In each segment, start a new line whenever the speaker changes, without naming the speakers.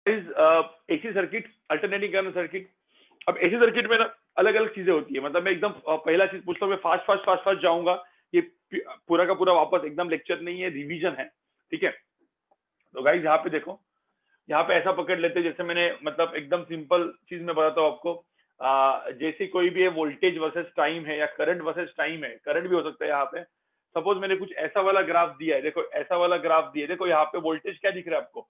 AC circuit, alternating current circuit. अब AC circuit में ना अलग अलग चीजें होती है, मतलब मैं एकदम पहला चीज पूछता हूँ, मैं फास्ट फास्ट फास्ट फास्ट जाऊंगा, ये पूरा का पूरा वापस एकदम लेक्चर नहीं है, रिवीजन है, ठीक है। तो गाइज यहाँ पे देखो, यहाँ पे ऐसा पकड़ लेते हैं, जैसे मैंने मतलब एकदम सिंपल चीज में बताता हूँ आपको, जैसे कोई भी वोल्टेज वर्सेस टाइम है या करंट वर्सेस टाइम है, करंट भी हो सकता है यहाँ पे। सपोज मैंने कुछ ऐसा वाला ग्राफ दिया है, देखो ऐसा वाला ग्राफ दिया है, देखो यहाँ पे वोल्टेज क्या दिख रहा है आपको,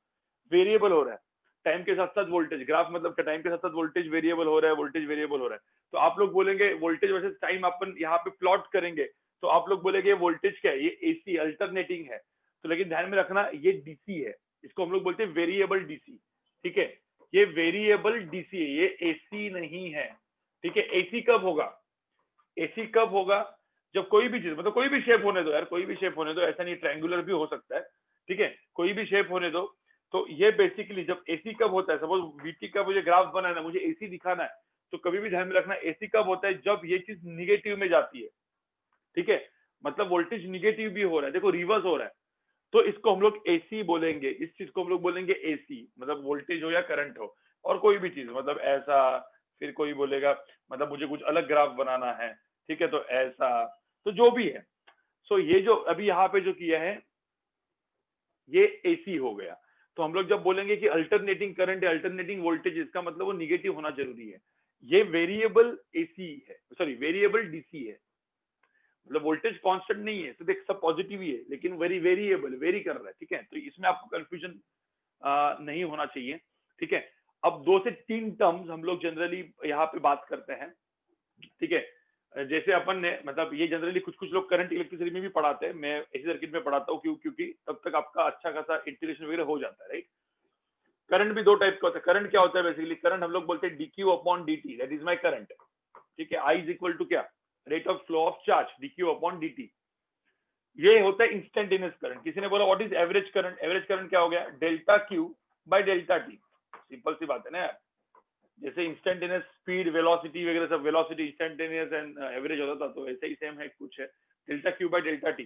वेरिएबल हो रहा है टाइम के साथ साथ वोल्टेज, ग्राफ मतलब टाइम के साथ साथ वोल्टेज वेरिएबल हो रहा है, वोल्टेज वेरिएबल हो रहा है। तो आप लोग बोलेंगे वोल्टेज वर्सेस टाइम अपन यहाँ पे प्लॉट करेंगे, तो आप लोग बोलेंगे वोल्टेज क्या है, ये एसी अल्टरनेटिंग है। तो लेकिन ध्यान में रखना ये डीसी है, इसको हम लोग बोलते हैं वेरिएबल डीसी, ठीक है। ये वेरिएबल डीसी है, ये एसी नहीं है, ठीक है। एसी कब होगा, एसी कब होगा, जब कोई भी चीज, मतलब कोई भी शेप होने दो यार, कोई भी शेप होने दो, ऐसा नहीं ट्रायंगुलर भी हो सकता है, ठीक है, कोई भी शेप होने दो। तो ये बेसिकली जब एसी कब होता है, सपोज वीटी का मुझे ग्राफ बनाना है, मुझे एसी दिखाना है, तो कभी भी ध्यान में रखना एसी कब होता है, जब ये चीज निगेटिव में जाती है, ठीक है, मतलब वोल्टेज निगेटिव भी हो रहा है, देखो रिवर्स हो रहा है, तो इसको हम लोग एसी बोलेंगे, इस चीज को हम लोग बोलेंगे एसी, मतलब वोल्टेज हो या करंट हो, और कोई भी चीज, मतलब ऐसा, फिर कोई बोलेगा मतलब मुझे कुछ अलग ग्राफ बनाना है, ठीक है, तो ऐसा, तो जो भी है। सो ये जो अभी यहाँ पे जो किया है ये एसी हो गया। तो हम लोग जब बोलेंगे कि अल्टरनेटिंग करंट या अल्टरनेटिंग वोल्टेज, इसका मतलब वो निगेटिव होना जरूरी है। ये वेरिएबल एसी है, सॉरी वेरिएबल डीसी है, मतलब वोल्टेज कांस्टेंट नहीं है, तो देख सब पॉजिटिव ही है, लेकिन वेरिएबल वेरी कर रहा है, ठीक है। तो इसमें आपको कंफ्यूजन नहीं होना चाहिए, ठीक है। अब 2 से 3 टर्म्स हम लोग जनरली यहाँ पे बात करते हैं, ठीक है। जैसे अपन ने मतलब ये जनरली कुछ कुछ लोग करंट इलेक्ट्रिसिटी में भी पढ़ाते हैं, मैं एसी सर्किट में पढ़ाता हूँ, क्योंकि तब तक आपका अच्छा खासा इंटीग्रेशन वगैरह हो जाता है, राइट। करंट भी 2 टाइप का होता है। करंट क्या होता है बेसिकली, करंट हम लोग बोलते हैं dq upon dt, that is my current, ठीक है। I इज इक्वल टू क्या, rate of flow of charge, dq upon dt। ये होता है इंस्टेंटेनियस करंट। किसी ने बोला what is average current, average current क्या हो गया, delta Q by delta T, simple सी बात है ना यार। जैसे इंस्टेंटेनियस स्पीड वेलोसिटी वगैरह सब, वेलोसिटी इंस्टेंटेनियस एंड एवरेज होता था, तो ऐसे ही सेम है कुछ है, delta Q by delta T.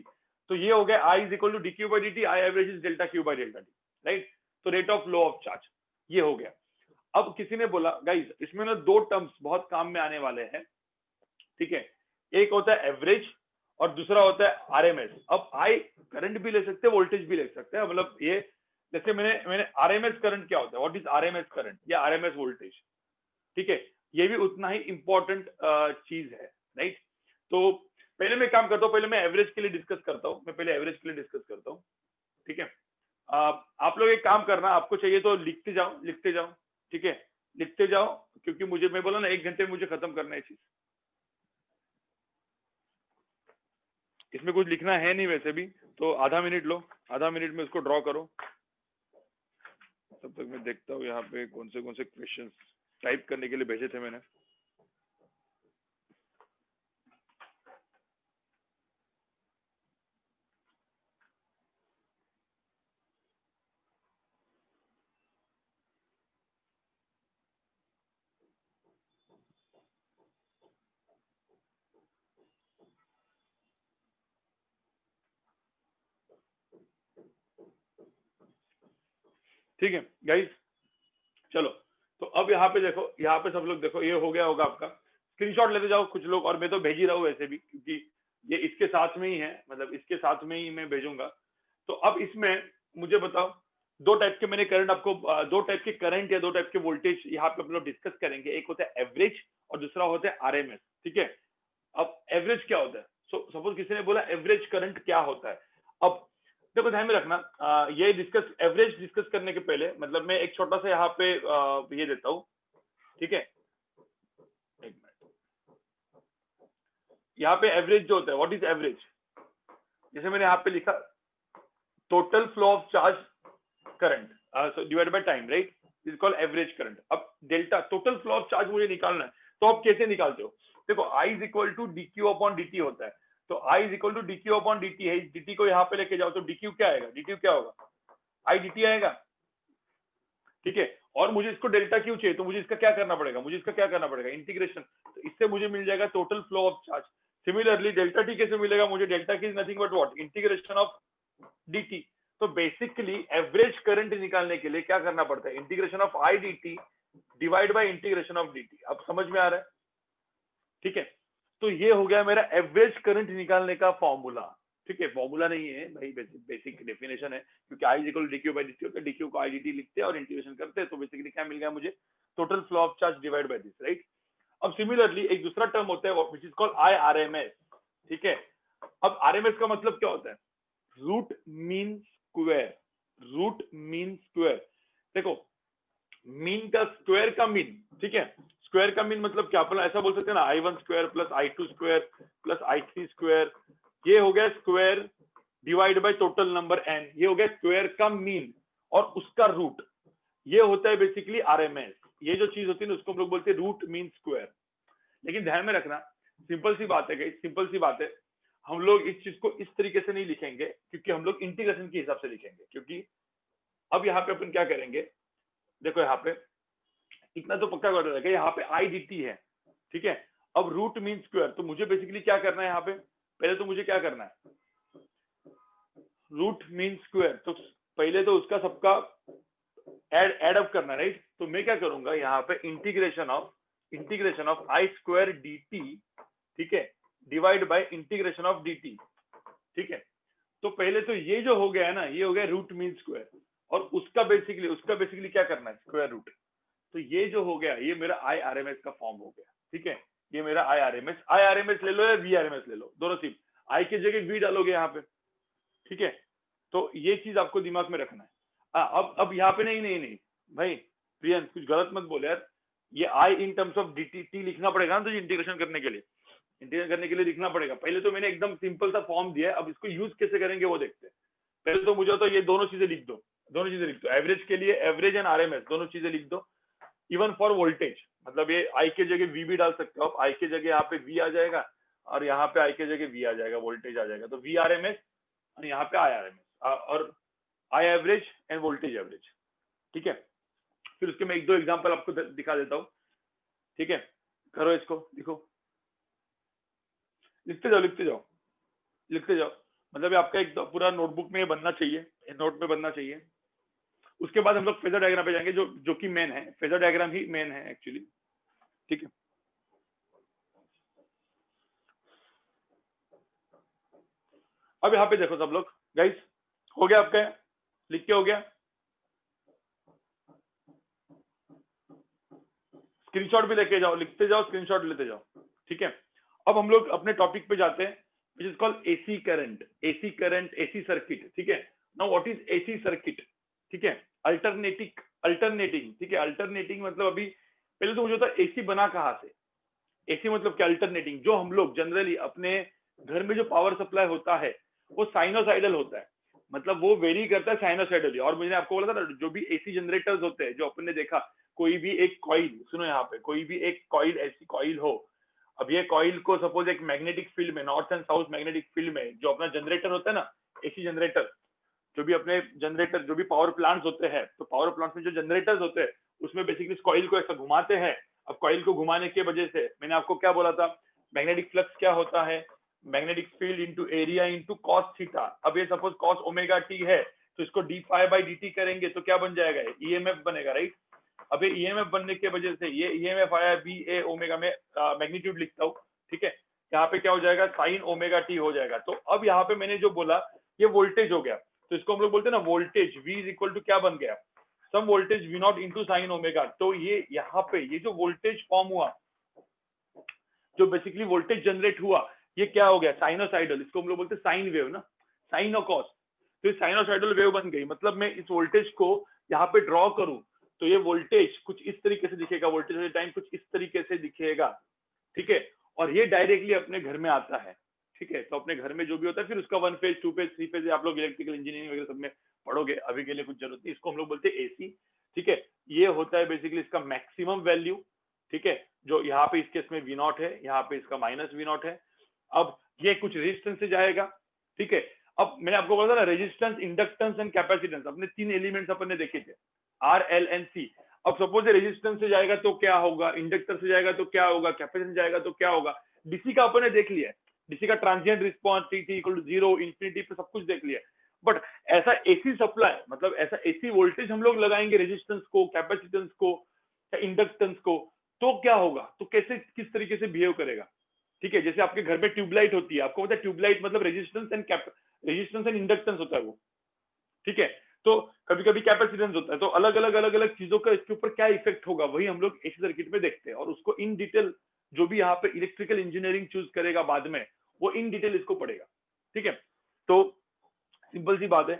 तो ये हो गया I is equal to D Q by D T, I average is delta Q by delta T, right. तो rate of flow of charge ये हो गया। अब किसी ने बोला गाइज इसमें ना 2 टर्म्स बहुत काम में आने वाले हैं, ठीक है। एक होता है एवरेज और दूसरा होता है आरएमएस। अब आई करंट भी ले सकते हैं, वोल्टेज भी ले सकते हैं, मतलब ये जैसे मैंने आरएमएस करंट क्या होता है, व्हाट इज आरएमएस करंट या आरएमएस वोल्टेज, ठीक है। ये भी उतना ही इंपॉर्टेंट चीज है, राइट। तो पहले मैं काम करता हूँ, पहले मैं एवरेज के लिए डिस्कस करता हूँ, मैं पहले एवरेज के लिए डिस्कस करता हूँ, ठीक है। आप लोग एक काम करना, आपको चाहिए तो लिखते जाओ लिखते जाओ, ठीक है, लिखते जाओ, क्योंकि मुझे मैं बोला ना 1 घंटे में मुझे खत्म करना है चीज, इसमें कुछ लिखना है नहीं वैसे भी, तो आधा मिनट लो, आधा मिनट में इसको ड्रॉ करो, तब तक मैं देखता हूँ यहाँ पे कौन से क्वेश्चंस टाइप करने के लिए भेजे थे मैंने। ठीक है गाइस, चलो। तो अब यहाँ पे देखो, यहाँ पे सब लोग देखो, ये हो गया होगा आपका, स्क्रीनशॉट लेते जाओ कुछ लोग, और मैं तो भेज ही रहा हूँ वैसे भी, क्योंकि ये इसके साथ में ही है, मतलब इसके साथ में ही मैं भेजूंगा। तो अब इसमें मुझे बताओ, 2 टाइप के मैंने करंट आपको, 2 टाइप के करंट या 2 टाइप के वोल्टेज यहाँ पे हम लोग डिस्कस करेंगे। एक होता है एवरेज और दूसरा होता है आरएमएस, ठीक है। अब एवरेज क्या होता है, सपोज किसी ने बोला एवरेज करंट क्या होता है। अब देखो ध्यान में रखना, ये डिस्कस एवरेज डिस्कस करने के पहले, मतलब मैं एक छोटा सा यहाँ पे ये देता हूँ, ठीक है। एक मिनट, यहाँ पे एवरेज जो होता है, व्हाट इज एवरेज, जैसे मैंने यहाँ पे लिखा total flow of charge current divide by time, right, is called average current. अब delta total flow of charge मुझे निकालना है, तो आप कैसे निकालते हो, देखो I is equal to D Q upon D T होता है, तो I is equal to D Q upon D T है, इस dt को यहाँ पे लेके जाओ, तो डी क्यू क्या आएगा, डी क्यू क्या होगा, I dt आएगा, ठीक है। और मुझे इसको डेल्टा क्यू चाहिए, तो मुझे इसका क्या करना पड़ेगा, मुझे इसका क्या करना पड़ेगा, इंटीग्रेशन, तो इससे मुझे मिल जाएगा total flow of charge. Similarly delta T कैसे मिलेगा मुझे, डेल्टा की is nothing but what, integration of dt। तो बेसिकली एवरेज करंट निकालने के लिए क्या करना पड़ता है, integration of I D T divide by integration of D T. अब समझ में आ रहा है, ठीक है। तो ये हो गया मेरा एवरेज करंट निकालने का फॉर्मूला, ठीक है। फॉर्मूला नहीं है भाई, बेसिक डेफिनेशन है, क्योंकि I equal DQ bye DT होता है, डीक्यू को आई डी टी लिखते हैं और इंटीग्रेशन करते हैं, तो बेसिकली क्या मिल गया मुझे, total flow of charge divide by this, right. अब सिमिलरली एक दूसरा टर्म होता है which is called I R M S, ठीक है। अब आरएमएस का मतलब क्या होता है, root mean square, root mean square. देखो मीन का स्क्वायर का मीन, ठीक है। स्क्वायर का मीन मतलब क्या, अपन ऐसा बोल सकते हैं ना, i1 square plus i2 square plus i3 square, ये हो गया square divide by total number n, ये हो गया स्क्वायर का मीन और उसका रूट, ये होता है बेसिकली आरएमएस। ये जो चीज होती है ना उसको हम लोग बोलते हैं रूट मीन स्क्वायर। लेकिन ध्यान में रखना, सिंपल सी बात है गाइस, सिंपल सी बात है, हम लोग इस चीज को इस तरीके से नहीं लिखेंगे, क्योंकि हम लोग इंटीग्रेशन के हिसाब से लिखेंगे। क्योंकि अब यहाँ पे अपन क्या करेंगे, देखो यहाँ पे इतना तो पक्का कर रखा है, यहाँ पे आई डी टी है, ठीक है। अब रूट मीन स्क्वायर, तो मुझे बेसिकली क्या करना है यहाँ पे, पहले तो मुझे क्या करना है, रूट मीन स्क्वायर, तो पहले तो उसका सबका एड अप करना है, राइट। तो मैं क्या करूंगा यहाँ पे integration of I square D T, ठीक है, divide by integration of D T, ठीक है। तो पहले तो ये जो हो गया है ना, ये हो गया रूट मीन स्क्वायर, और उसका बेसिकली क्या करना है, स्क्वायर रूट। तो ये जो हो गया, ये मेरा आई आर एम एस का फॉर्म हो गया, ठीक है। ये मेरा आई आर एम एस ले लो या वी आर एम एस ले लो, दोनों सिर्फ आई की जगह वी डालोगे यहाँ पे, ठीक है। तो ये चीज आपको दिमाग में रखना है। अब यहाँ पे नहीं भाई प्रियंक, कुछ गलत मत बोले यार, ये I in terms of D T लिखना पड़ेगा ना, तो इंटीग्रेशन करने के लिए लिखना पड़ेगा। पहले तो मैंने एकदम सिंपल सा फॉर्म दिया है, अब इसको यूज कैसे करेंगे वो देखते हैं। पहले तो मुझे तो ये दोनों चीजें लिख दो, एवरेज के लिए एवरेज एंड आरएमएस दोनों चीजें लिख दो। इवन फॉर वोल्टेज, मतलब ये आई के जगह वी भी डाल सकते हो, आई के जगह यहाँ पे वी आ जाएगा और यहाँ पे आई के जगह वी आ जाएगा, वोल्टेज आ जाएगा, तो वी आर एम एस और यहाँ पे आई आर एम एस और I average end voltage average, ठीक है। फिर उसके मैं एक दो एग्जांपल आपको दिखा देता हूँ, ठीक है। करो इसको, लिखो, लिखते जाओ, मतलब आपका एक पूरा नोटबुक में बनना चाहिए, नोट में बनना चाहिए। उसके बाद हम लोग फेजर डायग्राम पे जाएंगे, जो कि मेन है, फेजर डायग्राम ही मेन है एक्चुअली, ठीक है। अब यहाँ पे देखो सब लोग, गाइस हो गया आपका, लिख के हो गया, स्क्रीनशॉट भी लेके जाओ, लिखते जाओ, स्क्रीनशॉट लेते जाओ, ठीक है। अब हम लोग अपने टॉपिक पे जाते हैं, which is called AC current, AC circuit, ठीक है। Now what is AC circuit, ठीक है, अल्टरनेटिंग, ठीक है। अल्टरनेटिंग मतलब अभी पहले तो मुझे होता है AC बना कहाँ से, AC मतलब क्या, अल्टरनेटिंग। जो हम लोग जनरली अपने घर में जो पावर सप्लाई होता है वो साइनोसाइडल होता है, मतलब वो वेरी करता है साइनोसाइडली। और मैंने आपको बोला था ना, जो भी AC जनरेटर्स होते हैं, जो अपन ने देखा, कोई भी एक कॉइल, सुनो यहाँ पे, कोई भी एक कॉइल, ऐसी कॉइल हो, अब ये कॉइल को सपोज एक मैग्नेटिक फील्ड में, north and south magnetic field में, जो अपना जनरेटर होता है ना, एसी जनरेटर, जो भी अपने जनरेटर, जो भी पावर प्लांट्स होते हैं, तो पावर प्लांट्स में जो जनरेटर्स होते हैं उसमें बेसिकली इस कॉइल को ऐसा घुमाते हैं। अब कॉइल को घुमाने की वजह से मैंने आपको क्या बोला था, मैग्नेटिक फ्लक्स क्या होता है, magnetic field into area into cos theta. अब ये सपोज कॉस ओमेगा टी है, तो इसको D phi by D T करेंगे तो क्या बन जाएगा, ईएमएफ बनेगा, राइट। अब ये ईएमएफ बनने की वजह से ये ईएमएफ आया बी ए ओमेगा में, मैग्नीट्यूड लिखता हूँ, ठीक है। यहाँ पे क्या हो जाएगा, साइन ओमेगा टी हो जाएगा। तो अब यहाँ पे मैंने जो बोला ये वोल्टेज हो गया, तो इसको हम लोग बोलते हैं ना voltage, V is equal to क्या बन गया, some voltage V naught into sine omega. तो ये यहाँ पे ये जो वोल्टेज फॉर्म हुआ, जो बेसिकली वोल्टेज जनरेट हुआ, ये क्या हो गया, साइनोसाइडल, इसको हम लोग बोलते हैं साइन वेव ना, साइन और कॉस। तो ये साइनोसाइडल वेव बन गई, मतलब मैं इस वोल्टेज को यहाँ पे ड्रॉ करूं तो ये वोल्टेज कुछ इस तरीके से दिखेगा, वोल्टेज टाइम कुछ इस तरीके से दिखेगा, ठीक है। और ये डायरेक्टली अपने घर में आता है, ठीक है। तो अपने घर में जो भी होता है, फिर उसका 1 फेज 2 फेज 3 फेज आप लोग इलेक्ट्रिकल इंजीनियरिंग वगैरह सब में पढ़ोगे, अभी के लिए कुछ जरूरत नहीं। इसको हम लोग बोलते हैं एसी, ठीक है। ये होता है बेसिकली इसका मैक्सिमम वैल्यू, ठीक है, जो यहाँ पे इस केस में V नॉट है, यहाँ पे इसका माइनस V नॉट है। अब ये कुछ रेजिस्टेंस से जाएगा, ठीक है। अब मैंने आपको बोला था ना, रेजिस्टेंस, इंडक्टेंस एंड कैपेसिटेंस, अपने 3 एलिमेंट्स अपन ने देखे थे, R L and C। अब सपोज रेजिस्टेंस से जाएगा तो क्या होगा, इंडक्टर से जाएगा तो क्या होगा, कैपेसिटेंस जाएगा तो क्या होगा। डीसी का अपन ने देख लिया है, डीसी का transient response, T equal to 0, infinity पे सब कुछ देख लिया। बट ऐसा एसी सप्लाई, मतलब ऐसा एसी वोल्टेज हम लोग लगाएंगे रेजिस्टेंस को, कैपेसिटेंस को या इंडक्टेंस को, तो क्या होगा, तो कैसे किस तरीके से बिहेव करेगा। ठीक है, जैसे आपके घर में ट्यूबलाइट होती है, आपको पता है ट्यूबलाइट मतलब रेजिस्टेंस एंड इंडक्टेंस होता है वो। ठीक है, तो कभी कभी कैपेसिटेंस होता है, तो अलग अलग चीजों का इसके ऊपर क्या इफेक्ट होगा वही हम लोग एसी सर्किट में देखते हैं, और उसको इन डिटेल जो भी यहाँ पे इलेक्ट्रिकल इंजीनियरिंग चूज करेगा बाद में, वो इन डिटेल इसको पढ़ेगा। ठीक है, तो सिंपल सी बात है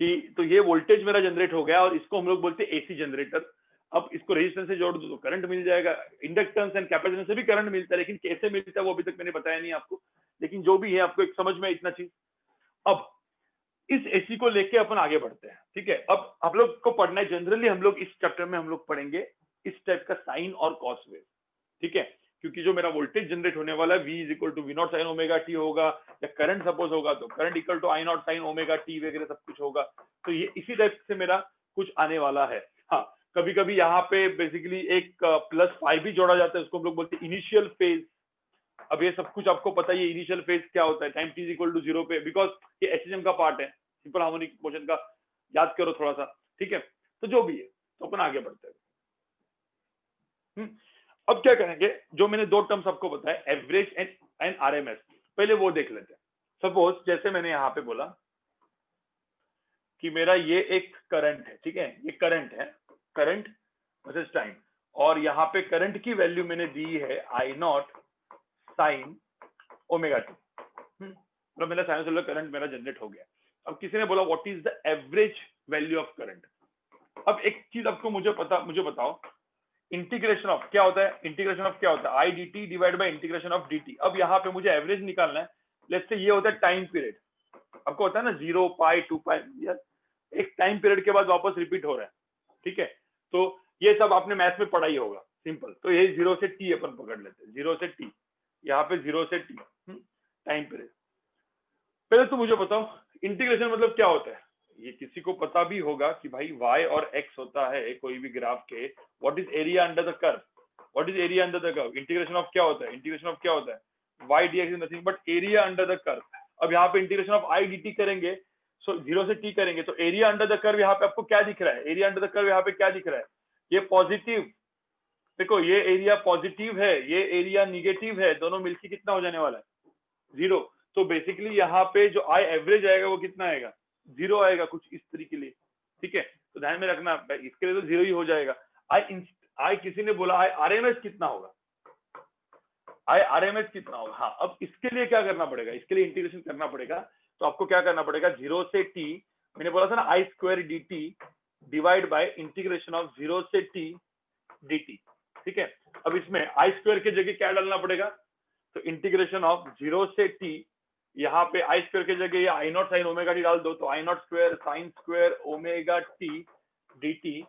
कि तो ये वोल्टेज मेरा जनरेट हो गया और इसको हम लोग बोलते हैं एसी जनरेटर। अब इसको रेजिस्टेंस से जोड़ दो तो करंट मिल जाएगा, इंडक्टेंस एंड कैपेसिटेंस से भी करंट मिलता है, लेकिन कैसे मिलता है वो अभी तक मैंने बताया नहीं आपको, लेकिन जो भी है आपको एक समझ में इतना चीज। अब इस एसी को लेके अपन आगे बढ़ते हैं। ठीक है, अब आप लोग को पढ़ना है, जनरली हम लोग इस चैप्टर में हम लोग पढ़ेंगे इस टाइप का साइन और कॉस वेव। ठीक है, क्योंकि जो मेरा वोल्टेज जनरेट होने वाला है V equal to V0 sine omega T होगा, या करंट सपोज होगा तो current equal to I0 sine omega T वगैरह सब कुछ होगा। तो ये इसी टाइप से मेरा कुछ आने वाला है। हाँ, कभी कभी यहाँ पे बेसिकली एक प्लस फाइव भी जोड़ा जाता है, उसको हम लोग बोलते हैं इनिशियल फेज। अब ये सब कुछ आपको पता ही है, इनिशियल फेज क्या होता है, टाइम t इक्वल टू 0 पे, बिकॉज ये एचएचएम का पार्ट है, सिंपल हार्मोनिक मोशन का, याद करो थोड़ा सा। ठीक है, तो जो भी है, तो अपन आगे बढ़ते हैं। अब क्या करेंगे, जो मैंने दो टर्म्स आपको बताया, एवरेज एंड आरएमएस, पहले वो देख लेते हैं। सपोज जैसे मैंने यहाँ पे बोला कि मेरा ये एक करंट है, ठीक है, ये करंट है, करंट वर्सेस टाइम, और यहाँ पे करंट की वैल्यू मैंने दी है I0 साइन ओमेगा टी। मतलब मेरा साइनसोइडल करंट मेरा जनरेट हो गया। अब किसी ने बोला what is the average value of current. अब एक चीज आपको मुझे बताओ, इंटीग्रेशन ऑफ क्या होता है, इंटीग्रेशन ऑफ क्या होता है, I D T divide by integration of D T. अब यहाँ पे मुझे एवरेज निकालना है, लेट्स से ये होता है टाइम पीरियड, आपको होता है ना 0 पाई 2 पाई, यार एक टाइम पीरियड के बाद वापस रिपीट हो रहा है। ठीक है, तो ये सब आपने मैथ में पढ़ा ही होगा, सिंपल। तो ये 0 से t अपन पकड़ लेते हैं, 0 से t, यहाँ पे 0 से t टाइम पीरियड। पहले तो मुझे बताओ इंटीग्रेशन मतलब क्या होता है। ये किसी को पता भी होगा कि भाई y और x होता है कोई भी ग्राफ के, what is area under the curve, what is area under the curve. Integration of क्या होता है, इंटीग्रेशन ऑफ क्या होता है, y dx is nothing but area under the curve. अब यहाँ पे इंटीग्रेशन ऑफ i dt करेंगे, सो 0 से t करेंगे, तो एरिया अंडर द कर्व यहाँ पे आपको क्या दिख रहा है, एरिया अंडर द कर्व यहाँ पे क्या दिख रहा है, ये पॉजिटिव। देखो ये एरिया पॉजिटिव है, ये एरिया निगेटिव है, दोनों मिलकर कितना हो जाने वाला है, 0। तो बेसिकली यहाँ पे जो आई एवरेज आएगा वो कितना आएगा, 0 आएगा, कुछ इस तरीके लिए। ठीक है, तो ध्यान में रखना, इसके लिए तो 0 ही हो जाएगा। आई किसी ने बोला आई आरएमएस कितना होगा, आई आरएमएस कितना होगा। हाँ, अब इसके लिए क्या करना पड़ेगा, इसके लिए इंटीग्रेशन करना पड़ेगा। तो आपको क्या करना पड़ेगा, 0 से t, मैंने बोला था ना I square D T divide by integration of 0 से t dt। ठीक है, अब इसमें आई स्क्वायर की जगह क्या डालना पड़ेगा, तो इंटीग्रेशन ऑफ 0 से t, यहाँ पे आई स्क्वायर की जगह ये I0 साइन ओमेगा टी डाल दो, तो I0 square sine square omega T dt,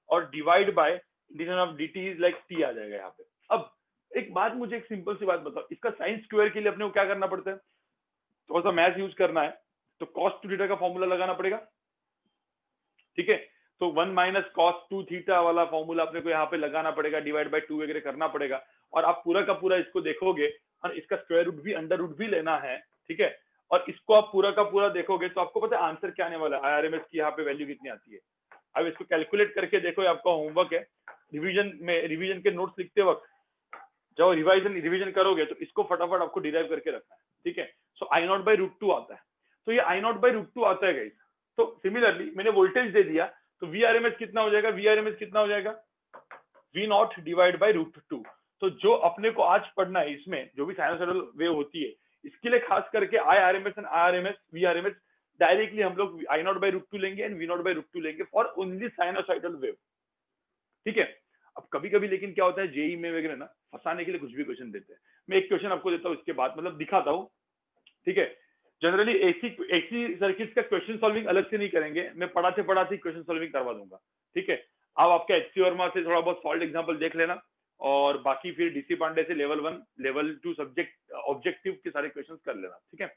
और divide by integration of dt is like t आ जाएगा यहाँ पे। अब एक बात, मुझे एक सिंपल सी बात बताओ, इसका साइन स्क्वायर के लिए अपने को क्या करना पड़ता है, थोड़ा सा मैथ यूज करना है, तो कॉस टू थीटा का फॉर्मूला लगाना पड़ेगा। ठीक है, तो 1 माइनस कॉस 2 थीटा वाला फॉर्मूला अपने को यहाँ पे लगाना पड़ेगा, डिवाइड बाय 2 वगैरह करना पड़ेगा, और आप पूरा का पूरा इसको देखोगे और इसका स्क्वायर रूट भी अंडर रूट भी लेना है। ठीक है, और इसको आप पूरा का पूरा देखोगे तो आपको पता है आंसर क्या आने वाला है, आईआरएमएस की यहाँ पे वैल्यू कितनी आती है। अब इसको कैलकुलेट करके देखो, आपका होमवर्क है, रिवीजन के नोट्स लिखते वक्त जब रिवीजन करोगे तो इसको फटाफट आपको डिराइव करके रखना है। ठीक है, सो I0 बाई रूट 2 आता है, तो ये I0 बाई रूट 2 आता है गाइस। तो सिमिलरली मैंने वोल्टेज दे दिया, तो VRMS कितना हो जाएगा, VRMS कितना हो जाएगा, V0 डिवाइड बाई रूट 2। तो जो अपने को आज पढ़ना है, इसमें जो भी साइनसोइडल वेव होती है, इसके लिए खास करके IRMS and RMS VRMS directly हम लोग I0 बाई रूट 2 लेंगे एंड V0 बाई रूट 2 लेंगे फॉर ओनली साइनोसॉइडल वेव। ठीक है, अब कभी कभी लेकिन क्या होता है, जेई में वगैरह ना फंसाने के लिए कुछ भी क्वेश्चन देते हैं। मैं एक क्वेश्चन आपको देता हूँ, इसके बाद मतलब दिखाता हूँ। ठीक है, जनरली एसी सर्किट्स का क्वेश्चन सॉल्विंग अलग से नहीं करेंगे, मैं पढ़ाते पढ़ाते क्वेश्चन सॉल्विंग करवा दूंगा। ठीक है, आप आपके एचसी वर्मा से थोड़ा बहुत सॉल्व एग्जांपल देख लेना, और बाकी फिर डीसी पांडे से लेवल 1 लेवल 2 सब्जेक्ट ऑब्जेक्टिव के सारे क्वेश्चंस कर लेना। ठीक है,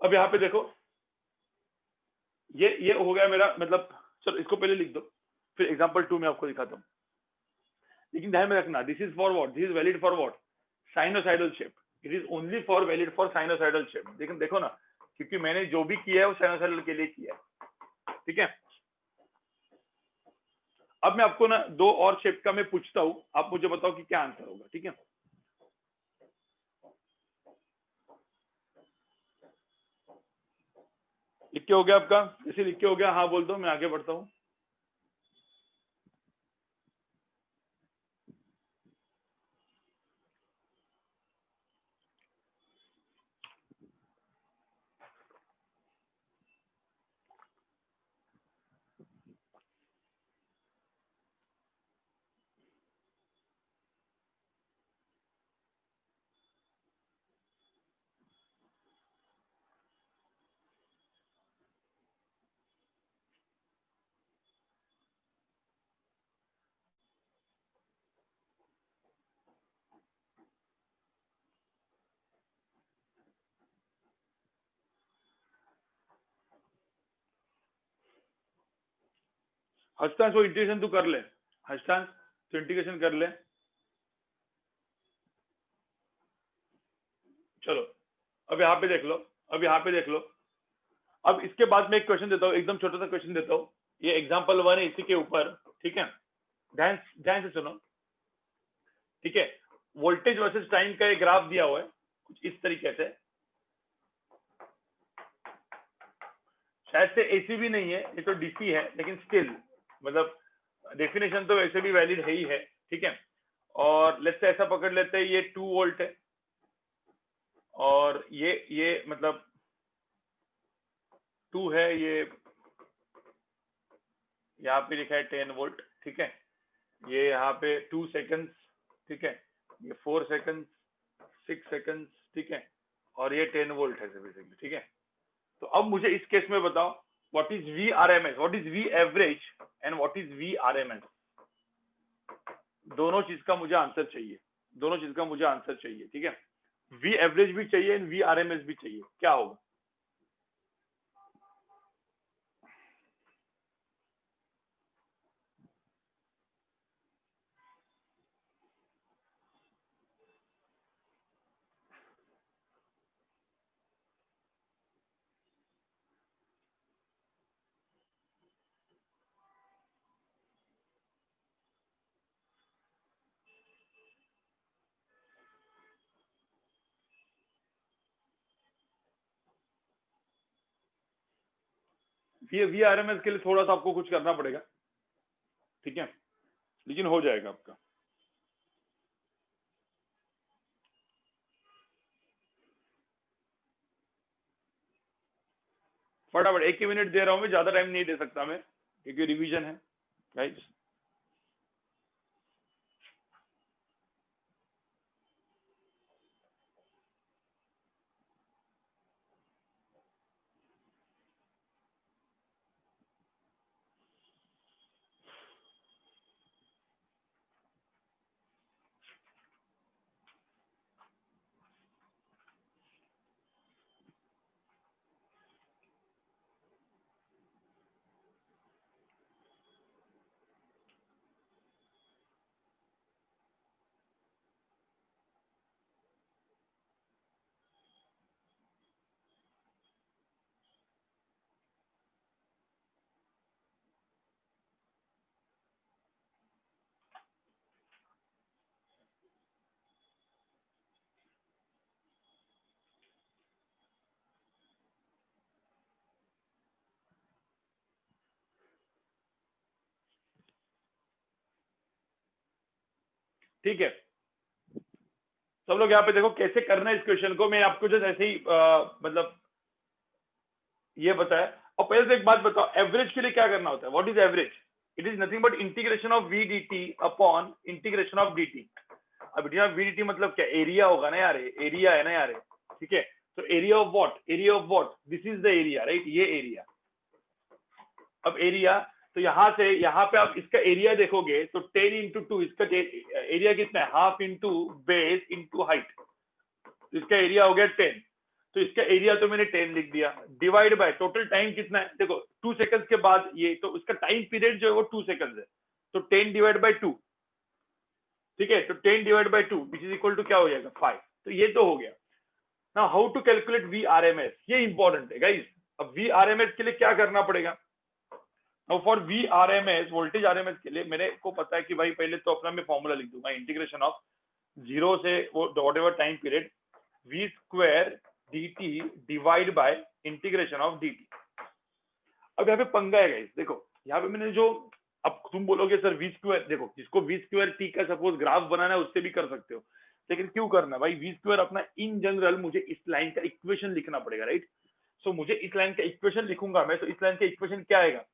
अब यहाँ पे देखो, ये हो गया मेरा, मतलब चलो इसको पहले लिख दो, फिर एग्जांपल 2 में आपको दिखाता हूँ। लेकिन ध्यान में रखना, this is for what, this is valid for what, sinusoidal shape, it is only for valid for sinusoidal shape. लेकिन देखो ना, क्योंकि मैंने जो भी किया है वो साइनोसॉइडल के लिए किया है, ठीक है। अब मैं आपको ना दो और शेप का मैं पूछता हूं, आप मुझे बताओ कि क्या आंसर होगा, ठीक है। लिख के हो गया आपका? जैसे लिख के हो गया हाँ बोल दो, मैं आगे बढ़ता हूं। हस्तांश वो इंटीग्रेशन तू कर ले, हस्तांश तो इंटीग्रेशन कर ले। चलो अब यहाँ पे देख लो, अब यहाँ पे देख लो। अब इसके बाद मैं एक क्वेश्चन देता हूँ, एकदम छोटा सा क्वेश्चन देता हूँ, ये एग्जाम्पल 1 है इसी के ऊपर, ठीक है। ध्यान ध्यान से सुनो, ठीक है। वोल्टेज वर्सेस टाइम का एक ग्राफ दिया हुआ है कुछ इस तरीके से, शायद से एसी भी नहीं है, ये तो डीसी है, लेकिन स्टिल मतलब डेफिनेशन तो वैसे भी वैलिड है ही है, ठीक है। और लेट्स से ऐसा पकड़ लेते हैं ये 2 वोल्ट है, और ये मतलब 2 है, ये यहाँ पे लिखा है 10 वोल्ट, ठीक है। ये यहाँ पे 2 सेकंड्स, ठीक है। ये 4 सेकंड्स, 6 सेकंड्स, ठीक है। और ये 10 वोल्ट है बेसिकली, ठीक है। तो अब मुझे इस केस में बताओ what is V R M S, what is V average and what is V R M S. दोनों चीज का मुझे आंसर चाहिए, दोनों चीज का मुझे आंसर चाहिए, ठीक है। वी एवरेज भी चाहिए and V R M S भी चाहिए, क्या होगा? वी आर एम एस के लिए थोड़ा सा आपको कुछ करना पड़ेगा, ठीक है, लेकिन हो जाएगा आपका। फटाफट, एक ही मिनट दे रहा हूं मैं, ज्यादा टाइम नहीं दे सकता मैं क्योंकि रिवीजन है गाइस। ठीक है, सब लोग यहाँ पे देखो कैसे करना है इस क्वेश्चन को, मैं आपको जस्ट ऐसे ही मतलब ये बताया। और पहले तो एक बात बताओ, एवरेज के लिए क्या करना होता है? What is average? It is nothing but integration of V D T upon integration of D T. अब वी डी टी मतलब क्या? एरिया होगा ना यार, एरिया है ना यार, ठीक है। तो area of what? Area of what? This is the area, right, ये एरिया। अब एरिया, तो यहाँ से यहाँ पे आप इसका एरिया देखोगे तो 10 इंटू 2, इसका एरिया कितना है? Half into base into height, तो इसका एरिया हो गया 10। तो इसका एरिया तो मैंने 10 लिख दिया, डिवाइड बाय टोटल टाइम कितना है, देखो 2 सेकंड्स के बाद ये, तो उसका टाइम पीरियड जो है वो 2 सेकंड्स है, तो 10 डिवाइड बाय 2, ठीक है। तो 10 divide by 2 which is equal to क्या हो जाएगा? 5। तो ये तो हो गया ना how to calculate V R M S, ये इंपॉर्टेंट है गाइस। अब वी आर एम एस के लिए क्या करना पड़ेगा? Now for V R M S, voltage R M S के लिए मेरे को पता है कि भाई पहले तो अपना मैं फॉर्मूला लिख दूंगा, इंटीग्रेशन ऑफ जीरो से whatever time period V square D T divide by integration of D T. अब यहाँ पे पंगा है गाइस, देखो यहाँ पे मैंने जो, अब तुम बोलोगे सर वी स्क्वायर, देखो जिसको वी स्क्वायर टी का सपोज ग्राफ बनाना है उससे भी कर सकते हो, लेकिन क्यों करना भाई वी स्क्वायर अपना, इन जनरल मुझे इस लाइन का इक्वेशन लिखना पड़ेगा, राइट? सो मुझे इस लाइन का इक्वेशन लिखूंगा मैं, तो इस लाइन का इक्वेशन क्या आएगा?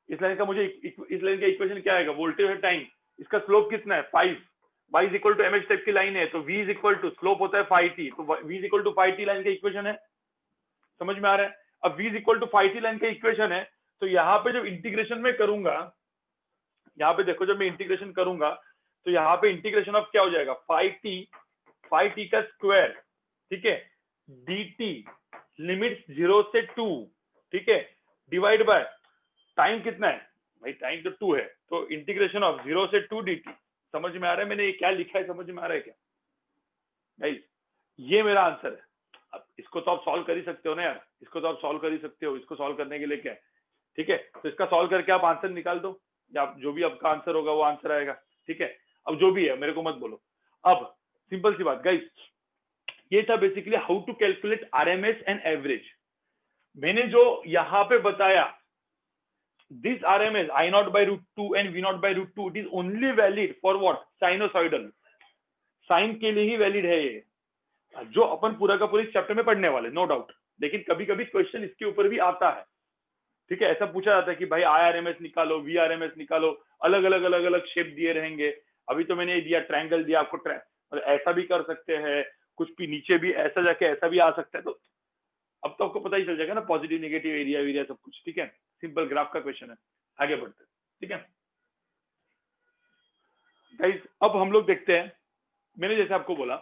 इस लाइन का मुझे इस लाइन का इक्वेशन क्या आएगा? वोल्टेज है टाइम, इसका स्लोप कितना है 5, y is equal to M X type की लाइन है, तो v is equal to slope होता है 5t, तो v is equal to 5t line का इक्वेशन है, समझ में आ रहा है? अब v is equal to 5t line का इक्वेशन है, तो यहाँ पे जब इंटीग्रेशन में करूंगा, यहाँ पे देखो जब मैं इंटीग्रेशन करूंगा तो यहाँ पे इंटीग्रेशन ऑफ क्या हो जाएगा 5t का स्क्वायर, ठीक है, dt लिमिट 0 से 2, ठीक है, डिवाइड बाय टाइम कितना है भाई, टाइम तो 2 है, तो इंटीग्रेशन ऑफ 0 से 2 dt। समझ में आ रहा है मैंने ये क्या लिखा है? समझ में आ रहा है क्या गाइस? ये मेरा आंसर है। अब इसको तो आप सॉल्व कर ही सकते हो ना यार, इसको तो आप सॉल्व कर ही सकते हो, इसको सॉल्व करने के लिए क्या है, ठीक है, तो इसका सॉल्व करके आप आंसर निकाल दो, या जो भी आपका आंसर होगा वो आंसर आएगा, ठीक है। अब जो भी है मेरे को मत बोलो। अब सिंपल सी बात गाइस, ये था basically how to calculate RMS and average. मैंने जो यहाँ पे बताया, this RMS I naught by root 2 and V naught by root 2, it is only valid for what? Sinusoidal, sine के लिए ही वैलिड है ये, जो अपन पूरा का पूरा इस चैप्टर में पढ़ने वाले, नो डाउट। लेकिन कभी कभी क्वेश्चन इसके ऊपर भी आता है, ठीक है, ऐसा पूछा जाता है कि भाई IRMS निकालो, VRMS निकालो, अलग अलग अलग अलग शेप दिए रहेंगे। अभी तो मैंने दिया ट्रायंगल दिया आपको, मतलब ऐसा भी कर सकते हैं, कुछ भी नीचे भी ऐसा जाके ऐसा भी आ सकता है, तो अब तो आपको पता ही चल जाएगा ना, पॉजिटिव नेगेटिव एरिया वेरिया सब कुछ, ठीक है। सिंपल ग्राफ का क्वेश्चन है, आगे बढ़ते हैं, ठीक है गाइस। अब हम लोग देखते हैं, मैंने जैसे आपको बोला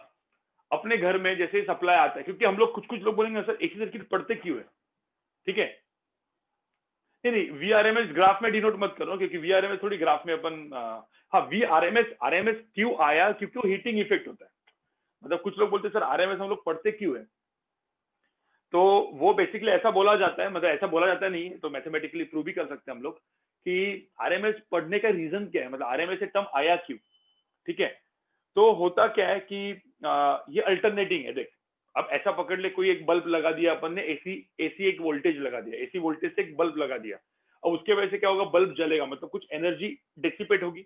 अपने घर में जैसे सप्लाई आता है, क्योंकि हम लोग कुछ लोग बोलेंगे सर एक ही सर्किट पढ़ते क्यों है, ठीक है, नहीं वीआरएमएस ग्राफ में डिनोट मत करो, क्योंकि वीआरएमएस थोड़ी ग्राफ में अपन, हाँ आरएमएस क्यों आया, क्योंकि वो हीटिंग इफेक्ट होता है। मतलब कुछ लोग बोलते हैं सर आरएमएस हम लोग पढ़ते क्यों है, तो वो बेसिकली ऐसा बोला जाता है, मतलब ऐसा बोला जाता है नहीं तो मैथमेटिकली प्रूव भी कर सकते हैं हम लोग कि आरएमएस पढ़ने का रीजन क्या है, मतलब आरएमएस से टर्म आया क्यों, ठीक है। तो होता क्या है कि ये अल्टरनेटिंग है, देख अब ऐसा पकड़ ले, कोई एक बल्ब लगा दिया अपन ने, एसी एक वोल्टेज लगा दिया, एसी वोल्टेज से एक बल्ब लगा दिया, अब उसके वजह से क्या होगा, बल्ब जलेगा, मतलब कुछ एनर्जी डिसिपेट होगी।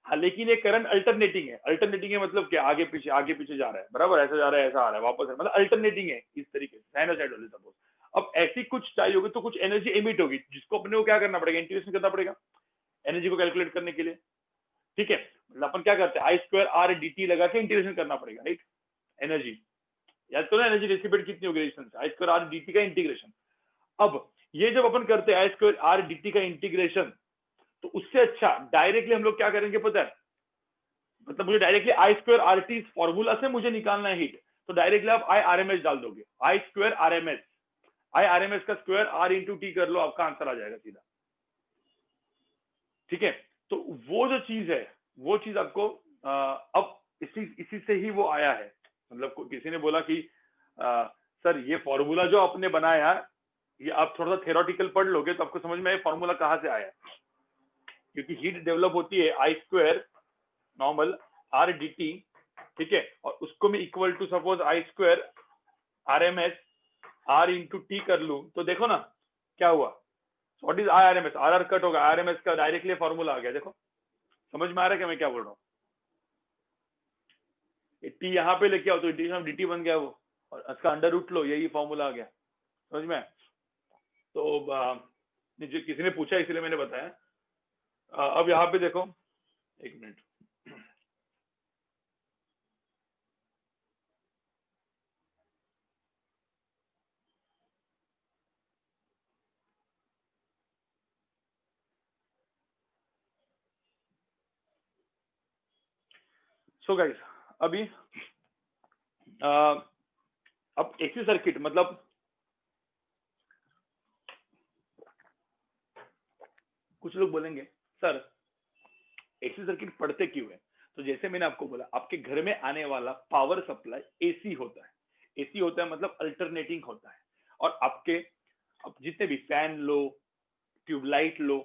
हाँ, लेकिन ये करंट अल्टरनेटिंग है, अल्टरनेटिंग है मतलब क्या, आगे पीछे जा रहा है, बराबर, ऐसा जा रहा है ऐसा आ रहा है वापस है, मतलब अल्टरनेटिंग है इस तरीके से, साइनोसॉइडल सपोज। अब ऐसी कुछ चाहिए होगी तो कुछ एनर्जी एमिट होगी, जिसको अपने को क्या करना पड़ेगा, इंटीग्रेशन करना पड़ेगा एनर्जी को कैलकुलेट करने के लिए, ठीक है। मतलब अपन क्या करते हैं, आई स्क्वायर आर डी टी लगा के इंटीग्रेशन करना पड़ेगा, राइट, एनर्जी याद करो, एनर्जी डिसिपेट कितनी होगी resistance, I square are D T का इंटीग्रेशन। अब ये जब अपन करते हैं आई स्क्वायर आर डी टी का इंटीग्रेशन, तो उससे अच्छा डायरेक्टली हम लोग क्या करेंगे पता है, मतलब मुझे directly I square R T formula से मुझे निकालना है हीट, तो डायरेक्टली आप आई आर एम एस डाल दोगे, I square R M S, I R M S का स्क्वायर आर इंटू टी कर लो, आपका आंसर आ जाएगा सीधा, ठीक है। तो वो जो चीज है, वो चीज आपको अब इसी से ही वो आया है, मतलब किसी ने बोला कि सर ये फॉर्मूला जो आपने बनाया, ये आप थोड़ा सा थेरोटिकल पढ़ लोगे तो आपको समझ में आए फॉर्मूला कहाँ से आया, क्योंकि हीट डेवलप होती है I square normal R D T, ठीक है, और उसको मैं equal to suppose I square R M S R into T कर लूं, तो देखो ना क्या हुआ, what is I R M S, R R cut होगा, आर एम एस का डायरेक्टली फॉर्मूला आ गया, देखो समझ में आ रहा है क्या मैं क्या बोल रहा हूँ, टी यहाँ पे लेके आओ तो इंटीग्रेशन ऑफ डी टी बन गया वो, और इसका अंडर रूट लो, यही फॉर्मूला आ गया, समझ में। तो जो किसी ने पूछा इसलिए मैंने बताया। अब यहाँ पे देखो, एक मिनट, सो गाइस अभी अब एसी सर्किट, मतलब कुछ लोग बोलेंगे सर एसी सर्किट पढ़ते क्यों है, तो जैसे मैंने आपको बोला आपके घर में आने वाला पावर सप्लाई एसी होता है, एसी होता है मतलब अल्टरनेटिंग होता है। और आपके अब जितने भी फैन लो, ट्यूबलाइट लो,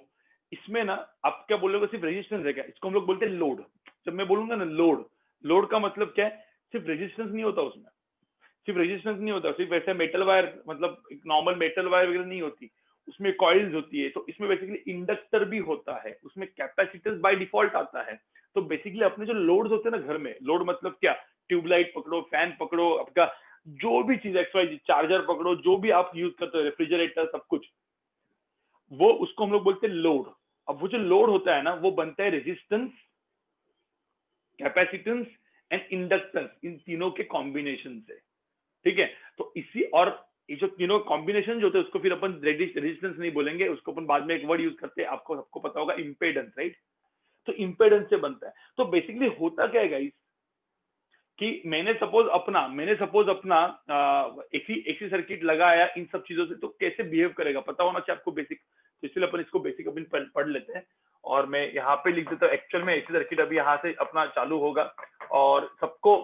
इसमें ना आप क्या बोलोगे, सिर्फ रेजिस्टेंस है क्या? इसको हम लोग बोलते हैं लोड। जब मैं बोलूंगा ना लोड, लोड का मतलब क्या है? सिर्फ रेजिस्टेंस नहीं होता उसमें, सिर्फ रेजिस्टेंस नहीं होता, सिर्फ वैसे मेटल वायर, मतलब एक नॉर्मल मेटल वायर वगैरह नहीं होती, उसमें कॉइल्स होती है। तो इसमें बेसिकली इंडक्टर भी होता है, उसमें कैपेसिटेंस बाय डिफॉल्ट आता है। तो बेसिकली अपने जो लोड्स होते हैं ना घर में, लोड मतलब क्या? ट्यूबलाइट पकड़ो, फैन पकड़ो, आपका जो भी चीज एक्सवाइज, चार्जर पकड़ो, जो भी आप यूज करते हो, रेफ्रिजरेटर, सब कुछ, वो उसको हम लोग बोलते हैं लोड। अब वो जो लोड होता है ना, वो बनता है रेजिस्टेंस, कैपेसिटेंस एंड इंडक्टेंस, इन तीनों के कॉम्बिनेशन से। ठीक है, तो इसी और ये जो तीनों कॉम्बिनेशन जो होते हैं उसको फिर अपन रेजिस्टेंस नहीं बोलेंगे, उसको अपन बाद में एक वर्ड यूज करते हैं, आपको सबको पता होगा, इंपेडेंस, राइट? तो इंपेडेंस से बनता है। तो बेसिकली होता क्या है गाइस, कि मैंने सपोज अपना एसी सर्किट लगाया इन सब चीजों से, तो कैसे बिहेव करेगा पता होना चाहिए आपको बेसिक। तो इसलिए अपन इसको बेसिक अपन पढ़ लेते हैं। और मैं यहाँ पे लिख देता हूँ, एक्चुअल में एसी सर्किट अभी यहाँ से अपना चालू होगा, और सबको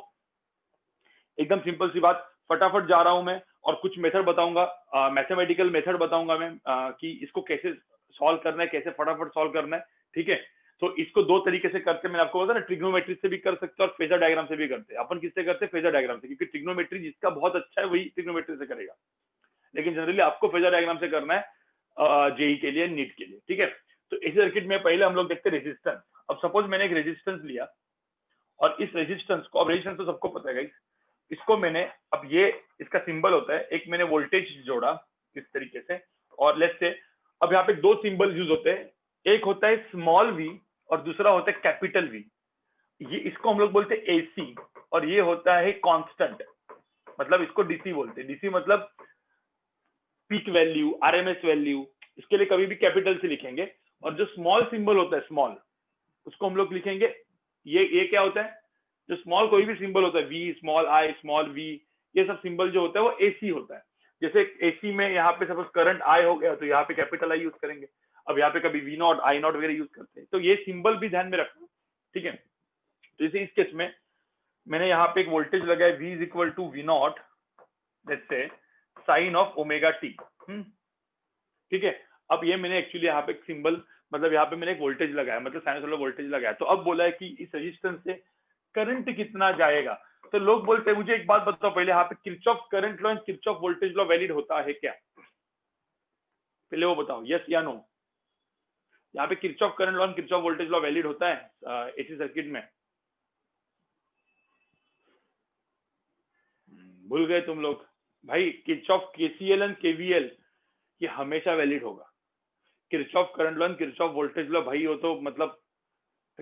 एकदम सिंपल सी बात, फटाफट जा रहा हूं मैं और कुछ मेथड बताऊंगा, मैथमेटिकल मेथड बताऊंगा मैं, कि इसको कैसे सॉल्व करना है, कैसे फटाफट सॉल्व करना है। ठीक है, तो इसको दो तरीके से करते हैं, मैंने आपको बताया ना, ट्रिग्नोमेट्री से भी कर सकते हैं और फेजर डायग्राम से भी करते हैं। अपन किससे करते हैं? फेजर डायग्राम से, क्योंकि ट्रिग्नोमेट्री जिसका बहुत अच्छा है वही ट्रिग्नोमेट्री से करेगा, लेकिन जनरली आपको फेजर डायग्राम से करना है जेई के लिए, नीट के लिए। ठीक है, तो इस सर्किट में पहले हम लोग देखते हैं रेजिस्टेंस। अब सपोज मैंने एक रेजिस्टेंस लिया, और इस रेजिस्टेंस को, अब रेजिस्टेंस तो सबको पता है गाइस, इसको मैंने, अब ये इसका सिंबल होता है, एक मैंने वोल्टेज जोड़ा इस तरीके से, और लेट्स से अब यहाँ पे दो सिंबल यूज होते हैं, एक होता है स्मॉल वी और दूसरा होता है कैपिटल वी। ये इसको हम लोग बोलते हैं एसी, और ये होता है कांस्टेंट, मतलब इसको डीसी बोलते हैं। डीसी मतलब पीक वैल्यू, आरएमएस वैल्यू, इसके लिए कभी भी कैपिटल से लिखेंगे। और जो स्मॉल सिंबल होता है स्मॉल, उसको हम लोग लिखेंगे, ये क्या होता है? जो स्मॉल कोई भी सिंबल होता है, V small, I small, V, ये सब सिंबल जो होता है वो एसी होता है। जैसे एसी में यहाँ पे सपोज करंट आई हो गया, तो यहाँ पे कैपिटल आई यूज करेंगे। अब यहाँ पे कभी वी नॉट, आई नॉट वगैरह यूज करते हैं, तो ये सिंबल भी ध्यान में रखना। ठीक है, तो जैसे इस केस में मैंने यहाँ पे एक वोल्टेज लगाया, v is equal to V naught, let's say sine of omega T. ठीक है, अब ये मैंने एक्चुअली यहाँ पे एक सिंबल, मतलब यहाँ पे मैंने एक वोल्टेज लगाया, मतलब साइनसोइडल वोल्टेज लगाया। तो अब बोला है कि इस रेजिस्टेंस से करंट कितना जाएगा। तो लोग बोलते हैं, मुझे एक बात बताओ पहले, यहाँ पे Kirchhoff current law and Kirchhoff voltage law valid होता है क्या? पहले वो बताओ, यस या नो। यहाँ पे Kirchhoff current law and Kirchhoff voltage law valid होता है एसी सर्किट में? भूल गए तुम लोग? भाई किरचॉफ केसीएल एंड केवीएल ये हमेशा वैलिड होगा। Kirchhoff current law and Kirchhoff voltage law भाई, वो तो मतलब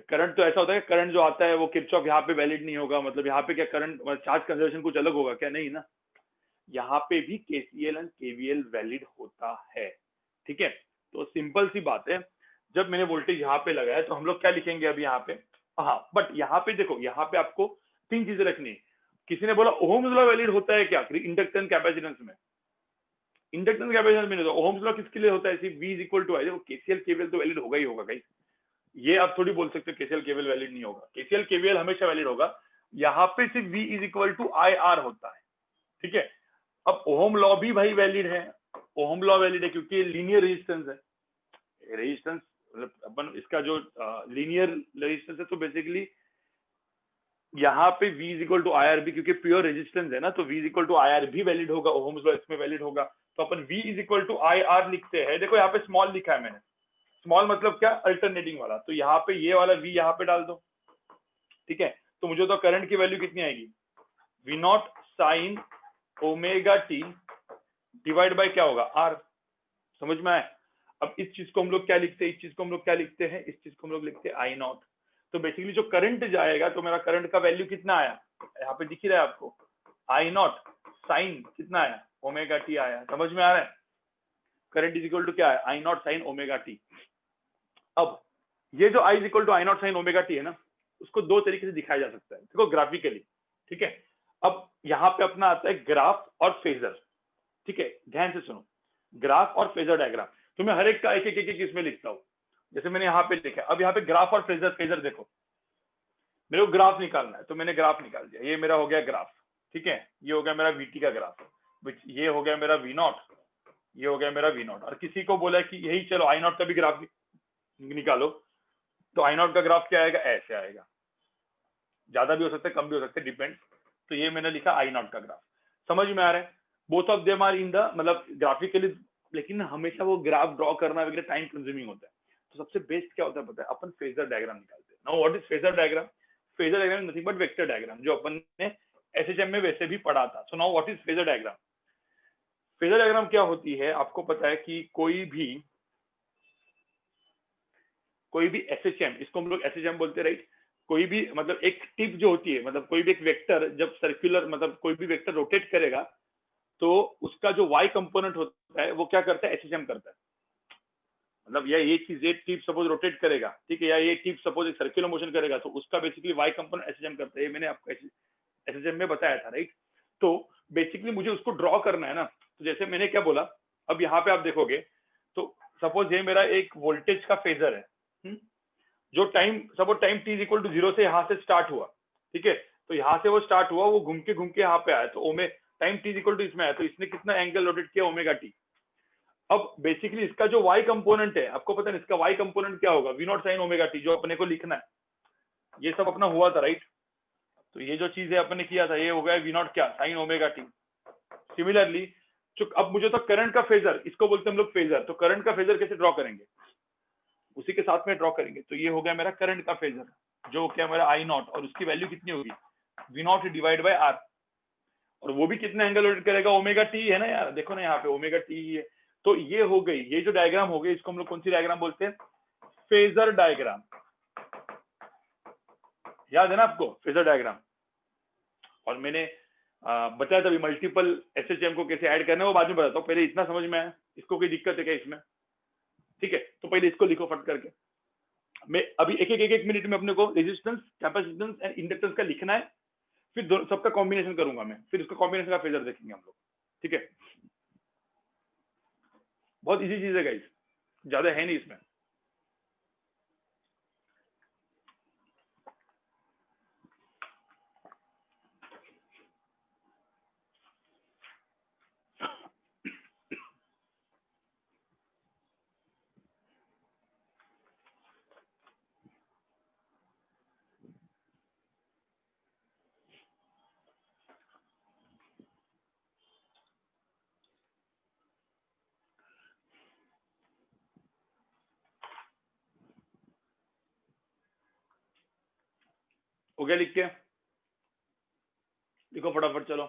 करंट तो ऐसा होता है, करंट जो आता है वो किरचॉफ यहाँ पे वैलिड नहीं होगा, मतलब यहाँ पे क्या करंट, चार्ज कंजर्वेशन कुछ अलग होगा क्या? नहीं ना, यहाँ पे भी केसीएल एंड केवीएल वैलिड होता है। ठीक है, तो सिंपल सी बात है, जब मैंने वोल्टेज यहाँ पे लगाया तो हम लोग क्या लिखेंगे अभी यहाँ पे? हाँ, बट यहाँ पे देखो, यहाँ पे आपको तीन चीजें रखनी है। किसी ने बोला ओहम्स लॉ वैलिड होता है क्या इंडक्टेंस कैपेसिटेंस में? इंडक्टेंस कैपेसिटेंस में नहीं होता। ओहम्स लॉ किसके लिए होता है? सिर्फ V इज इक्वल टू आई। देखो केसीएल केवीएल तो वैलिड होगा ही होगा गाइस, ये आप थोड़ी बोल सकते हो केसीएल केवीएल वैलिड नहीं होगा। केसीएल केवीएल हमेशा वैलिड होगा। यहाँ पे सिर्फ V is equal to I R होता है। ठीक है, अब ओहम लॉ भी भाई वैलिड है, ओहम लॉ वैलिड है क्योंकि लीनियर रेजिस्टेंस है। रेजिस्टेंस मतलब अपन इसका जो लीनियर रेजिस्टेंस है, तो बेसिकली यहाँ पे V is equal to I R भी, क्योंकि प्योर रेजिस्टेंस है ना, तो V is equal to I R भी वैलिड होगा, ओहम्स लॉ इसमें वैलिड होगा। तो अपन V is equal to I R लिखते हैं। देखो यहाँ पे स्मॉल लिखा है मैंने, स्मॉल मतलब क्या? अल्टरनेटिंग वाला। तो यहाँ पे ये वाला V यहाँ पे डाल दो। ठीक है, तो मुझे तो करंट की वैल्यू कितनी आएगी? V naught sine omega T divide by क्या होगा? R। समझ में आया? अब इस चीज को हम लोग क्या लिखते हैं? इस चीज को हम लोग क्या लिखते हैं? इस चीज को हम लोग लिखते हैं आई नॉट। तो बेसिकली जो करंट जाएगा, तो मेरा करंट का वैल्यू कितना आया? यहाँ पे दिख ही रहा है आपको, आई नॉट साइन कितना आया? ओमेगा टी आया। समझ में आ रहा है? करंट इज इक्वल टू क्या है? I naught sine omega T. अब ये जो I is equal to I naught sine omega T है ना, उसको दो तरीके से दिखाया जा सकता है, देखो ग्राफिकली। ठीक है, अब यहाँ पे अपना आता है ग्राफ और फेजर। ठीक है, ध्यान से सुनो, ग्राफ और फेजर डायग्राम। तो मैं हर एक का एक एक इसमें लिखता हूँ, जैसे मैंने यहाँ पे लिखा। अब यहाँ पे ग्राफ और फेजर, फेजर देखो, मेरे को ग्राफ निकालना है, तो मैंने ग्राफ निकाल दिया, ये मेरा हो गया ग्राफ। ठीक है, ये हो गया मेरा VT का ग्राफ, ये हो गया मेरा V0, ये हो गया मेरा V0, और किसी को बोला कि यही चलो I0 का भी ग्राफ निकालो, तो I0 का ग्राफ क्या आएगा, ऐसे आएगा, ज्यादा भी हो सकता है कम भी हो सकता है, डिपेंड। तो ये मैंने लिखा I0 का ग्राफ, समझ में आ रहा है। Both of them are in the मतलब ग्राफिकली, लेकिन हमेशा वो ग्राफ ड्रॉ करना वगैरह टाइम कंज्यूमिंग होता है। तो सबसे बेस्ट क्या होता है पता है, अपन फेजर डायग्राम निकालते हैं। Now what is phasor diagram? Phasor diagram nothing but vector diagram, जो अपन ने एसएचएम में वैसे भी पढ़ा था। So now what is phasor diagram? Phasor diagram क्या होती है, आपको पता है कि कोई भी एसएचएम, इसको हम लोग एसएचएम बोलते हैं, राइट। कोई भी मतलब एक टिप जो होती है, मतलब कोई भी एक वेक्टर जब सर्कुलर मतलब कोई भी वेक्टर रोटेट करेगा, तो उसका जो y कंपोनेंट होता है वो क्या करता है, एसएचएम करता है। मतलब ये चीज, ये टिप सपोज रोटेट करेगा, ठीक है, या ये टिप सपोज एक सर्कुलर मोशन करेगा, तो उसका बेसिकली y कंपोनेंट एसएचएम करता है। ये मैंने आपको एसएचएम में बताया था, राइट। तो बेसिकली मुझे उसको ड्रॉ करना है ना, तो जैसे मैंने क्या बोला, अब यहाँ पे आप देखोगे तो सपोज ये मेरा एक वोल्टेज का फेजर है, जो time suppose time t equal to 0 से यहाँ से स्टार्ट हुआ, ठीक है। तो यहाँ से वो स्टार्ट हुआ, वो घूम के यहाँ पे आया, तो टाइम t इक्वल टू इसमें आया, तो इसने कितना एंगल रोटेट किया, ओमेगा t। अब बेसिकली इसका जो y कंपोनेंट है, आपको पता है इसका y कंपोनेंट क्या होगा, V0 sin ओमेगा t, जो अपने को लिखना है। ये सब अपना हुआ था, राइट। तो ये जो चीज है अपने किया था, ये हो गया V0 क्या, sin ओमेगा t। सिमिलरली अब मुझे तो करंट का फेजर, इसको बोलते हैं हम लोग फेजर, तो करंट का फेजर कैसे ड्रॉ करेंगे, उसी के साथ में ड्रॉ करेंगे। तो ये हो गया मेरा करंट का फेजर, जो क्या मेरा I0, और उसकी वैल्यू कितनी होगी, V0 डिवाइड बाय R, और वो भी कितना एंगल रोटेट करेगा, ओमेगा t है ना यार, देखो ना यहाँ पे ओमेगा t है। तो ये हो गई, ये जो डायग्राम हो गई, इसको हम लोग कौन सी डायग्राम बोलते हैं, फेजर डायग्राम। याद है ना आपको फेजर डायग्राम? और मैंने बताया था मल्टीपल एसएचएम को कैसे ऐड करना है, वो बाद में बताता हूँ, पहले इतना समझ में आया, इसको कोई दिक्कत है क्या इसमें? ठीक है, तो पहले इसको लिखो फट करके। मैं अभी एक मिनट में अपने को रेजिस्टेंस, कैपेसिटेंस एंड इंडक्टेंस का लिखना है, फिर सबका कॉम्बिनेशन करूंगा मैं, फिर उसका कॉम्बिनेशन का फेजर देखेंगे हम लोग, ठीक है। बहुत इजी चीज है गाइस, ज्यादा है नहीं इसमें। हो गया लिख के, लिखो फटाफट चलो।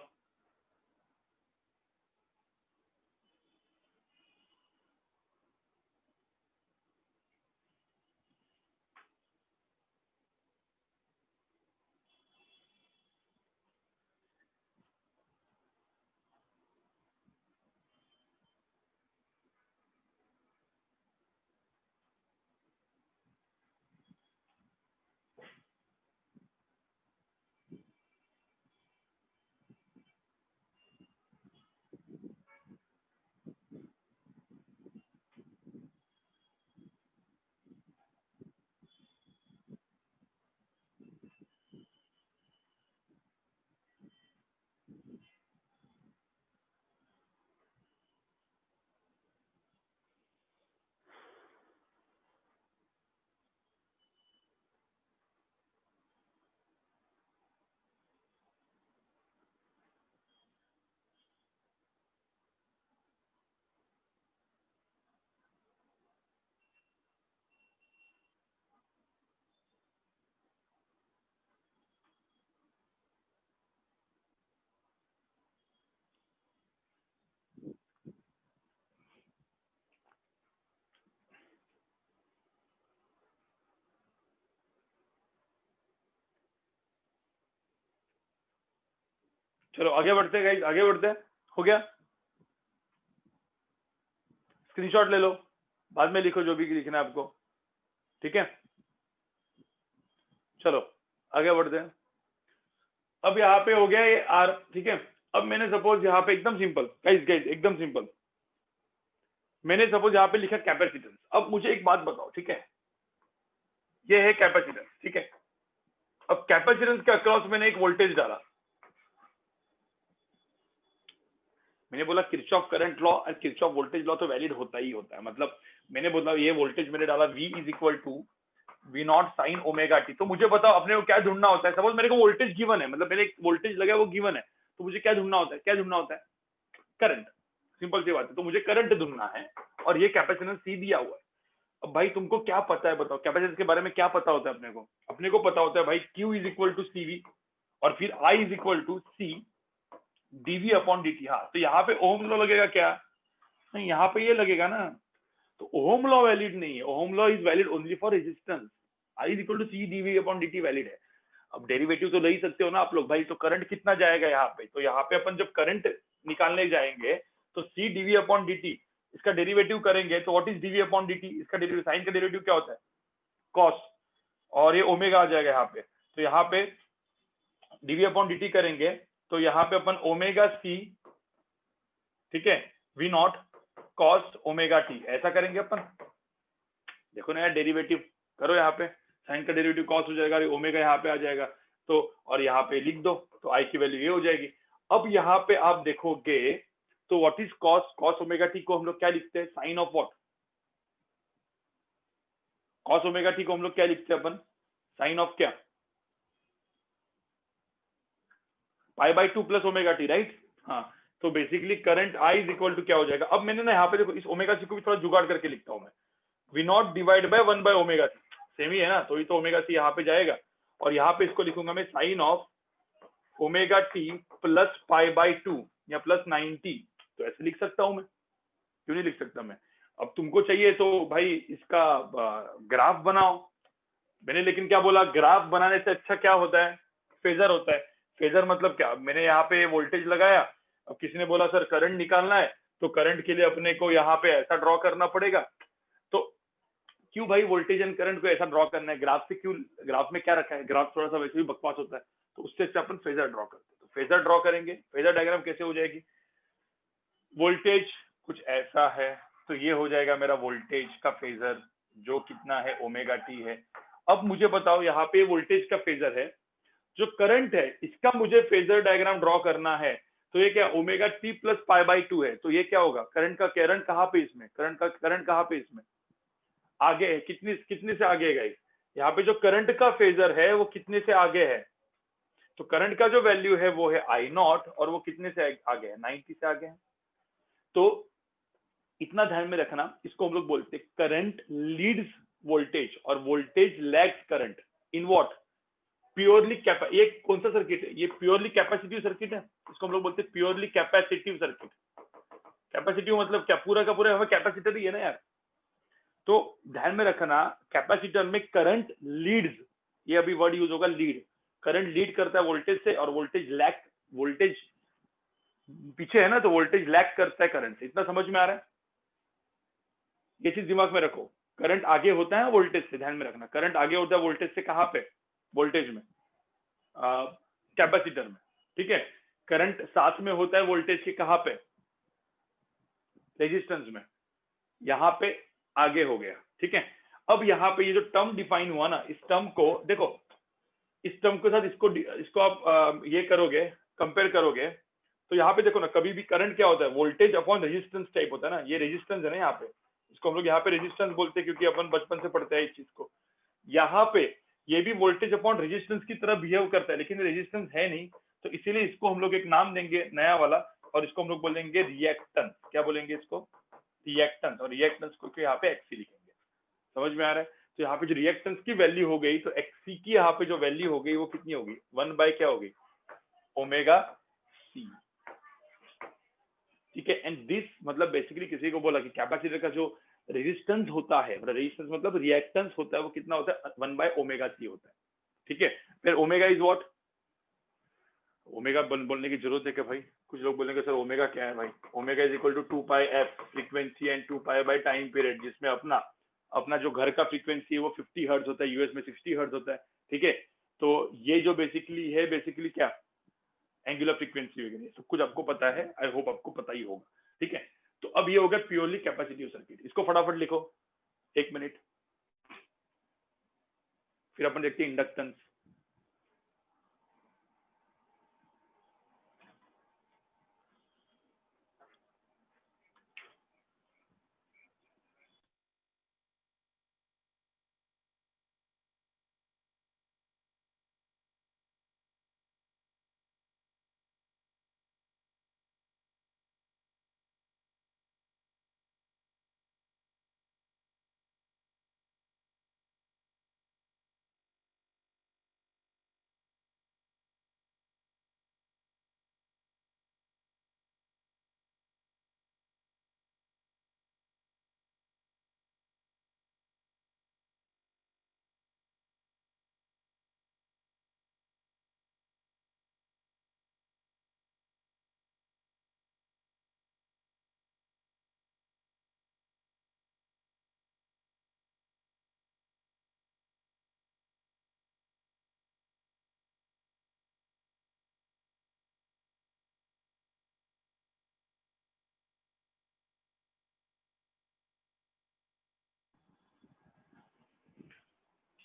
चलो आगे बढ़ते हैं गाइस, आगे बढ़ते हैं। हो गया, स्क्रीनशॉट ले लो, बाद में लिखो जो भी लिखना है आपको, ठीक है। चलो आगे बढ़ते हैं। अब यहाँ पे हो गया ये आर, ठीक है। अब मैंने सपोज यहाँ पे एकदम सिंपल गाइस, एकदम सिंपल, मैंने सपोज यहाँ पे लिखा कैपेसिटेंस। अब मुझे एक बात बताओ, ठीक है, ये है कैपेसिटेंस, ठीक है। अब कैपेसिटेंस के अक्रॉस मैंने एक वोल्टेज डाला, मैंने बोला किरचॉफ करंट लॉ और किरचॉफ वोल्टेज लॉ तो वैलिड होता ही होता है। मतलब मैंने बोला ये वोल्टेज मैंने डाला V is equal to V naught sine omega T. तो मुझे बताओ अपने को क्या ढूंढना होता है। सपोज मेरे को वोल्टेज गिवन है, मतलब मैंने एक वोल्टेज लगा वो गिवन है, तो मुझे क्या ढूंढना होता है, क्या ढूंढना होता है, करंट। सिंपल सी बात है, तो मुझे करंट ढूंढना है और ये कैपेसिटेंस C दिया हुआ है। अब भाई तुमको क्या पता है बताओ, कैपेसिटेंस के बारे में क्या पता होता है अपने को पता होता है भाई Q is equal to CV और फिर I is equal to C dV upon dt। हाँ, तो यहाँ पे ओम लॉ लगेगा क्या, नहीं यहाँ पे ये लगेगा ना। तो ओम लॉ वैलिड नहीं है, Ohm law is valid only for resistance. I is equal to C dV upon dt valid है। अब डेरिवेटिव तो ले ही सकते हो ना आप लोग भाई। तो करंट कितना जाएगा यहाँ पे, तो यहाँ पे अपन जब करंट निकालने जाएंगे तो C dV अपॉन dt इसका डेरिवेटिव करेंगे तो what is dV upon dt, इसका डेरिवेटिव, साइन का डेरिवेटिव क्या होता है cos, और ये ओमेगा आ जाएगा यहाँ पे। तो यहाँ पे dV अपॉन dt करेंगे तो यहाँ पे अपन ओमेगा C, ठीक है, V not cos omega t ऐसा करेंगे अपन। देखो ना यार, डेरिवेटिव करो, यहाँ पे साइन का डेरिवेटिव cos हो जाएगा, ओमेगा यहाँ पे आ जाएगा, तो और यहाँ पे लिख दो तो I की वैल्यू ये हो जाएगी। अब यहाँ पे आप देखोगे तो what is cos omega t को हम लोग क्या लिखते हैं, sine of what, cos omega t को हम लोग क्या लिखते हैं अपन, साइन ऑफ क्या, pi by 2 plus omega T, right. हाँ, तो basically current I is equal to क्या हो जाएगा। अब मैंने ना यहाँ पे देखो इस ओमेगा सी को भी थोड़ा जुगाड़ करके लिखता हूँ मैं, V naught divide by 1 by omega C, same ही है ना, तो ये तो ओमेगा सी यहाँ पे जाएगा और यहाँ पे इसको लिखूंगा मैं sine of omega T plus pi by 2 या प्लस 90। तो ऐसे लिख सकता हूं मैं, क्यों नहीं लिख सकता मैं। अब तुमको चाहिए तो भाई इसका ग्राफ बनाओ। मैंने लेकिन क्या बोला, ग्राफ बनाने से अच्छा क्या होता है, फेजर होता है। फेजर मतलब क्या, मैंने यहाँ पे वोल्टेज लगाया, अब किसी ने बोला सर करंट निकालना है, तो करंट के लिए अपने को यहाँ पे ऐसा ड्रॉ करना पड़ेगा। तो क्यों भाई वोल्टेज एंड करंट को ऐसा ड्रॉ करना है, ग्राफ से क्यों, ग्राफ में क्या रखा है, ग्राफ थोड़ा सा वैसे भी बकवास होता है, तो उससे अच्छा अपन फेजर ड्रॉ करते हैं। तो फेजर ड्रॉ करेंगे, फेजर डायग्राम कैसे हो जाएगी, वोल्टेज कुछ ऐसा है, तो ये हो जाएगा मेरा वोल्टेज का फेजर जो कितना है ओमेगा टी है। अब मुझे बताओ यहाँ पे वोल्टेज का फेजर है, जो करंट है इसका मुझे फेजर डायग्राम ड्रॉ करना है, तो ये क्या omega T plus pi by 2 है, तो ये क्या होगा, करंट का, करंट कहाँ पे इसमें, करंट कहाँ पे इसमें आगे है, कितनी कितने से आगे है गाइस, यहाँ पे जो करंट का फेजर है वो कितने से आगे है, तो करंट का जो वैल्यू है वो है आई नॉट और वो कितने से आगे है, 90 से आगे है। तो इतना ध्यान में रखना, इसको हम लोग बोलते हैं करंट लीड्स वोल्टेज और voltage lags current in what, purely ये कौन सा सर्किट है, ये प्योरली कैपेसिटिव सर्किट है, इसको हम लोग बोलते हैं प्योरली कैपेसिटिव सर्किट। कैपेसिटिव मतलब क्या, पूरा का पूरा हमें कैपेसिटर ही है ना यार। तो ध्यान में रखना कैपेसिटर में करंट लीड्स, ये अभी वर्ड यूज होगा लीड, करंट लीड करता है वोल्टेज से और वोल्टेज लैग, वोल्टेज पीछे है ना, तो वोल्टेज लैग करता है करंट से। इतना समझ में आ रहा है, ये चीज दिमाग में रखो। करंट आगे होता है वोल्टेज से, ध्यान में रखना, करंट आगे होता है वोल्टेज से, कहां पे, वोल्टेज में, कैपेसिटर में, ठीक है। करंट साथ में होता है वोल्टेज के, कहां पे, रेजिस्टेंस में, यहां पे आगे हो गया, ठीक है। अब यहाँ पे ये जो टर्म डिफाइन हुआ ना, इस टर्म को देखो, इस टर्म के साथ इसको आप ये करोगे, कंपेयर करोगे, तो यहाँ पे देखो ना, कभी भी करंट क्या होता है, वोल्टेज अपॉन रेजिस्टेंस टाइप होता है ना, ये रेजिस्टेंस है ना यहाँ पे, इसको हम लोग यहाँ पे रेजिस्टेंस बोलते हैं क्योंकि अपन बचपन से पढ़ते हैं इस चीज को। यहाँ पे ये भी वोल्टेज अपॉन रेजिस्टेंस की तरह बिहेव करता है, लेकिन रेजिस्टेंस है नहीं, तो इसीलिए इसको हम लोग एक नाम देंगे नया वाला, और इसको हम लोग बोलेंगे रिएक्टेंस। क्या बोलेंगे इसको, रिएक्टेंस, और रिएक्टेंस को यहाँ पे एक्सी लिखेंगे। समझ में आ रहा है। तो यहाँ पे जो रिएक्टेंस की वैल्यू हो गई, तो एक्सी की यहाँ पे जो वैल्यू हो गई वो कितनी होगी, 1 बाय क्या होगी, ओमेगा सी, ठीक है। एंड दिस मतलब बेसिकली किसी को बोला कि कैपेसिटर का जो रेजिस्टेंस होता है, रेजिस्टेंस मतलब रिएक्टेंस होता है, वो कितना होता है, 1 बाय ओमेगा सी होता है, ठीक है। फिर ओमेगा इज व्हाट, ओमेगा बोलने की जरूरत है क्या भाई, कुछ लोग बोलेंगे सर ओमेगा क्या है भाई, omega is equal to 2 pi F frequency and 2 pi by time period, जिसमें अपना अपना जो घर का फ्रीक्वेंसी है वो 50 हर्ट्ज होता है, यूएस में 60 हर्ट्ज होता है, ठीक है। तो ये जो बेसिकली है, बेसिकली क्या, एंगुलर फ्रीक्वेंसी वगैरह सब कुछ आपको पता है, आई होप आपको पता ही होगा, ठीक है। तो अब ये हो गया प्योरली कैपेसिटिव सर्किट, इसको फटाफट लिखो, 1 मिनट। फिर अपन देखते हैं इंडक्टेंस।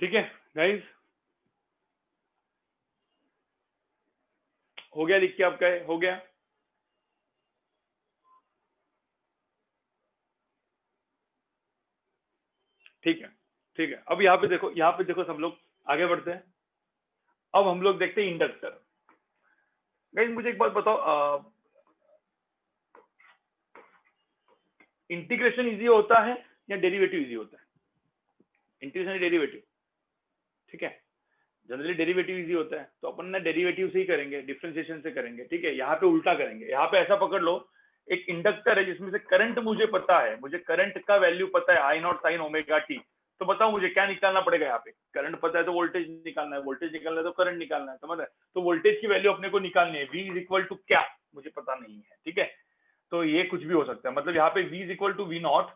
ठीक है गाइस, हो गया लिख के आपका? हो गया? ठीक है, ठीक है। अब यहाँ पे देखो, यहाँ पे देखो, सब लोग आगे बढ़ते हैं। अब हम लोग देखते हैं इंडक्टर। गाइस मुझे एक बात बताओ, इंटीग्रेशन इजी होता है या डेरिवेटिव इजी होता है? इंटीग्रेशन डेरिवेटिव, ठीक है। जनरली डेरिवेटिव इजी होता है, तो अपन ना डेरिवेटिव से ही करेंगे, डिफरेंशिएशन से करेंगे, ठीक है। यहाँ पे उल्टा करेंगे। यहाँ पे ऐसा पकड़ लो, एक इंडक्टर है जिसमें से करंट मुझे पता है, मुझे करंट का वैल्यू पता है I naught sine omega T. तो बताओ मुझे क्या निकालना पड़ेगा? यहाँ पे करंट पता है तो वोल्टेज निकालना है, वोल्टेज निकालना है तो करंट निकालना है, समझ रहे? तो वोल्टेज की वैल्यू अपने को निकालनी है। v इज इक्वल टू क्या, मुझे पता नहीं है, ठीक है। तो ये कुछ भी हो सकता है, मतलब यहाँ पे v is equal to V naught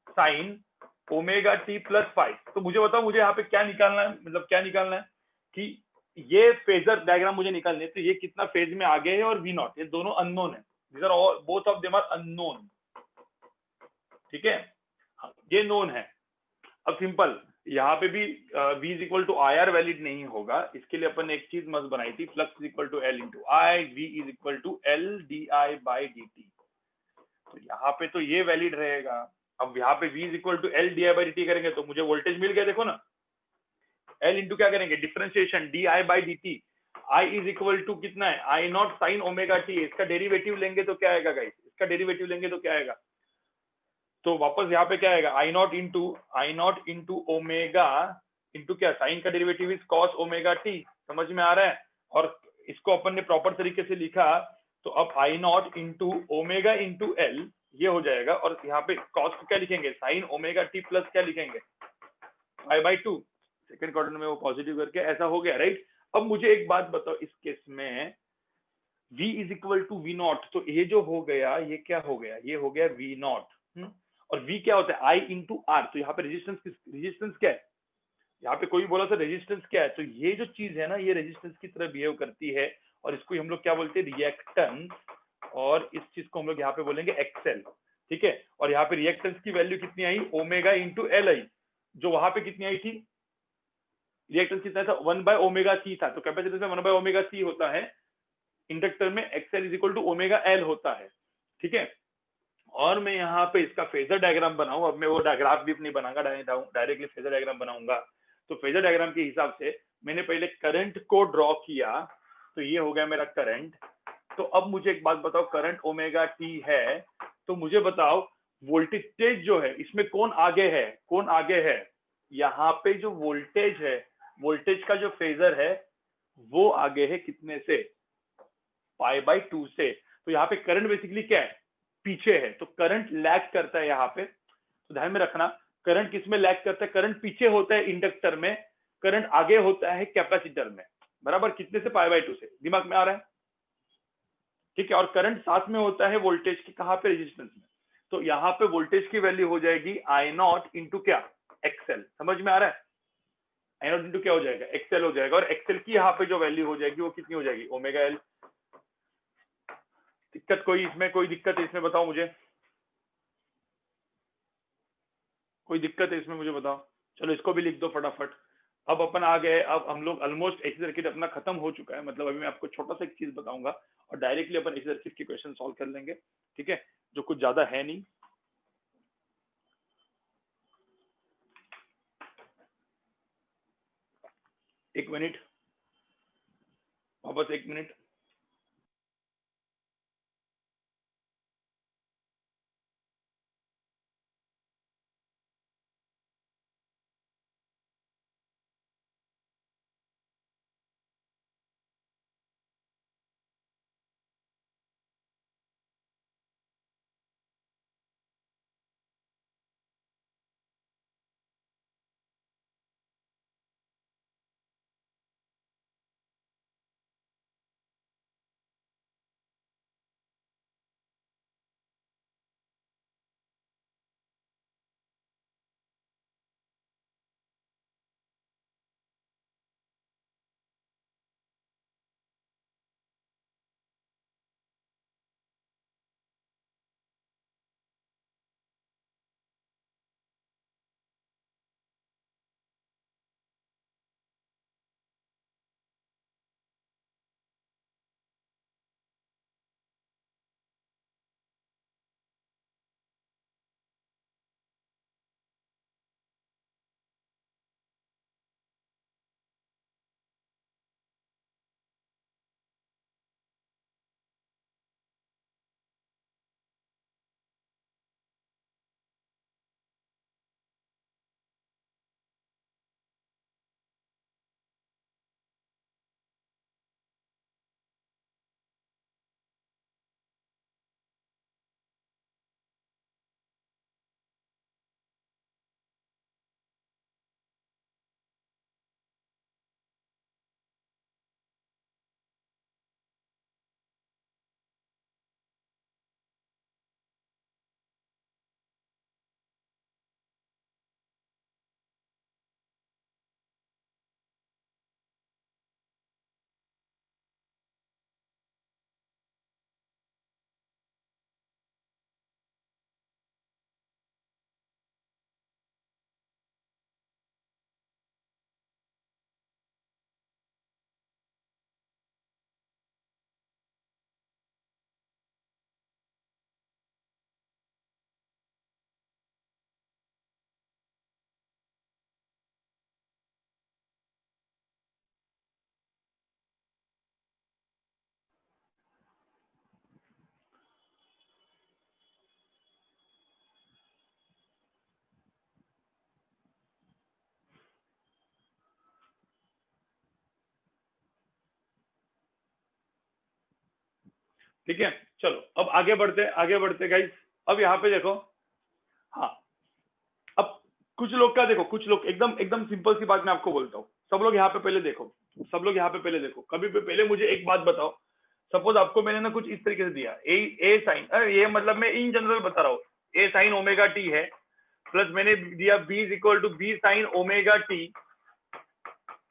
sine omega T plus five. तो मुझे बताओ मुझे यहाँ पे क्या निकालना है, मतलब क्या निकालना है कि ये फेजर डायग्राम मुझे निकालने है, तो ये कितना फेज में आगे है और वी नॉट, ये दोनों अननोन है। These are all, both of them are unknown, ठीक है। हाँ, ये नोन है। अब सिंपल, यहाँ पे भी v is equal to I R valid नहीं होगा। इसके लिए अपन ने एक चीज मस्त बनाई थी, flux is equal to L into I, V is equal to L D I by D T. तो यहाँ पे तो ये वैलिड रहेगा। अब यहाँ पे v is equal to L D I by D T करेंगे तो मुझे वोल्टेज मिल गया, देखो ना। एल इंटू क्या करेंगे, differentiation D I by D T. I is equal to कितना है, I naught sine omega T. इसका डेरिवेटिव लेंगे तो क्या आएगा गाइस, इसका डेरिवेटिव लेंगे तो क्या आएगा? तो वापस यहाँ पे क्या आएगा, I naught into omega into क्या, साइन का derivative is cos omega T. समझ में आ रहा है? और इसको अपन ने प्रॉपर तरीके से लिखा, तो अब I naught into omega into L ये हो जाएगा। और यहाँ पे कॉस को क्या लिखेंगे, साइन ओमेगा टी प्लस क्या लिखेंगे, पाई बाई टू। सेकंड क्वाड्रेंट में वो पॉजिटिव करके ऐसा हो गया, राइट। अब मुझे एक बात बताओ, इस केस में v is equal to V naught, तो ये जो हो गया ये क्या हो गया, ये हो गया वी नॉट। और v क्या होता है, आई इंटू आर। तो यहाँ पे रेजिस्टेंस क्या है, यहाँ पे कोई बोला था रेजिस्टेंस क्या है, तो ये जो चीज है ना, ये रेजिस्टेंस की तरह बिहेव करती है। और इसको हम लोग क्या बोलते हैं, रिएक्टेंस। और इस चीज को हम लोग यहाँ पे बोलेंगे एक्सेल, ठीक है। और यहाँ पे रिएक्टेंस की वैल्यू कितनी आई, ओमेगा इंटू एल आई। जो वहां पे कितनी आई थी, रिएक्टेंस कितना था, 1/ओमेगा सी था। तो कैपेसिटेंस में 1/ओमेगा सी होता है, इंडक्टर में X L is equal to omega L होता है, ठीक है। और मैं यहाँ पे इसका फेजर डायग्राम बनाऊं, अब मैं वो डायग्राफ भी नहीं बनाऊंगा, डायरेक्टली फेजर डायग्राम बनाऊंगा। तो फेजर डायग्राम के हिसाब से मैंने पहले करंट को ड्रॉ किया, तो ये हो गया मेरा करंट। तो अब मुझे एक बात बताओ, करंट ओमेगा टी है, तो मुझे बताओ वोल्टेज जो है इसमें कौन आगे है, कौन आगे है? यहाँ पे जो वोल्टेज है, वोल्टेज का जो फेजर है वो आगे है कितने से, पाई बाई टू से। तो यहाँ पे करंट बेसिकली क्या है, पीछे है। तो करंट लैग करता है यहाँ पे, तो ध्यान में रखना, करंट किस में लैग करता है, करंट पीछे होता है इंडक्टर में, करंट आगे होता है कैपेसिटर में। बराबर, कितने से, पाई बाई टू से। दिमाग में आ रहा है? ठीक है। और करंट साथ में होता है वोल्टेज की, कहाँ पे, रेजिस्टेंस में। तो यहाँ पे वोल्टेज की वैल्यू हो जाएगी आई नॉट इंटू क्या, एक्सएल। समझ में आ रहा है? आई नॉट इंटू क्या हो जाएगा, एक्सएल हो जाएगा। और एक्सएल की यहाँ पे जो वैल्यू हो जाएगी वो कितनी हो जाएगी, ओमेगा एल। दिक्कत कोई इसमें, कोई दिक्कत है इसमें बताओ मुझे, कोई दिक्कत है इसमें मुझे बताओ। चलो इसको भी लिख दो फटाफट। अब अपन आ गए, अब हम लोग ऑलमोस्ट एसी सर्किट अपना खत्म हो चुका है। मतलब अभी मैं आपको छोटा सा एक चीज बताऊंगा और डायरेक्टली अपन एसी सर्किट के क्वेश्चन सॉल्व कर लेंगे, ठीक है, जो कुछ ज्यादा है नहीं। एक मिनट, वापस एक मिनट। ठीक है, चलो अब आगे बढ़ते गाइस। अब यहाँ पे देखो, हाँ, अब कुछ लोग का देखो, कुछ लोग एकदम एकदम सिंपल सी बात मैं आपको बोलता हूँ, सब लोग यहाँ पे पहले देखो, सब लोग यहाँ पे पहले देखो, कभी भी पहले मुझे एक बात बताओ, सपोज आपको मैंने ना कुछ इस तरीके से दिया, ए साइन, ये मतलब मैं इन जनरल बता रहा हूँ, ए साइन ओमेगा टी है, प्लस मैंने दिया B is equal to B sine omega T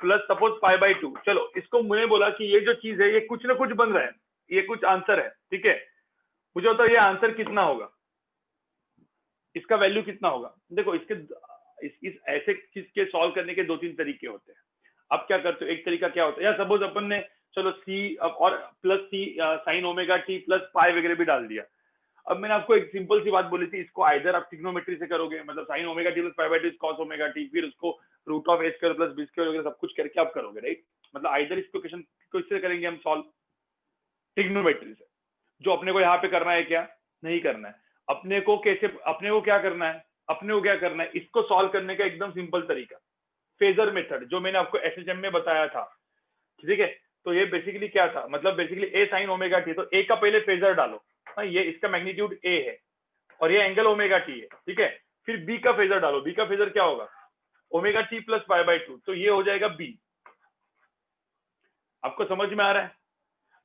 plus suppose pi by two. चलो इसको मैंने बोला कि ये जो चीज है ये कुछ ना कुछ बन रहा है, ये कुछ आंसर है, ठीक है, मुझे बताओ ये आंसर कितना होगा, इसका वैल्यू कितना होगा। देखो इसके इस ऐसे चीज के सॉल्व करने के दो तीन तरीके होते हैं। आप क्या करते हो, एक तरीका क्या होता है, या सपोज अपन ने चलो सी और plus C sine omega T plus pi वगैरह भी डाल दिया। अब मैंने आपको एक सिंपल सी बात बोली थी, इसको आइदर आप ट्रिग्नोमेट्री से करोगे, मतलब sine omega T plus pi by two cos omega T, फिर उसको root of A square plus B square वगैरह सब कुछ करके आप करोगे, राइट। मतलब आइदर इसको क्वेश्चन को इससे करेंगे हम सॉल्व ट्रिग्नोमेट्री से। जो अपने को यहाँ पे करना है क्या नहीं करना है, अपने को कैसे, अपने को क्या करना है, अपने को क्या करना है, इसको सॉल्व करने का एकदम सिंपल तरीका फेजर मेथड, जो मैंने आपको एसएचएम में बताया था, ठीक है। तो ये बेसिकली क्या था, मतलब बेसिकली ए साइन ओमेगा टी, तो ए का पहले फेजर डालो, हाँ, ये इसका मैग्नीट्यूड ए है और ये एंगल ओमेगा टी है, ठीक है। फिर बी का फेजर डालो, बी का फेजर क्या होगा, omega T plus pi by to, तो ये हो जाएगा बी। आपको समझ में आ रहा है।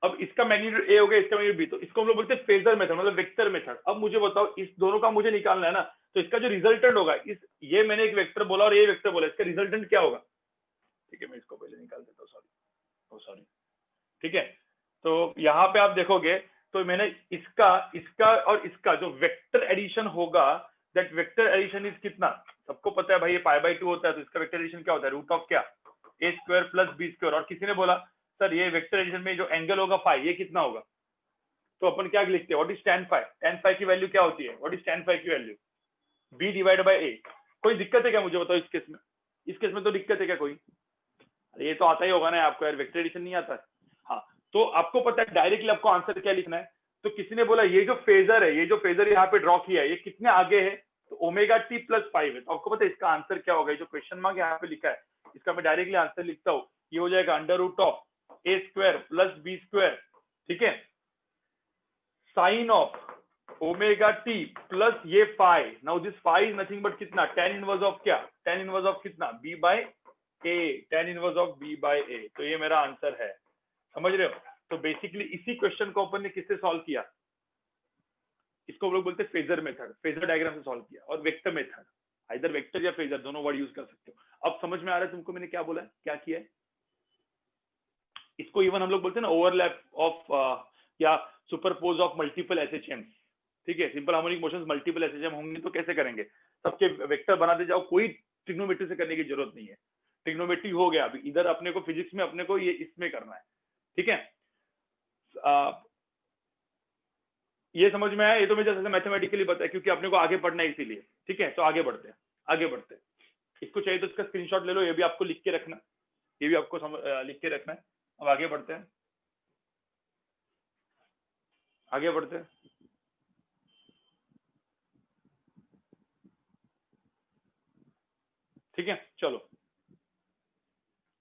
अब इसका मैग्नीट्यूड ए हो गया, इसका मैग्नीट्यूड बी, तो इसको हम लोग बोलते हैं फेजर मेथड, मतलब वेक्टर मेथड। अब मुझे बताओ इस दोनों का मुझे निकालना है ना, तो इसका जो रिजल्टेंट होगा, इस ये मैंने एक वेक्टर बोला और ये वेक्टर बोला, इसका रिजल्टेंट क्या होगा, ठीक है, मैं इसको पहले निकाल देता हूँ, सॉरी, ठीक है। तो यहाँ पे आप देखोगे तो मैंने इसका इसका और इसका जो वेक्टर एडिशन होगा, दैट वेक्टर एडिशन इज कितना, सबको पता है भाई, ये पाई बाई टू होता है, तो इसका वेक्टर एडिशन क्या होता है, रूट ऑफ क्या, ए स्क्वायर प्लस बी स्क्वायर। और किसी ने बोला सर ये वेक्टर एडिशन में जो एंगल होगा फाई, ये कितना होगा, तो अपन क्या लिखते हैं, what is tan phi, tan phi की वैल्यू क्या होती है, व्हाट इज tan फाई की value, B divide by A. कोई दिक्कत है क्या मुझे बताओ इस केस में, इस केस में तो दिक्कत है क्या कोई, ये तो आता ही होगा ना आपको यार, वेक्टर एडिशन नहीं आता है। हाँ, तो आपको पता है डायरेक्टली आपको आंसर क्या लिखना है। तो किसी ने बोला ये जो फेजर है, ये जो फेजर यहाँ पे ड्रॉ किया है, ये कितने आगे है, तो ओमेगा टी प्लस 5 है। तो आपको पता है इसका आंसर क्या होगा, जो क्वेश्चन मार्क यहाँ पे लिखा है, इसका मैं डायरेक्टली आंसर लिखता हूँ, ये हो जाएगा under root of A square plus B square, ठीक है, sine of omega T plus ये phi. Now this phi is nothing but कितना, tan इनवर्स ऑफ क्या, tan इनवर्स ऑफ कितना, B by A, tan inverse of B by A. तो ये मेरा answer है, समझ रहे हो। तो बेसिकली इसी क्वेश्चन को अपन ने किससे सॉल्व किया, इसको हम लोग बोलते हैं फेजर मेथड, फेजर डायग्राम से सॉल्व किया। और वेक्टर मेथड, आइदर वेक्टर या फेजर, दोनों वर्ड यूज कर सकते हो। अब समझ में आ रहा है तुमको मैंने क्या बोला है, क्या किया है। इसको इवन हम लोग बोलते हैं ना ओवरलैप ऑफ या सुपरपोज ऑफ मल्टीपल एसएचएम, ठीक है। Simple harmonic motions multiple SHM होंगे तो कैसे करेंगे, सबके वेक्टर बनाते जाओ, कोई ट्रिग्नोमेट्री से करने की जरूरत नहीं है। ट्रिग्नोमेट्री हो गया, अभी इधर अपने को फिजिक्स में अपने को ये इसमें करना है, ठीक है। ये समझ में आया, ये तो मैं जैसे मैथमेटिकली बताया क्योंकि अपने को आगे पढ़ना है इसीलिए, ठीक है। तो आगे बढ़ते हैं, आगे बढ़ते हैं। इसको चाहिए तो इसका स्क्रीनशॉट ले लो, ये भी आपको लिख के रखना, ये भी आपको लिख के रखना है। अब आगे बढ़ते हैं, आगे बढ़ते हैं। ठीक है, चलो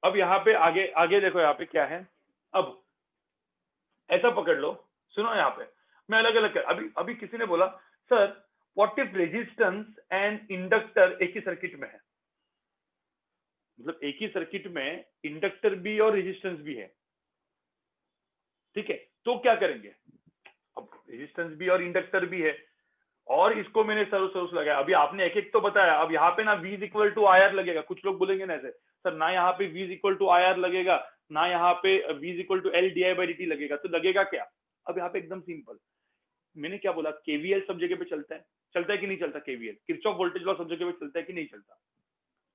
अब यहाँ पे आगे आगे देखो, यहाँ पे क्या है। अब ऐसा पकड़ लो, सुनो यहाँ पे मैं अलग अलग कर, अभी अभी किसी ने बोला sir what if resistance and inductor एक ही सर्किट में है, मतलब एक ही सर्किट में इंडक्टर भी और रेजिस्टेंस भी है, ठीक है, तो क्या करेंगे। अब रेजिस्टेंस भी और इंडक्टर भी है और इसको मैंने सोर्स लगाया। अभी आपने एक एक तो बताया, अब यहाँ पे ना V is equal to IR लगेगा। कुछ लोग बोलेंगे ना ऐसे सर, ना यहाँ पे V is equal to IR लगेगा, ना यहाँ पे V is equal to L di/dt लगेगा, तो लगेगा क्या। अब यहाँ पे एकदम सिंपल, मैंने क्या बोला, KVL सब जगह पे चलता है कि नहीं चलता, KVL किरचॉफ वोल्टेज लॉ सब जगह पे चलता है कि नहीं चलता,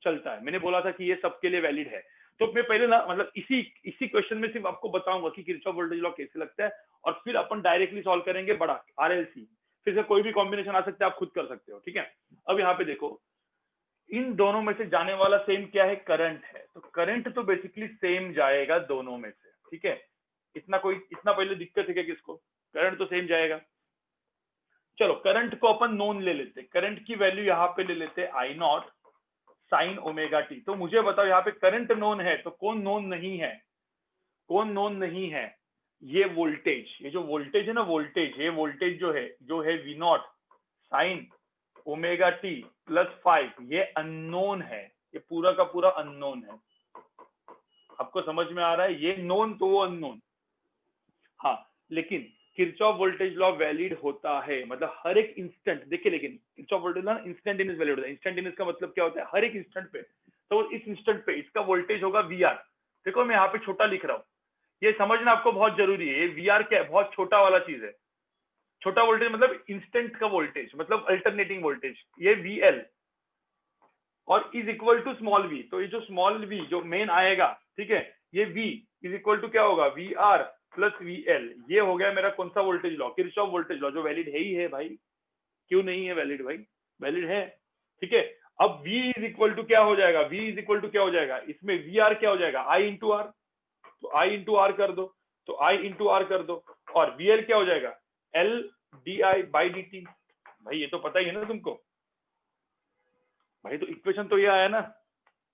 चलता है। मैंने बोला था कि ये सबके लिए वैलिड है। तो मैं पहले ना मतलब इसी क्वेश्चन में सिर्फ आपको बताऊंगा कि किरचॉफ वोल्टेज लॉ कैसे लगता है, और फिर अपन डायरेक्टली सॉल्व करेंगे बड़ा RLC, फिर से कोई भी कॉम्बिनेशन आ सकता है, आप खुद कर सकते हो, ठीक है। अब यहाँ पे देखो, इन दोनों में से जाने वाला सेम क्या है, करंट है। तो करंट तो बेसिकली सेम जाएगा दोनों में से, ठीक है। इतना पहले दिक्कत है क्या किसको, करंट तो सेम जाएगा। चलो करंट को अपन नोन ले लेते, करंट की वैल्यू यहाँ पे ले लेते I0 साइन ओमेगा टी। तो मुझे बताओ यहाँ पे करंट नोन है तो कौन नोन नहीं है, कौन नोन नहीं है, ये वोल्टेज, ये जो वोल्टेज है ना, वोल्टेज, ये वोल्टेज जो है V naught sine omega T plus 5, ये अननोन है, ये पूरा का पूरा अननोन है। आपको समझ में आ रहा है? ये नोन तो वो अननोन। हाँ, लेकिन किरचॉफ वोल्टेज लॉ वैलिड होता है, मतलब हर एक इंस्टेंट, देखिए, लेकिन Kirchhoff voltage law instantaneous valid होता है। इंस्टेंटेनियस का मतलब क्या होता है? हर एक इंस्टेंट पे, तो इस इंस्टेंट पे इसका वोल्टेज होगा वी आर। देखो मैं यहाँ पे छोटा लिख रहा हूँ, ये समझना आपको बहुत जरूरी है। ये वी आर क्या है? बहुत छोटा वाला चीज है। छोटा वोल्टेज मतलब इंस्टेंट का वोल्टेज, मतलब अल्टरनेटिंग वोल्टेज, ये वी एल और is equal to small V. तो ये जो स्मॉल वी जो मेन आएगा, ठीक है, ये वी इज इक्वल टू क्या होगा? V R plus V L. ये हो गया मेरा कौन सा voltage law? Kirchhoff voltage law, जो वैलिड है ही है भाई। क्यों नहीं है वैलिड भाई? वैलिड है, ठीक है। अब v इज इक्वल टू क्या हो जाएगा? v इज इक्वल टू क्या हो जाएगा? इसमें वी आर क्या हो जाएगा? i into R. तो i इंटू आर कर दो, तो i इंटू आर कर दो, और वी एल क्या हो जाएगा? l D I by D T. भाई ये तो पता ही है ना तुमको भाई। तो इक्वेशन तो ये आया ना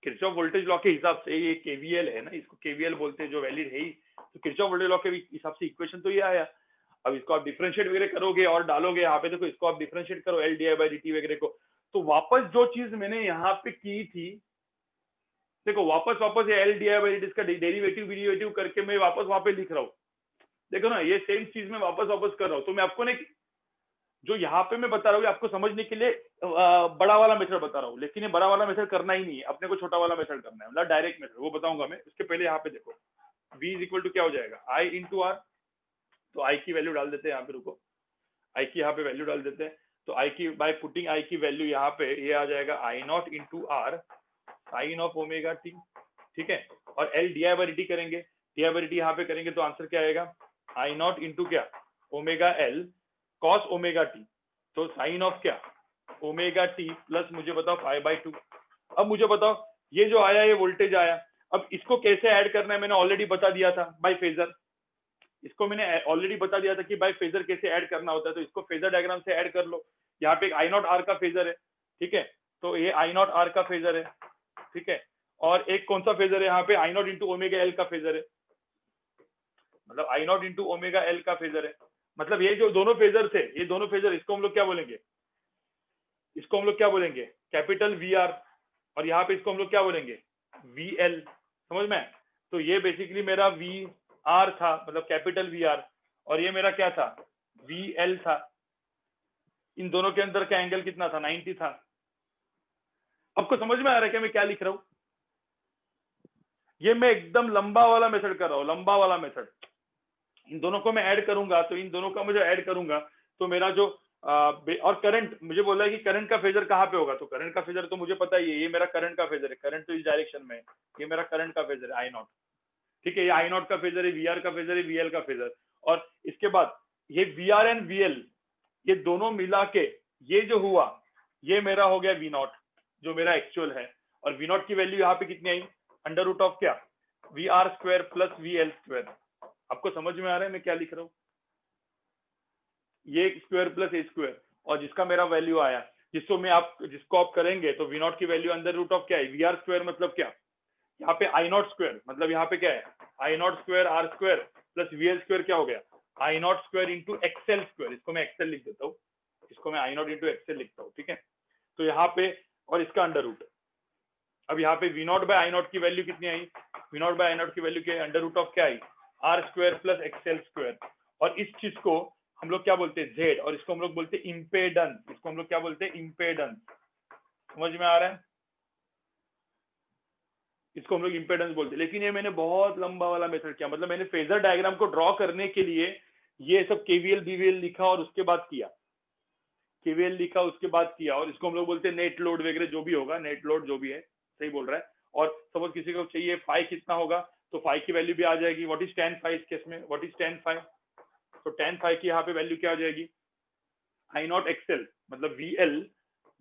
किरचॉफ वोल्टेज लॉ के हिसाब से। ये केवीएल है ना, इसको केवीएल बोलते हैं, जो वैलिड है ही। तो किरचॉफ वोल्टेज लॉ के हिसाब से इक्वेशन तो ये आया। अब इसको आप डिफरेंशिएट वगैरह करोगे और डालोगे यहाँ पे, देखो इसको आप डिफरेंशिएट करो L D I by D T वगैरह को, तो वापस जो चीज मैंने यहाँ पे की थी, देखो वापस ये L D I by D T का डेरिवेटिव करके मैं वापस वहां पे लिख रहा हूँ। देखो ना, ये सेम चीज मैं वापस कर रहा हूँ। तो मैं आपको नहीं, जो यहाँ पे मैं बता रहा हूँ आपको समझने के लिए बड़ा वाला मेथड बता रहा हूँ, लेकिन ये बड़ा वाला मेथड करना ही नहीं है, अपने को छोटा वाला मेथड करना है, मतलब डायरेक्ट मेथड, वो बताऊंगा मैं। उसके पहले यहाँ पे देखो v इज इक्वल टू क्या हो जाएगा? i into R. तो i की वैल्यू डाल देते हैं यहाँ पे, रुको, i की यहाँ पे वैल्यू डाल देते हैं। तो i की, बाय पुटिंग i की वैल्यू यहाँ पे, ये आ जाएगा I naught into R sine of omega T, ठीक है। और L D I by D T करेंगे, D I by D T यहाँ पे करेंगे तो आंसर क्या आएगा? आई नॉट इंटू क्या? Omega L cos omega T. तो साइन ऑफ क्या? ओमेगा टी प्लस मुझे बताओ पाई बाई 2। अब मुझे बताओ ये जो आया, ये वोल्टेज आया, अब इसको कैसे ऐड करना है मैंने ऑलरेडी बता दिया था, बाय फेजर। इसको मैंने ऑलरेडी बता दिया था कि बाय फेजर कैसे ऐड करना होता है। तो इसको फेजर डायग्राम से ऐड कर लो। यहाँ पे एक आई नॉट आर का फेजर है, ठीक है, तो ये आई नॉट आर का फेजर है, ठीक है। और एक कौन सा फेजर है यहाँ पे? I naught into omega L का फेजर है, मतलब आई नॉट इंटू ओमेगा एल का फेजर है। मतलब ये जो दोनों फेजर थे, ये दोनों फेजर, इसको हम लोग क्या बोलेंगे? इसको हम लोग क्या बोलेंगे? Capital V R. और यहाँ पे इसको हम लोग क्या बोलेंगे? V L. समझ में? तो ये बेसिकली मेरा वी आर था, मतलब कैपिटल वी आर, और ये मेरा क्या था? वी एल था। इन दोनों के अंदर का एंगल कितना था? 90 था। आपको समझ में आ रहा है क्या मैं क्या लिख रहा हूं? ये मैं एकदम लंबा वाला मेथड कर रहा हूँ, लंबा वाला मेथड। इन दोनों को मैं ऐड करूंगा, तो इन दोनों का मुझे ऐड करूंगा, तो मेरा जो और करंट मुझे बोला है कि करंट का फेजर कहाँ पे होगा? तो करंट का फेजर तो मुझे पता ही है, ये मेरा करंट का फेजर है, करंट तो इस डायरेक्शन में है, ये मेरा करंट का फेजर है आई नॉट, ठीक है। ये आई नॉट का फेजर है, वी आर का फेजर है, वीएल का फेजर। और इसके बाद ये वी आर एंड वीएल, ये दोनों मिला के ये जो हुआ, ये मेरा हो गया वी नॉट, जो मेरा एक्चुअल है। और वी नॉट की वैल्यू यहाँ पे कितनी आई? अंडर रूट ऑफ क्या? V R square plus V L square. आपको समझ में आ रहा है मैं क्या लिख रहा हूँ? ये स्क्वायर प्लस ए स्क्वायर, और जिसका मेरा वैल्यू आया, जिसको आप करेंगे तो वी नॉट की वैल्यू अंडर रूट ऑफ क्या है? वी आर स्क्वायर, मतलब क्या? यहाँ पे आई नॉट स्क्वायर, मतलब यहाँ पे क्या है? I naught square R square plus V L square, क्या हो गया? I naught square into XL square. इसको मैं एक्सएल लिख देता हूँ, इसको मैं आई नॉट इंटू एक्सएल लिखता हूँ, ठीक है। तो यहाँ पे, और इसका अंडर रूट। अब यहाँ पे V naught by I naught की वैल्यू कितनी आई? V naught by I naught की वैल्यू क्या है? अंडर रूट ऑफ क्या आई? R square plus XL square. और इस चीज को हम लोग क्या बोलते हैं? जेड। और इसको हम लोग बोलते हैं इम्पेडेंस। इसको हम लोग क्या बोलते हैं? इम्पेडेंस। समझ में आ रहा है? इसको हम लोग इम्पेडेंस बोलते हैं। लेकिन ये मैंने बहुत लंबा वाला मेथड किया, मतलब मैंने फेजर डायग्राम को ड्रॉ करने के लिए ये सब केवीएल बीवीएल लिखा और उसके बाद किया, केवीएल लिखा उसके बाद किया। और इसको हम लोग बोलते हैं नेट लोड वगैरह, जो भी होगा, नेट लोड जो भी है, सही बोल रहा है। और सपोज किसी को चाहिए फाई कितना होगा, तो फाई की वैल्यू भी आ जाएगी। व्हाट इज tan फाई इस केस में? What is tan phi? तो tan फाई की यहाँ पे वैल्यू क्या आ जाएगी? आई नॉट एक्सएल, मतलब V L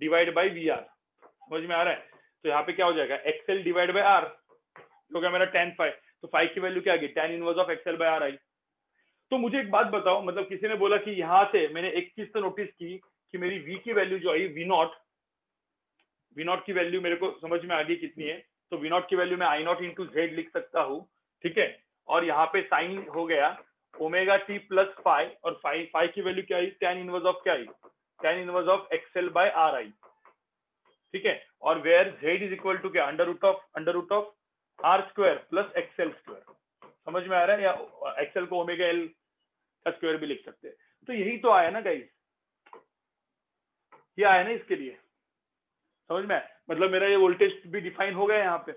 divide by V R. समझ में आ रहा है? तो यहाँ पे क्या हो जाएगा? एक्सएल डिवाइड बाई आर हो गया मेरा tan फाई। तो फाई की वैल्यू क्या आ गई? tan inverse of XL by R I. तो मुझे एक बात बताओ, मतलब किसी ने बोला कि यहाँ से मैंने एक चीज तो नोटिस की कि मेरी v की वैल्यू जो आई, वी नॉट की वैल्यू मेरे को समझ में आ गई कितनी है। तो वी नॉट की वैल्यू मैं आई नॉट इंटू जेड लिख सकता हूँ, ठीक है। और यहाँ पे साइन हो गया, ओमेगा टी प्लस फाई, और फाई की वैल्यू क्या आई, tan इनवर्स ऑफ क्या आई, tan inverse of XL by R आई, ठीक है। और where z is equal to क्या, under root of R square plus XL square. समझ में आ रहा है, या एक्सएल को ओमेगा एल का स्क्वायर भी लिख सकते हैं। तो यही तो आया ना गाइस, ये आया ना इसके लिए, समझ में आया? मतलब मेरा ये वोल्टेज भी डिफाइन हो गया यहाँ पे,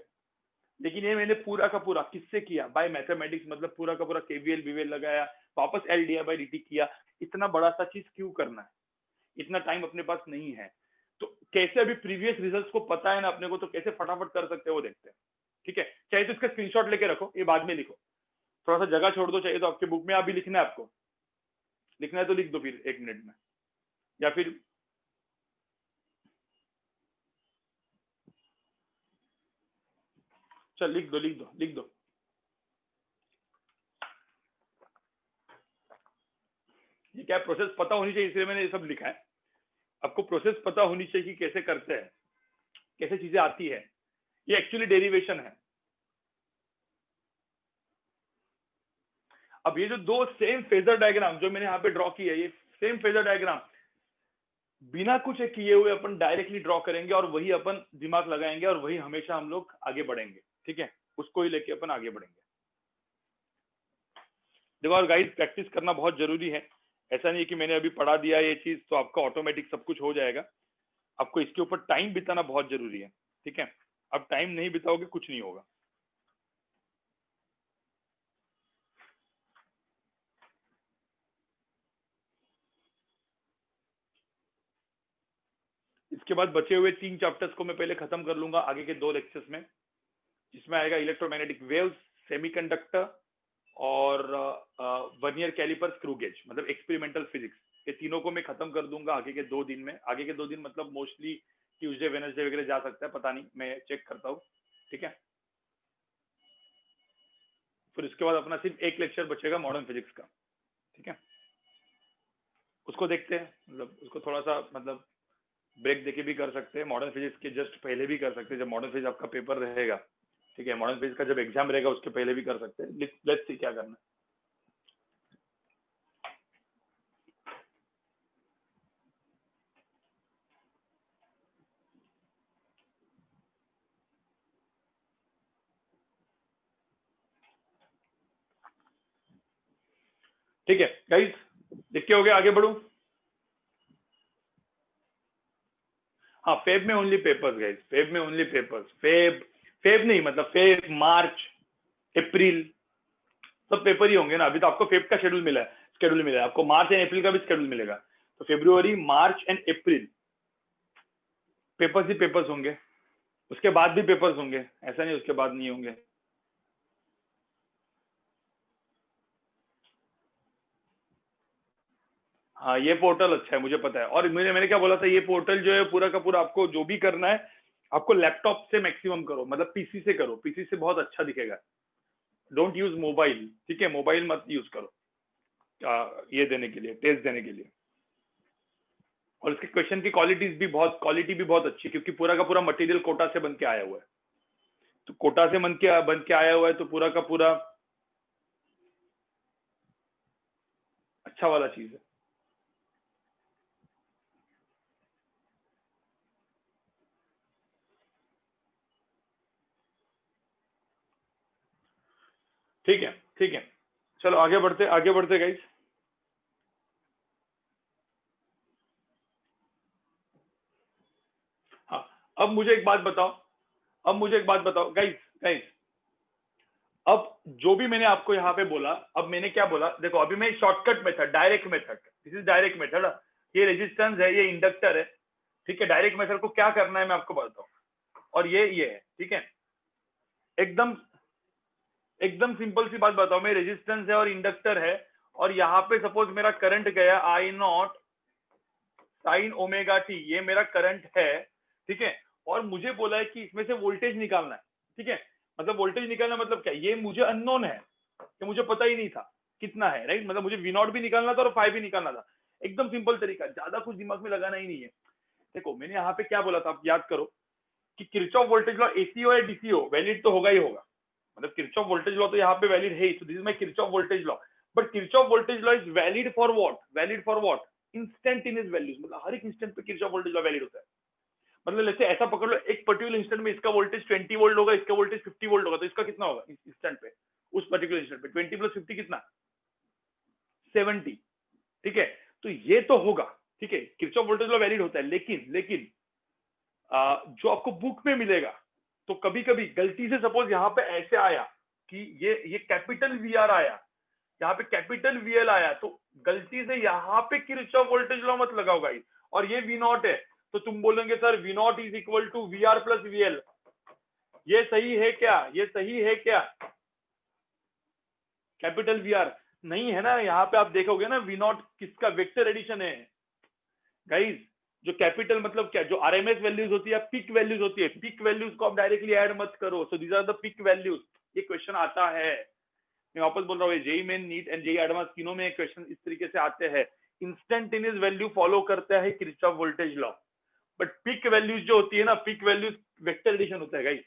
लेकिन ये मैंने पूरा का पूरा किससे किया, बाय मैथमेटिक्स, मतलब पूरा का पूरा केवीएल बीवीएल लगाया, वापस एल डी बाई डी किया। इतना बड़ा सा चीज क्यों करना है, इतना टाइम अपने पास नहीं है। तो कैसे अभी प्रीवियस रिजल्ट्स को पता है ना अपने को, तो कैसे फटाफट कर सकते हैं वो देखते हैं, ठीक है। चाहे तो इसका स्क्रीनशॉट लेके रखो, ये बाद में लिखो, थोड़ा सा जगह छोड़ दो, चाहिए तो आपके बुक में अभी लिखना है, आपको लिखना है तो लिख दो फिर 1 मिनट में, या फिर चल लिख दो लिख दो लिख दो। ये क्या प्रोसेस पता होनी चाहिए, इसलिए मैंने ये सब लिखा है। आपको प्रोसेस पता होनी चाहिए कि कैसे करते हैं, कैसे चीजें आती है। ये एक्चुअली डेरिवेशन है। अब ये जो दो सेम फेजर डायग्राम जो मैंने यहाँ पे ड्रॉ की है, ये सेम फेजर डायग्राम बिना कुछ किए हुए अपन डायरेक्टली ड्रॉ करेंगे, और वही अपन दिमाग लगाएंगे, और वही हमेशा हम लोग आगे बढ़ेंगे, ठीक है। उसको ही लेके अपन आगे बढ़ेंगे। देखो और गाइस, प्रैक्टिस करना बहुत जरूरी है। ऐसा नहीं है कि मैंने अभी पढ़ा दिया ये चीज तो आपका ऑटोमेटिक सब कुछ हो जाएगा। आपको इसके ऊपर टाइम बिताना बहुत जरूरी है, ठीक है। अब टाइम नहीं बिताओगे कुछ नहीं होगा। इसके बाद बचे हुए 3 चैप्टर्स को मैं पहले खत्म कर लूंगा आगे के 2 लेक्चर्स में, जिसमें आएगा इलेक्ट्रोमैग्नेटिक वेव्स, सेमीकंडक्टर और वर्नियर कैलिपर, स्क्रू गेज, मतलब एक्सपेरिमेंटल फिजिक्स। ये तीनों को मैं खत्म कर दूंगा आगे के 2 दिन में। आगे के 2 दिन मतलब मोस्टली ट्यूसडे वेडनेसडे वगैरह जा सकता है, पता नहीं, मैं चेक करता हूँ, ठीक है। फिर उसके बाद अपना सिर्फ एक लेक्चर बचेगा मॉडर्न फिजिक्स का, ठीक है। उसको देखते हैं, मतलब उसको थोड़ा सा मतलब ब्रेक देके भी कर सकते हैं, मॉडर्न फिजिक्स के जस्ट पहले भी कर सकते हैं, जब मॉडर्न फिजिक्स आपका पेपर रहेगा, ठीक है। मॉडर्न फिजिक्स का जब एग्जाम रहेगा उसके पहले भी कर सकते हैं। लेट्स सी क्या करना है। ठीक है गाइस, लिख के हो गया, आगे बढ़ू। हाँ, फेब में ओनली पेपर्स गाइस, फेब में ओनली पेपर्स। फेब नहीं, मतलब फेब, मार्च, अप्रैल सब पेपर ही होंगे ना। अभी तो आपको फेब का शेड्यूल मिला है, आपको मार्च एंड अप्रैल का भी शेड्यूल मिलेगा। तो फरवरी, मार्च एंड अप्रैल पेपर्स ही पेपर्स होंगे, उसके बाद भी पेपर्स होंगे, ऐसा नहीं उसके बाद नहीं होंगे। हाँ, ये पोर्टल अच्छा है, मुझे पता है। और मैंने क्या बोला था, ये पोर्टल जो है पूरा का पूरा आपको जो भी करना है, आपको लैपटॉप से मैक्सिमम करो, मतलब पीसी से करो, पीसी से बहुत अच्छा दिखेगा। डोंट यूज मोबाइल, ठीक है, मोबाइल मत यूज करो ये देने के लिए, टेस्ट देने के लिए। और इसके क्वेश्चन की क्वालिटी भी बहुत अच्छी, क्योंकि पूरा का पूरा मटेरियल कोटा से बन के आया हुआ है। तो कोटा से बन के आया हुआ है, तो पूरा का पूरा अच्छा वाला चीज है। ठीक है, ठीक है, चलो आगे बढ़ते गाइस। हाँ, अब मुझे एक बात बताओ गाइस, अब जो भी मैंने आपको यहाँ पे बोला, अब मैंने क्या बोला, देखो अभी मैं shortcut method, direct method, this is direct method. ये रेजिस्टेंस है, ये इंडक्टर है, ठीक है। डायरेक्ट मेथड को क्या करना है मैं आपको बताता हूँ। और ये है, ठीक है। एकदम एकदम सिंपल सी बात बताओ, मैं रेजिस्टेंस है और इंडक्टर है, और यहाँ पे सपोज मेरा करंट गया I naught sine omega T, ये मेरा करंट है, ठीक है। और मुझे बोला है कि इसमें से वोल्टेज निकालना है, ठीक है। मतलब वोल्टेज निकालना मतलब क्या, ये मुझे अननोन है, ये मुझे पता ही नहीं था कितना है, राइट। मतलब मुझे वी नॉट भी निकालना था और फाइव भी निकालना था। एकदम सिंपल तरीका, ज्यादा कुछ दिमाग में लगाना ही नहीं है। देखो मैंने यहाँ पे क्या बोला था, आप याद करो कि किरचॉफ वोल्टेज लॉ एसी हो या डीसी हो, वैलिड तो होगा ही होगा। मतलब किरचॉफ वोल्टेज लॉ तो यहाँ पे वैलिड है ही, तो this is my Kirchhoff voltage law. But Kirchhoff voltage law is valid for what instantaneous values, मतलब हर एक इंस्टेंट पे किरचॉफ वोल्टेज लॉ वैलिड होता है। मतलब जैसे ऐसा पकड़ लो, एक पर्टिकुलर इंस्टेंट में इसका वोल्टेज 20 वोल्ट होगा, इसका वोल्टेज 50 वोल्ट होगा, तो इसका कितना होगा इस इंस्टेंट पे, उस पर्टिकुलर इंस्टेंट पे 20 + 50 कितना 70, ठीक है। तो ये तो होगा, ठीक है, किरचॉफ वोल्टेज लॉ वैलिड होता है। लेकिन जो आपको बुक में मिलेगा, तो कभी कभी गलती से सपोज यहाँ पे ऐसे आया कि ये कैपिटल वी आर आया, यहाँ पे कैपिटल वीएल आया, तो गलती से यहाँ पे किरचॉफ वोल्टेज लॉ मत लगाओ गाइस, और ये वी नॉट है, तो तुम बोलोगे sir V naught is equal to V R plus V L, ये सही है क्या, ये सही है क्या? कैपिटल वी आर नहीं है ना, यहाँ पे आप देखोगे ना वी नॉट किसका वेक्टर एडिशन है गाइस। जो कैपिटल मतलब क्या, जो आरएमएस वैल्यूज होती है, पिक वैल्यूज होती है, पिक वैल्यूज को आप डायरेक्टली ऐड मत करो, so these are the peak values. ये क्वेश्चन आता है, मैं वापस बोल रहा हूँ, JEE Main, NEET and JEE Advanced तीनों में क्वेश्चन इस तरीके से आते हैं। इंस्टेंटेनियस वैल्यू फॉलो करता है Kirchhoff voltage law, but peak values जो होती है ना, पिक वैल्यूज वेक्टर एडिशन होता है गाइस,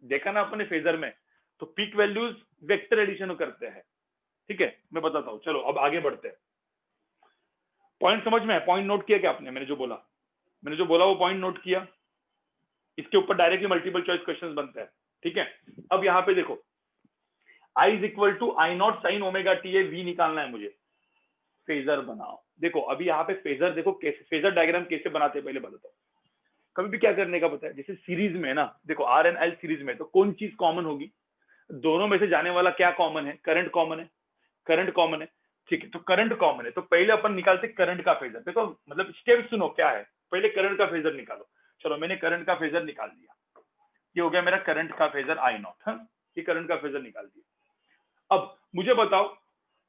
देखा ना अपने फेजर में, तो पिक वैल्यूज वेक्टर एडिशन करते हैं, ठीक है। मैं बताता हूँ, चलो अब आगे बढ़ते हैं। पॉइंट समझ में है? पॉइंट नोट किया क्या आपने? मैंने जो बोला वो पॉइंट नोट किया? इसके ऊपर डायरेक्टली मल्टीपल चॉइस क्वेश्चन बनते हैं, ठीक है। अब यहाँ पे देखो, I is equal to I naught sine omega T है, वी निकालना है मुझे, फेजर बनाओ। देखो अभी यहाँ पे फेजर, देखो कैसे फेजर डायग्राम कैसे बनाते हैं पहले बताओ। कभी भी क्या करने का पता है, जैसे सीरीज में ना, देखो आर एन एल सीरीज में, तो कौन चीज कॉमन होगी? दोनों में से जाने वाला क्या कॉमन है? करंट कॉमन है, करंट कॉमन है, ठीक है। तो करंट कॉमन है, तो पहले अपन निकालते करंट का फेजर। देखो मतलब स्टेप सुनो क्या है, पहले करंट का फेजर निकालो। चलो मैंने करंट का फेजर निकाल दिया, ये हो गया मेरा करंट का फेजर आई नॉट, ये करंट का फेजर निकाल दिया। अब मुझे बताओ,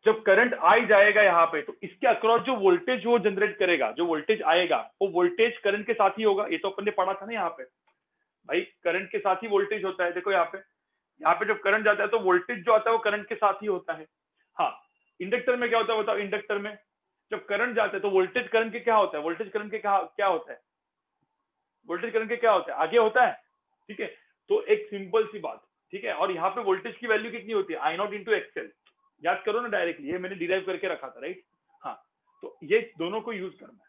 जब करंट आई जाएगा यहाँ पे, तो इसके अक्रॉस जो वोल्टेज वो जनरेट करेगा, जो वोल्टेज आएगा वो वोल्टेज करंट के साथ ही होगा, ये तो अपन ने पढ़ा था ना यहाँ पे भाई, करंट के साथ ही वोल्टेज होता है। देखो यहाँ पे जब करंट जाता है तो वोल्टेज जो आता है वो करंट के साथ ही होता है। हाँ, इंडक्टर में क्या होता है बताओ? इंडक्टर में जब करंट जाता है तो वोल्टेज करंट के क्या होता है? वोल्टेज करंट के क्या होता है? वोल्टेज करंट के क्या होता है? आगे होता है, ठीक है। तो एक सिंपल सी बात, ठीक है। और यहाँ पे वोल्टेज की वैल्यू कितनी होती है? आई नॉट इंटू एक्सएल, याद करो ना डायरेक्टली, ये मैंने डिराइव करके रखा था, राइट। हाँ, तो ये दोनों को यूज करना है।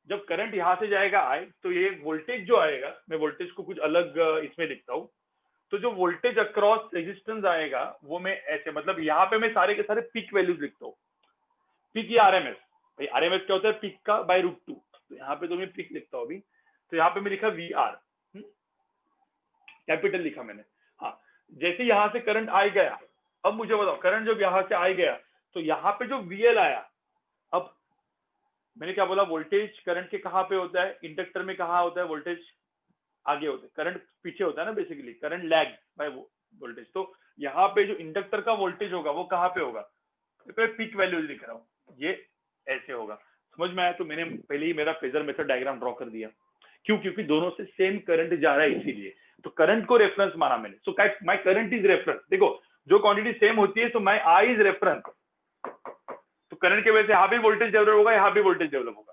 जब करंट यहाँ से जाएगा आई, तो ये वोल्टेज जो आएगा, मैं वोल्टेज को कुछ अलग इसमें लिखता हूँ, तो जो वोल्टेज अक्रॉस रेजिस्टेंस आएगा वो मैं ऐसे, मतलब यहाँ पे मैं सारे के सारे पीक वैल्यूज लिखता हूँ। पीक या आरएमएस, भाई आरएमएस क्या होता है? पीक का बाय √2, तो यहाँ पे तो मैं पीक लिखता हूँ अभी, तो यहाँ पे मैं लिखा वी आर, कैपिटल लिखा मैंने। हाँ, जैसे यहाँ से करंट आई गया, अब मुझे बताओ करंट जब यहाँ से आई गया, तो यहाँ पे जो वीएल आया, अब मैंने क्या बोला? वोल्टेज करंट के कहाँ पे होता है? इंडक्टर में कहाँ होता है वोल्टेज? आगे होता है, करंट पीछे होता है ना, basically current lag by voltage. तो यहाँ पे जो इंडक्टर का वोल्टेज होगा वो कहाँ पे होगा? तो पीक वैल्यू लिख रहा हूँ, ये ऐसे होगा। समझ में आया? तो मैंने पहले ही मेरा फेजर मेथड डायग्राम ड्रॉ कर दिया, क्यों? क्योंकि दोनों से सेम करंट जा रहा है, इसीलिए तो करंट को रेफरेंस माना मैंने। So my current is reference. देखो जो क्वांटिटी सेम होती है तो माय आई इज रेफरेंस, तो करंट के वजह से यहाँ भी वोल्टेज डेवलप होगा, यहाँ भी वोल्टेज डेवलप होगा,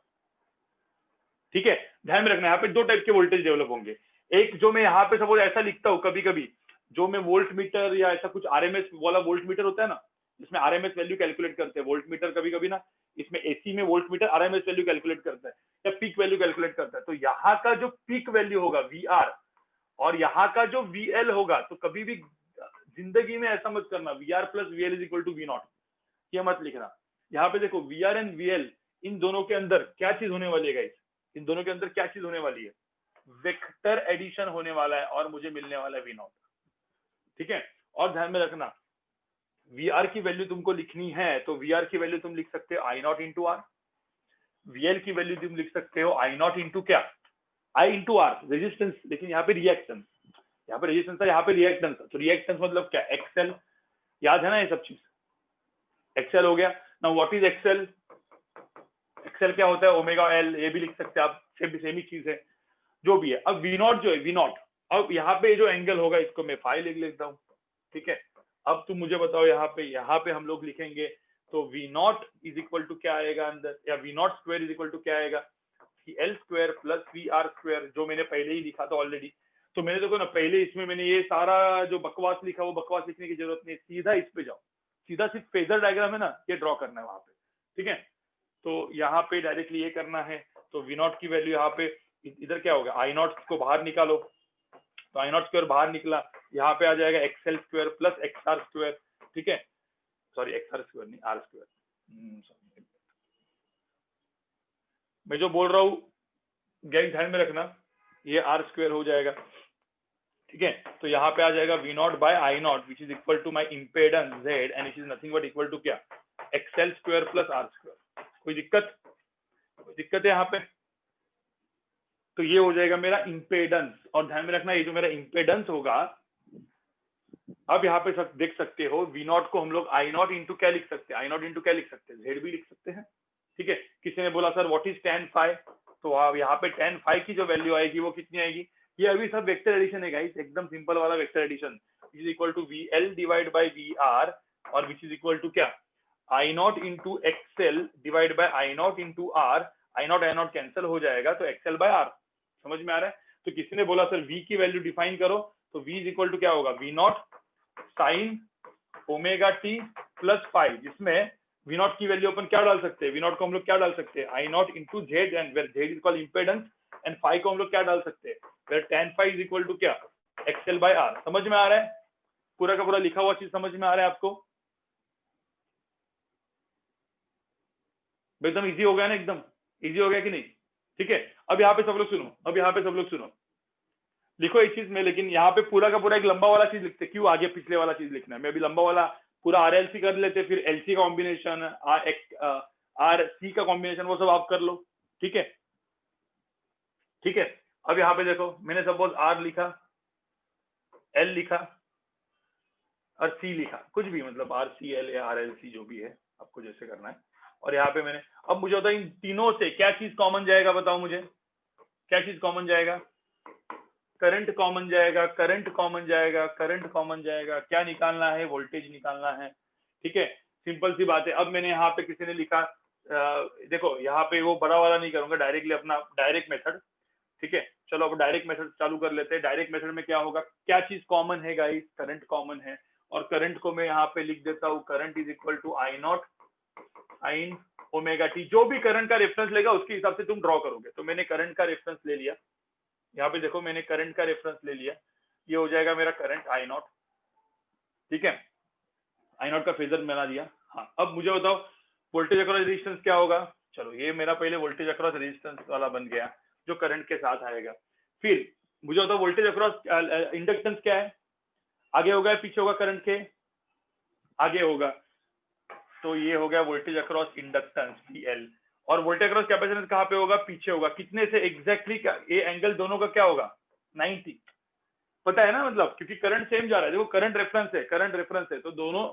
ठीक है। ध्यान में रखना, यहाँ पे दो टाइप के वोल्टेज डेवलप होंगे। एक जो मैं यहाँ पे सपोज ऐसा लिखता हूँ कभी कभी, जो मैं वोल्ट मीटर या ऐसा कुछ आरएमएस वाला वोल्ट मीटर होता है ना, इसमें आरएमएस वैल्यू कैलकुलेट करते हैं वोल्ट मीटर, कभी कभी ना इसमें एसी में volt meter RMS value calculate करता है या पीक वैल्यू कैलकुलेट करता है। तो यहाँ का जो पीक वैल्यू होगा वी आर, और यहाँ का जो वीएल होगा, तो कभी भी जिंदगी में ऐसा मत करना V R plus V L is equal to V naught, ये मत लिखना। यहाँ पे देखो वी आर एंड वीएल, इन दोनों के अंदर क्या चीज होने वाली है गाइस? इन दोनों के अंदर क्या चीज होने वाली है? वेक्टर एडिशन होने वाला है, और मुझे मिलने वाला है वी नॉट, ठीक है। और ध्यान में रखना, वी आर की वैल्यू तुमको लिखनी है, तो वी आर की वैल्यू तुम लिख सकते हो आई नॉट इंटू आर, वीएल की वैल्यू तुम लिख सकते हो आई नॉट इंटू क्या? आई इंटू आर, रेजिस्टेंस, लेकिन यहाँ पे रिएक्टेंस, यहाँ पे रेजिस्टेंस था, यहाँ पे रिएक्टेंस, तो रिएक्टेंस मतलब क्या? एक्सएल, याद है ना ये सब चीज? एक्सएल हो गया। Now what is XL? XL क्या होता है? ओमेगा एल, ये भी लिख सकते हैं आप, सेम ही चीज है, जो भी है। अब वी नॉट जो है, वी नॉट, अब यहाँ पे जो एंगल होगा इसको मैं फाई लिख लेता हूँ, ठीक है। अब तुम मुझे बताओ, यहाँ पे हम लोग लिखेंगे, तो V naught is equal to क्या आएगा अंदर, या V naught square is equal to क्या आएगा? L square plus V R square, जो मैंने पहले ही लिखा था ऑलरेडी। तो मैंने देखो ना, पहले इसमें मैंने ये सारा जो बकवास लिखा वो बकवास लिखने की जरूरत नहीं, सीधा इस पे जाओ, सीधा सिर्फ फेजर डायग्राम है ना, ये ड्रॉ करना है वहां पे, ठीक है। तो यहाँ पे डायरेक्टली ये करना है, तो वी नॉट की वैल्यू यहाँ पे, इधर क्या होगा, आई नॉट को बाहर निकालो, तो आई नॉट स्क्वायर बाहर निकला, यहाँ पे आ जाएगा X L square plus X R square, ठीक है, सॉरी एक्स आर स्क्वायर नहीं, आर स्क्वायर, मैं जो बोल रहा हूँ गैस ध्यान में रखना, ये आर स्क्वायर हो जाएगा, ठीक है। तो यहाँ पे आ जाएगा V naught by I naught which is equal to my impedance Z and it is nothing but equal to क्या, XL square plus R square. कोई दिक्कत है यहाँ पे? तो ये हो जाएगा मेरा इम्पेडेंस, और ध्यान में रखना ये जो मेरा इम्पेडेंस होगा, अब यहाँ पे सब देख सकते हो वी नॉट को हम लोग आई नॉट इंटू क्या लिख सकते हैं, आई नॉट इंटू क्या लिख सकते हैं, जेड भी लिख सकते हैं, ठीक है। किसी ने बोला sir what is tan phi, तो यहाँ पे tan phi की जो वैल्यू आएगी वो कितनी आएगी, ये अभी सब वेक्टर एडिशन है गाइस, एकदम सिंपल वाला vector addition, is equal to VL divide by VR, और विच इज इक्वल टू क्या, I naught into XL divide by I naught into R, I naught cancel हो जाएगा, तो एक्सएल बाय R, समझ में आ रहा है। तो किसी ने बोला सर V की वैल्यू डिफाइन करो, तो V इज इक्वल टू क्या होगा, V naught sine omega T plus five, जिसमें वी नॉट की वैल्यू अपन क्या डाल सकते हैं, वी नॉट को हम लोग क्या डाल सकते हैं, I naught into Z, and where Z is called impedance, and phi को हम लोग क्या डाल सकते हैं, where tan phi is equal to क्या, एक्सएल बाय आर। समझ में आ रहा है, पूरा का पूरा लिखा हुआ चीज समझ में आ रहा है आपको, एकदम इजी हो गया ना, एकदम इजी हो गया कि नहीं, ठीक है। अब यहाँ पे सब लोग सुनो, अब यहाँ पे सब लोग सुनो, लिखो एक चीज में, लेकिन यहाँ पे पूरा का पूरा एक लंबा वाला चीज लिखते, क्यों आगे पिछले वाला चीज लिखना है, मैं अभी लंबा वाला पूरा RLC कर लेते, फिर LC का कॉम्बिनेशन, RC का कॉम्बिनेशन, वो सब आप कर लो, ठीक है, ठीक है। अब यहाँ पे देखो, मैंने सपोज R लिखा, L लिखा और C लिखा, कुछ भी मतलब RCL या RLC जो भी है, आपको जैसे करना है, और यहाँ पे मैंने, अब मुझे बताओ इन तीनों से क्या चीज कॉमन जाएगा, बताओ मुझे क्या चीज कॉमन जाएगा, करंट कॉमन जाएगा, करंट कॉमन जाएगा, करंट कॉमन जाएगा, क्या निकालना है, वोल्टेज निकालना है, ठीक है, सिंपल सी बात है। अब मैंने यहाँ पे किसी ने लिखा, देखो यहाँ पे वो बड़ा वाला नहीं करूंगा, डायरेक्टली अपना डायरेक्ट मेथड, ठीक है। चलो अब डायरेक्ट मेथड चालू कर लेते हैं। डायरेक्ट मेथड में क्या होगा, क्या चीज कॉमन है गाइस, करंट कॉमन है, और करंट को मैं यहाँ पे लिख देता हूँ, current is equal to I naught sine omega T, जो भी करंट का रेफरेंस लेगा उसके हिसाब से तुम ड्रॉ करोगे। तो मैंने करंट का रेफरेंस ले लिया, यहाँ पे देखो मैंने करंट का रेफरेंस ले लिया, ये हो जाएगा मेरा करंट आई नॉट, ठीक है, आई नॉट का फेजर बना दिया। हाँ, अब मुझे बताओ वोल्टेज अक्रॉस रेजिस्टेंस क्या होगा, चलो ये मेरा पहले वोल्टेज अक्रॉस रेजिस्टेंस वाला बन गया जो करंट के साथ आएगा। फिर मुझे बताओ वोल्टेज अक्रॉस इंडक्टेंस क्या है, आगे होगा पीछे होगा, करंट के आगे होगा, तो ये हो गया वोल्टेज अक्रॉस इंडक्टेंस VL, और वोल्टेज अक्रॉस कैपेसिटेंस कहाँ पे होगा, पीछे होगा, कितने से एग्जैक्टली ये एंगल दोनों का क्या होगा 90, पता है ना, मतलब क्योंकि करंट सेम जा रहा है, देखो करंट रेफरेंस है, करंट रेफरेंस है, तो दोनों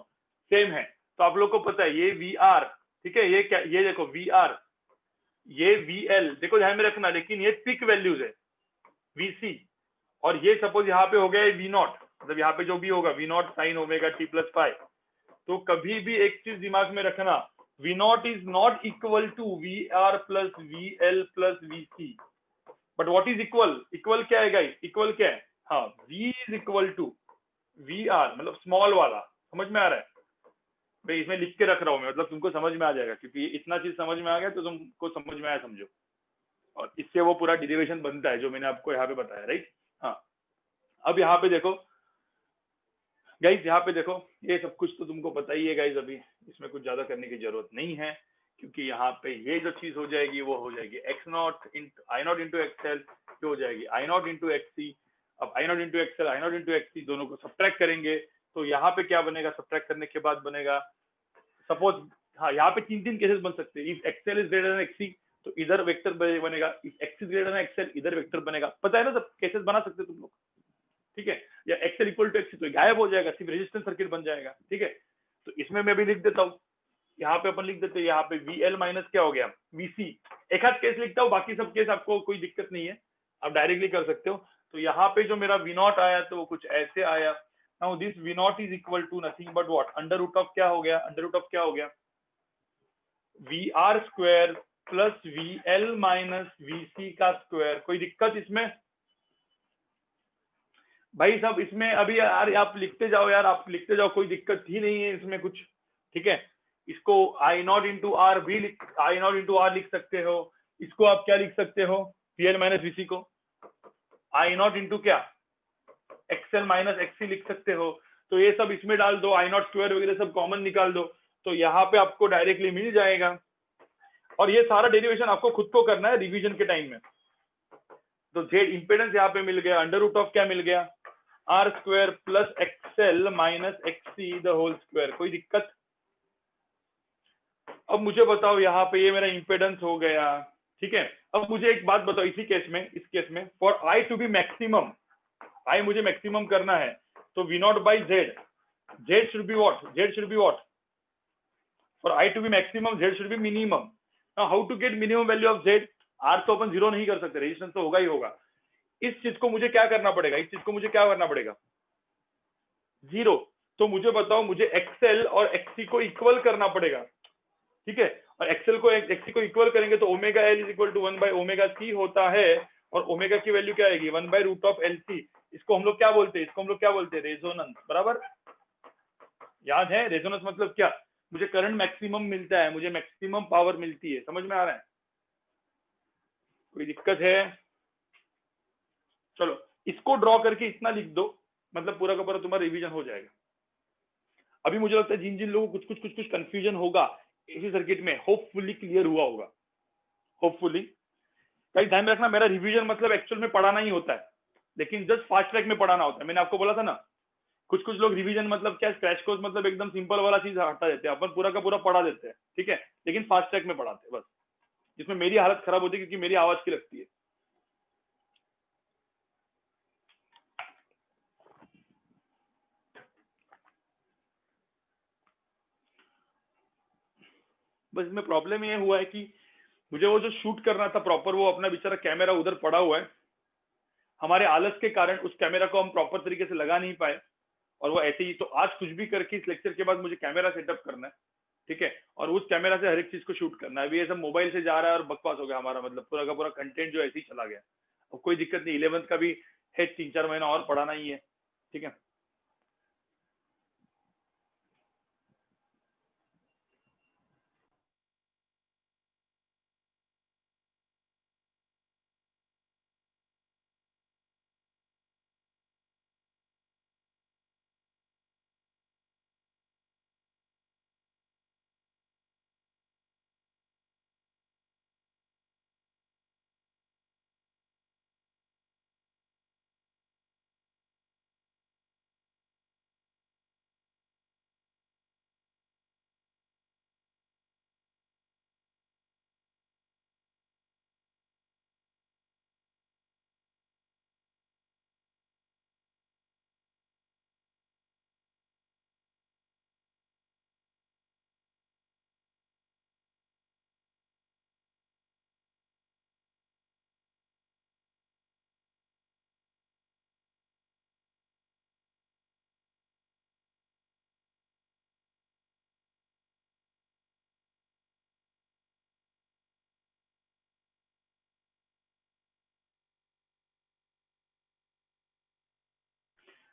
सेम है, तो आप लोग को पता है ये VR, ठीक है, ये क्या, ये देखो VR, ये VL, देखो ध्यान में रखना, लेकिन ये पिक वैल्यूज है VC, और ये सपोज यहाँ पे हो गया V नॉट, मतलब यहाँ पे जो भी होगा V naught sine omega T plus five. तो कभी भी एक चीज दिमाग में रखना, V naught is not equal to VR plus VL plus VC, but what is equal, equal क्या है गाइस, इक्वल क्या है, हाँ V is equal to VR, मतलब स्मॉल वाला, समझ में आ रहा है भाई, इसमें लिख के रख रहा हूँ मैं, मतलब तुमको समझ में आ जाएगा, क्योंकि इतना चीज समझ में आ गया तो तुमको समझ में आया समझो, और इससे वो पूरा डिरिवेशन बनता है जो मैंने आपको यहाँ पे बताया, राइट। हाँ, अब यहाँ पे देखो गाइज, यहाँ पे देखो ये सब कुछ तो तुमको पता ही है गाइज, अभी इसमें कुछ ज्यादा करने की जरूरत नहीं है, क्योंकि यहाँ पे ये जो चीज हो जाएगी वो हो जाएगी X naught into I naught into XL, जो हो जाएगी आई नॉट इंटू एक्ससी। अब I naught into XL, I naught into XC दोनों को सब्ट्रैक्ट करेंगे, तो यहाँ पे क्या बनेगा, सब्ट्रैक्ट करने के बाद बनेगा, सपोज हाँ यहाँ पे तीन केसेस बन सकते हैं, if XL is greater then एक्ससी तो इधर वेक्टर बनेगा, if x is greater then XL इधर वेक्टर बनेगा, पता है ना, सब केसेस बना सकते तुम लोग, ठीक है, या एक्सएल इक्वल टू एक्सी तो गायब हो जाएगा, सिर्फ रेजिस्टेंस सर्किट बन जाएगा, ठीक है। तो इसमें मैं भी लिख देता हूँ, यहाँ पे अपन लिख देते हैं, यहाँ पे VL माइनस क्या हो गया VC, एक आध केस लिखता हूँ, बाकी सब केस आपको कोई दिक्कत नहीं है, आप डायरेक्टली कर सकते हो। तो यहाँ पे जो मेरा V नॉट आया तो कुछ ऐसे आया, now this V naught is equal to nothing but what, under root of क्या हो गया, अंडर रूट ऑफ क्या हो गया VR square plus VL minus VC का स्क्वायर। कोई दिक्कत इसमें भाई, सब इसमें अभी यार आप लिखते जाओ यार, आप लिखते जाओ, कोई दिक्कत ही नहीं है इसमें कुछ, ठीक है, इसको आई नॉट इंटू आर भी आई नॉट इंटू आर लिख सकते हो। इसको आप क्या लिख सकते हो, पीएल माइनस वीसी को आई नॉट इंटू क्या एक्सएल माइनस एक्ससी लिख सकते हो। तो ये सब इसमें डाल दो, आई नॉट स्क्वायर वगैरह सब कॉमन निकाल दो, तो यहाँ पे आपको डायरेक्टली मिल जाएगा। और ये सारा डेरिवेशन आपको खुद को करना है रिवीजन के टाइम में। तो जेड इंपेडेंस यहाँ पे मिल गया, अंडर रूट ऑफ क्या मिल गया, R square plus X L minus X C the whole square. कोई दिक्कत? अब मुझे बताओ यहाँ पे ये मेरा इंपेडेंस हो गया, ठीक है। अब मुझे एक बात बताओ, इसी केस में, इस केस में for I to be maximum, I मुझे मैक्सिमम करना है, तो V naught by Z, Z should be what, Z should be what, for I to be maximum Z should be minimum. Now how to get minimum value of Z, R तो अपन zero नहीं कर सकते, resistance तो होगा ही होगा। इस चीज को मुझे क्या करना पड़ेगा, इस चीज को मुझे क्या करना पड़ेगा, जीरो। तो मुझे बताओ, मुझे एक्सएल और एक्ससी को इक्वल करना पड़ेगा, ठीक है। और एक्सएल को एक्ससी को इक्वल करेंगे तो omega L is equal to 1 by omega C होता है, और ओमेगा की वैल्यू क्या आएगी, 1 by root of L C. इसको हम लोग क्या बोलते हैं, इसको हम लोग क्या बोलते हैं, रेजोनेंस, बराबर। याद है रेजोनेंस मतलब क्या, मुझे करंट मैक्सिमम मिलता है, मुझे मैक्सिमम पावर मिलती है, समझ में आ रहा है? कोई दिक्कत है? चलो इसको ड्रॉ करके इतना लिख दो, मतलब पूरा का पूरा तुम्हारा रिवीजन हो जाएगा। अभी मुझे लगता है जिन जिन लोगों को कुछ कुछ कंफ्यूजन होगा इसी सर्किट में, होपफुली क्लियर हुआ होगा, होपफुली। कहीं ध्यान में रखना, मेरा रिवीजन मतलब एक्चुअल में पढ़ाना ही होता है, लेकिन जस्ट फास्ट ट्रैक में पढ़ाना होता है। मैंने आपको बोला था ना, कुछ कुछ लोग रिवीजन मतलब क्या, क्रैश कोर्स मतलब एकदम सिंपल वाला चीज हटा देते हैं, अपन पूरा का पूरा पढ़ा देते हैं, ठीक है, लेकिन फास्ट ट्रैक में पढ़ाते हैं बस, जिसमें मेरी हालत खराब होती है क्योंकि मेरी आवाज की लगती है। बस इसमें प्रॉब्लम ये हुआ है कि मुझे वो जो शूट करना था प्रॉपर, वो अपना बेचारा कैमरा उधर पड़ा हुआ है, हमारे आलस के कारण उस कैमरा को हम प्रॉपर तरीके से लगा नहीं पाए, और वो ऐसे ही। तो आज कुछ भी करके इस लेक्चर के बाद मुझे कैमरा सेटअप करना है, ठीक है, और उस कैमरा से हर एक चीज को शूट करना है। अभी ये सब मोबाइल से जा रहा है और बकवास हो गया हमारा, मतलब पूरा का पूरा कंटेंट जो ऐसे ही चला गया। अब कोई दिक्कत नहीं, 11th का भी है, 3-4 महीना और पढ़ाना ही है, ठीक है।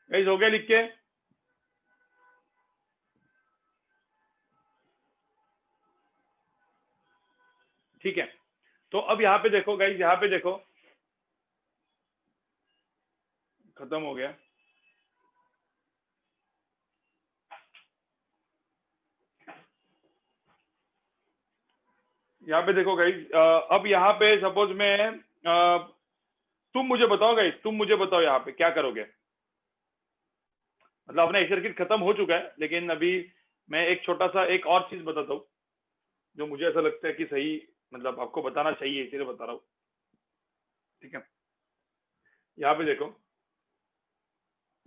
गाइस हो गया लिख के? ठीक है, तो अब यहाँ पे देखो गाइस, यहाँ पे देखो, खत्म हो गया। यहाँ पे देखो गाइस, अब यहाँ पे सपोज में तुम मुझे बताओ गाइस, तुम मुझे बताओ यहाँ पे क्या करोगे। मतलब अपना एक सर्किट खत्म हो चुका है, लेकिन अभी मैं एक छोटा सा एक और चीज बताता हूँ जो मुझे ऐसा लगता है कि सही, मतलब आपको बताना चाहिए, इसीलिए बता रहा हूँ, ठीक है। यहाँ पे देखो,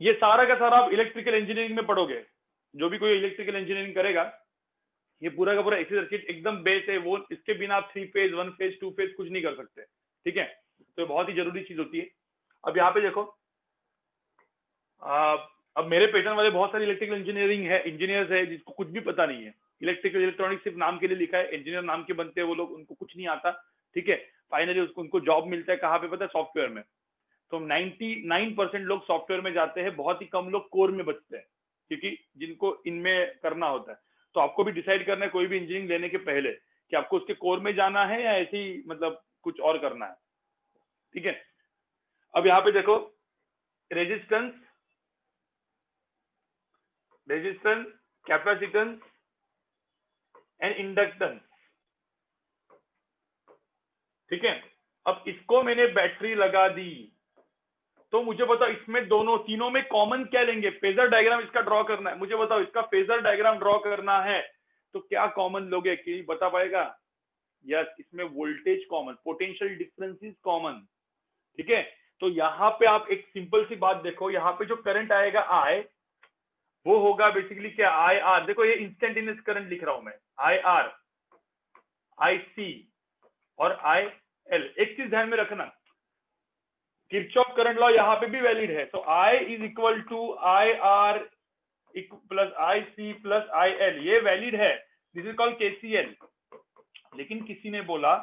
ये सारा का सारा आप इलेक्ट्रिकल इंजीनियरिंग में पढ़ोगे, जो भी कोई इलेक्ट्रिकल इंजीनियरिंग करेगा, ये पूरा का पूरा एसी सर्किट एकदम बेस है, वो इसके बिना आप 3 फेज 1 फेज 2 फेज कुछ नहीं कर सकते, ठीक है। तो ये बहुत ही जरूरी चीज होती है। अब यहाँ पे देखो, अब मेरे पैटर्न वाले बहुत सारे इलेक्ट्रिकल इंजीनियरिंग है, इंजीनियर्स है जिसको कुछ भी पता नहीं है, इलेक्ट्रिकल इलेक्ट्रॉनिक्स सिर्फ नाम के लिए लिखा है, इंजीनियर नाम के बनते हैं वो लोग, उनको कुछ नहीं आता, ठीक है। फाइनली उनको जॉब मिलता है कहाँ पे, पता है, सॉफ्टवेयर में। तो 99% लोग सॉफ्टवेयर में जाते हैं, बहुत ही कम लोग कोर में बचते हैं, क्योंकि जिनको इनमें करना होता है। तो आपको भी डिसाइड करना है कोई भी इंजीनियरिंग लेने के पहले कि आपको उसके कोर में जाना है या ऐसे ही मतलब कुछ और करना है। ठीक है, अब यहाँ पे देखो रेजिस्टेंस, कैपेसिटेंस एंड इंडक्टेंस। ठीक है, अब इसको मैंने बैटरी लगा दी, तो मुझे बताओ इसमें तीनों में कॉमन क्या लेंगे? फेजर डायग्राम इसका ड्रॉ करना है, मुझे बताओ इसका फेजर डायग्राम ड्रॉ करना है तो क्या कॉमन लोगे? कि बता पाएगा? यस, इसमें voltage common, potential differences common. ठीक है, तो यहाँ पे आप एक सिंपल सी बात देखो, यहाँ पे जो करंट आएगा आई, वो होगा बेसिकली क्या? I R. देखो ये इंस्टेंटेनियस करंट लिख रहा हूं मैं, आई आर, आई सी और आई एल। एक चीज ध्यान में रखना, किरचॉफ करंट लॉ यहाँ पे भी वैलिड है। तो I is equal to I R plus I C plus I L, ये वैलिड है, दिस इज कॉल्ड केसीएल। लेकिन किसी ने बोला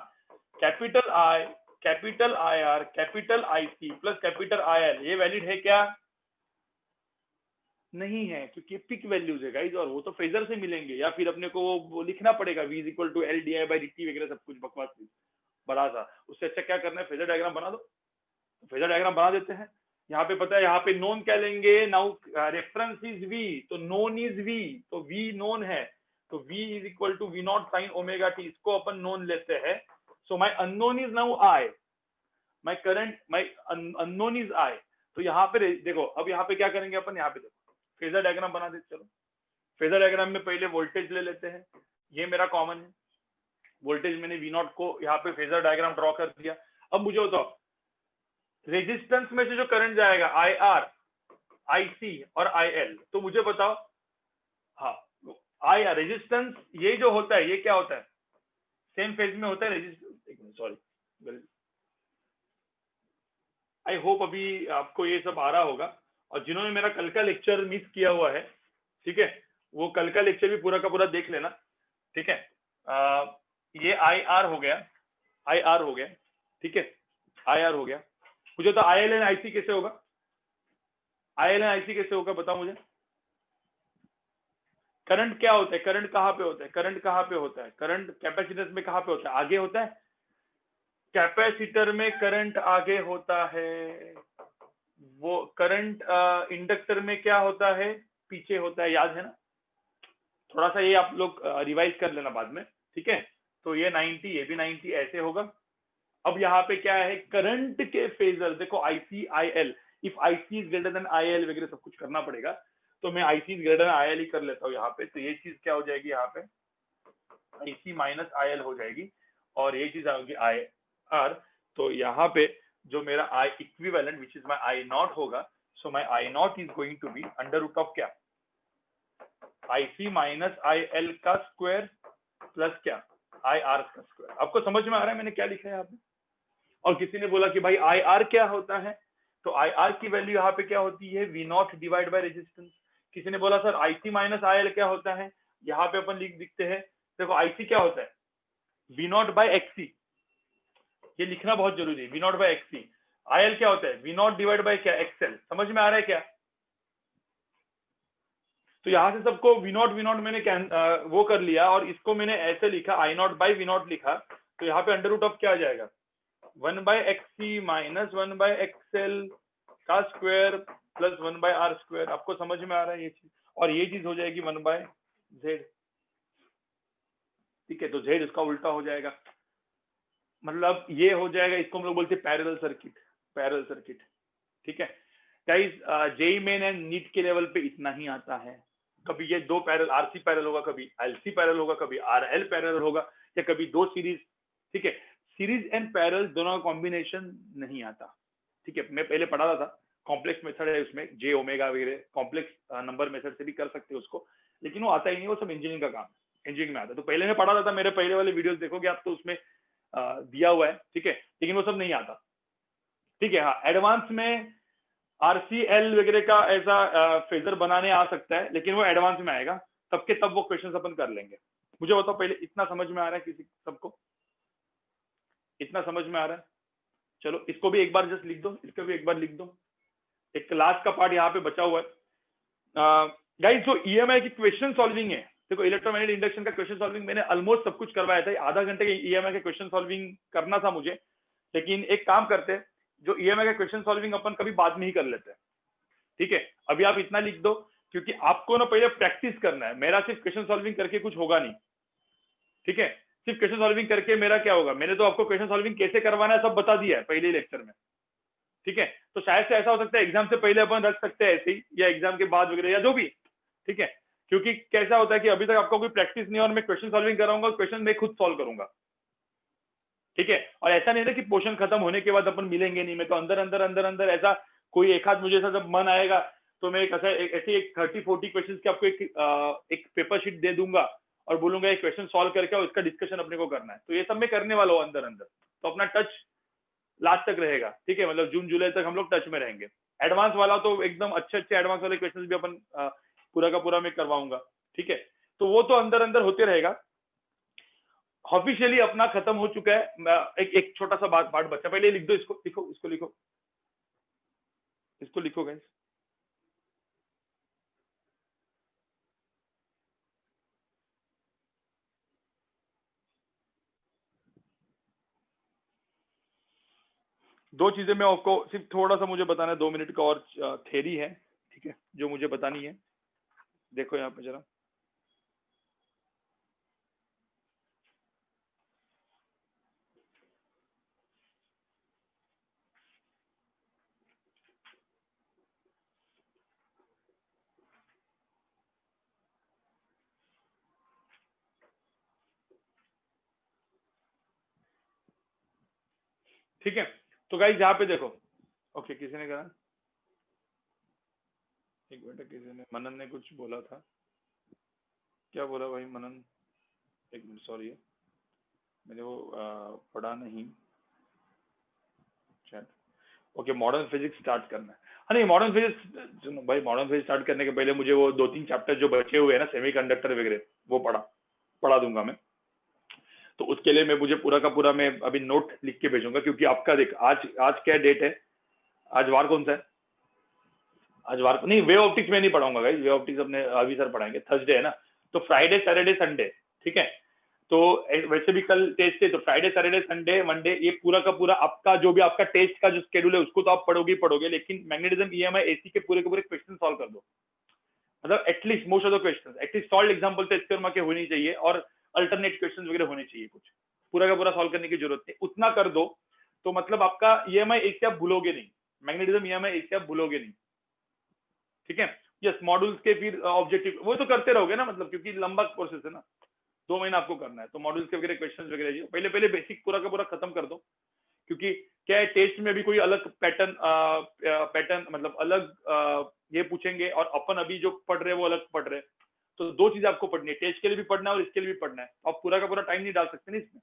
capital I, capital I R, capital I C plus capital I L, ये वैलिड है क्या? नहीं है, क्योंकि पिक वैल्यूज है गाइस, और वो तो फेजर से मिलेंगे, या फिर अपने को वो लिखना पड़ेगा v is equal to L D I by D T वगैरह सब कुछ बकवास बड़ा सा। उससे अच्छा क्या करना है, फेजर डायग्राम बना दो। तो फेजर डायग्राम बना देते हैं। यहाँ पे पता है, यहाँ पे नोन क्या लेंगे? नाउ रेफरेंस इज v, तो नोन इज v, तो v नोन है, तो v is equal to V naught sine omega T, इसको अपन नोन लेते हैं। So my unknown is now I, my current, my unknown is I. तो यहाँ पे देखो, अब यहाँ पे क्या करेंगे अपन? यहाँ पे देखो फेजर डायग्राम बना देते। चलो फेजर डायग्राम में पहले वोल्टेज ले लेते हैं, ये मेरा कॉमन है वोल्टेज, मैंने वी नॉट को यहाँ पे फेजर डायग्राम ड्रॉ कर दिया। अब मुझे बताओ रेजिस्टेंस में से जो करंट जाएगा आई आर, आई सी और आई एल, तो मुझे बताओ, हाँ आई आर रेजिस्टेंस, ये जो होता है ये क्या होता है? सेम फेज में होता है रेजिस्टेंस। सॉरी, आई होप अभी आपको ये सब आ रहा होगा। और जिन्होंने मेरा कल का लेक्चर मिस किया हुआ है, ठीक है, वो कल का लेक्चर भी पूरा का पूरा देख लेना। ठीक है, ये आई आर हो गया, आई आर हो गया, ठीक है, आई आर हो गया। मुझे तो आई एल एन आई सी कैसे होगा? आई एल एन आई सी कैसे होगा बताओ मुझे। करंट क्या होता है? करंट कहाँ पे होता है? करंट कहाँ पे होता है? करंट कैपेसिटर में कहाँ पे होता है? आगे होता है। कैपेसिटर में करंट आगे होता है, वो करंट इंडक्टर में क्या होता है? पीछे होता है, याद है ना? थोड़ा सा ये आप लोग रिवाइज कर लेना बाद में। ठीक है, तो ये 90, ये भी 90 ऐसे होगा। अब यहाँ पे क्या है? करंट के फेजर देखो, I C I L, if I C is greater than I L वगैरह सब कुछ करना पड़ेगा, तो मैं I C is greater than I L ही कर लेता हूँ यहाँ पे। तो ये चीज क्या हो जाएगी? यहाँ पे आई सी माइनस आई एल हो जाएगी, और ये चीज आएगी आई आर। तो यहाँ पे जो मेरा I equivalent which is my I naught होगा, so my I naught is going to be under root of क्या? I C minus I L का स्क्वायर प्लस क्या? आई आर का स्क्वायर। आपको समझ में आ रहा है मैंने क्या लिखा है यहाँ पे? और किसी ने बोला कि भाई आई आर क्या होता है, तो आई आर की वैल्यू यहाँ पे क्या होती है? V naught divide by resistance. किसी ने बोला sir I C minus I L क्या होता है, यहाँ पे अपन लिखते हैं, देखो आई सी क्या होता है? वी नॉट बाय एक्सी, ये लिखना बहुत जरूरी है, V naught by X C. I L क्या होता है? वी नॉट डिवाइड बाय क्या? एक्सएल। समझ में आ रहा है क्या? तो यहाँ से सबको वी नॉट मैंने वो कर लिया, और इसको मैंने ऐसे लिखा, आई नॉट बाई वी नॉट लिखा, तो यहाँ पे अंडर रूट ऑफ क्या आ जाएगा? 1 by XC minus 1 by XL का square plus 1 by R square. आपको समझ में आ रहा है ये चीज? और ये चीज हो जाएगी 1 बाय जेड। ठीक है, तो जेड इसका उल्टा हो जाएगा, मतलब ये हो जाएगा, इसको हम लोग बोलते हैं पैरेलल सर्किट, पैरेलल सर्किट। ठीक है guys, JEE Main and NEET के लेवल पे इतना ही आता है। कभी ये दो पैरेलल आरसी पैरेलल होगा, कभी एलसी पैरेलल होगा, कभी आरएल पैरेलल होगा, या कभी दो सीरीज। ठीक है, सीरीज एंड पैरेलल दोनों का कॉम्बिनेशन नहीं आता। ठीक है, मैं पहले पढ़ा था, कॉम्प्लेक्स मेथड है उसमें, जे ओमेगा वगैरह कॉम्प्लेक्स नंबर मेथड से भी कर सकते हैं उसको, लेकिन वो आता ही नहीं, वो सब इंजीनियरिंग का काम, इंजीनियरिंग में आता है। तो पहले मैं पढ़ा था, मेरे पहले वाले वीडियोस देखोगे आप तो उसमें दिया हुआ है। ठीक है, लेकिन वो सब नहीं आता। ठीक है, हाँ एडवांस में आरसीएल वगैरह का ऐसा फेजर बनाने आ सकता है, लेकिन वो एडवांस में आएगा, तब के तब वो क्वेश्चन अपन कर लेंगे। मुझे बताओ पहले, इतना समझ में आ रहा है किसी सबको? इतना समझ में आ रहा है? चलो इसको भी एक बार जस्ट लिख दो, इसको भी एक बार लिख दो, एक लास्ट का पार्ट यहाँ पे बचा हुआ है। गाइस जो ईएमआई की क्वेश्चन सॉल्विंग है, देखो इलेक्ट्रोमैग्नेटिक इंडक्शन का क्वेश्चन सॉल्विंग मैंने ऑलमोस्ट सब कुछ करवाया था, आधा घंटे के ईएमआई के क्वेश्चन सॉल्विंग करना था मुझे, लेकिन एक काम करते हैं, जो ईएमआई का क्वेश्चन सॉल्विंग अपन कभी बाद में ही कर लेते हैं, ठीक है। अभी आप इतना लिख दो, क्योंकि आपको ना पहले प्रैक्टिस करना है, मेरा सिर्फ क्वेश्चन सॉल्विंग करके कुछ होगा नहीं, ठीक है। सिर्फ क्वेश्चन सॉल्विंग करके मेरा क्या होगा, मैंने तो आपको क्वेश्चन सॉल्विंग कैसे करवाना है सब बता दिया है पहले ही लेक्चर में, ठीक है। तो शायद से ऐसा हो सकता है एग्जाम से पहले अपन रख सकते हैं ऐसे ही, या एग्जाम के बाद वगैरह, या जो भी, ठीक है। क्योंकि कैसा होता है कि अभी तक आपको कोई प्रैक्टिस नहीं है और मैं क्वेश्चन सॉल्विंग कराऊंगा, क्वेश्चन मैं खुद सॉल्व करूंगा, ठीक है। और ऐसा नहीं है कि पोर्शन खत्म होने के बाद अपन मिलेंगे नहीं, मैं तो अंदर अंदर अंदर अंदर ऐसा कोई एक आध मुझे ऐसा जब मन आएगा तो मैं एक ऐसा ऐसे एक 30-40 क्वेश्चन के आपको एक पेपर शीट दे दूंगा और बोलूंगा एक क्वेश्चन सॉल्व करके और इसका डिस्कशन अपने को करना है, तो ये सब मैं करने वाला हूँ अंदर अंदर। तो अपना टच लास्ट तक रहेगा, ठीक है, मतलब जून जुलाई तक हम लोग टच में रहेंगे। एडवांस वाला तो एकदम अच्छे अच्छे एडवांस वाले क्वेश्चंस भी अपन पूरा का पूरा मैं करवाऊंगा, ठीक है। तो वो तो अंदर अंदर होते रहेगा। ऑफिशियली अपना खत्म हो चुका है। एक छोटा सा पार्ट बचा, पहले लिख दो इसको, लिखो इसको, लिखो इसको, लिखो गाइस। दो चीजें मैं आपको सिर्फ थोड़ा सा मुझे बताना है, 2 मिनट का और थ्योरी है, ठीक है, जो मुझे बतानी है। देखो यहाँ पे जरा, ठीक है। तो गाइस यहाँ पे देखो, ओके, किसी ने कहा, एक मिनट, किसी ने, मनन ने कुछ बोला था, क्या बोला भाई मनन? एक मिनट, सॉरी है, मैंने वो पढ़ा नहीं chat. Okay, modern physics start करना है। हाँ नहीं, मॉडर्न फिजिक्स भाई, मॉडर्न फिजिक्स स्टार्ट करने के पहले मुझे वो 2-3 चैप्टर जो बचे हुए हैं ना, सेमीकंडक्टर वगैरह, वो पढ़ा दूंगा मैं। तो उसके लिए मैं मुझे पूरा का पूरा मैं अभी नोट लिख के भेजूंगा, क्योंकि आपका देख, आज क्या डेट है, आज वार कौन सा है? आज वार नहीं, वेव ऑप्टिक्स में नहीं पढ़ाऊंगा गाइस, वेव ऑप्टिक्स अपने अभी सर पढ़ाएंगे, थर्सडे है ना, तो फ्राइडे सैटरडे संडे, ठीक है। तो वैसे भी कल टेस्ट है, तो फ्राइडे सैटरडे संडे मंडे, ये पूरा का पूरा आपका जो भी आपका टेस्ट का जो शेड्यूल है उसको तो आप पढ़ोगे, लेकिन मैग्नेटिज्म ईएमआई एसी के पूरे क्वेश्चन सॉल्व कर दो, मतलब at least most of the questions, at least solve example तो एचकर्मा के होनी चाहिए, और अल्टरनेट क्वेश्चंस वगैरह होने चाहिए, कुछ पूरा का पूरा सॉल्व करने की जरूरत नहीं, उतना कर दो तो मतलब आपका ईएमआई एसी आप भूलोगे नहीं, मैग्नेटिज्म ईएमआई एसी आप भूलोगे नहीं, ठीक है। यस, मॉड्यूल्स के फिर ऑब्जेक्टिव वो तो करते रहोगे ना, मतलब क्योंकि लंबा प्रोसेस है ना, 2 महीना आपको करना है, तो मॉड्यूल्स के वगैरह क्वेश्चंस वगैरह पहले बेसिक पूरा का पूरा खत्म कर दो, क्योंकि क्या है, टेस्ट में भी कोई अलग पैटर्न मतलब अलग ये पूछेंगे, और अपन अभी जो पढ़ रहे हैं वो अलग पढ़ रहे हैं, तो 2 चीजें आपको पढ़नी है, टेस्ट के लिए भी पढ़ना है और इसके लिए भी पढ़ना है। आप पूरा का पूरा टाइम नहीं डाल सकते ना इसमें,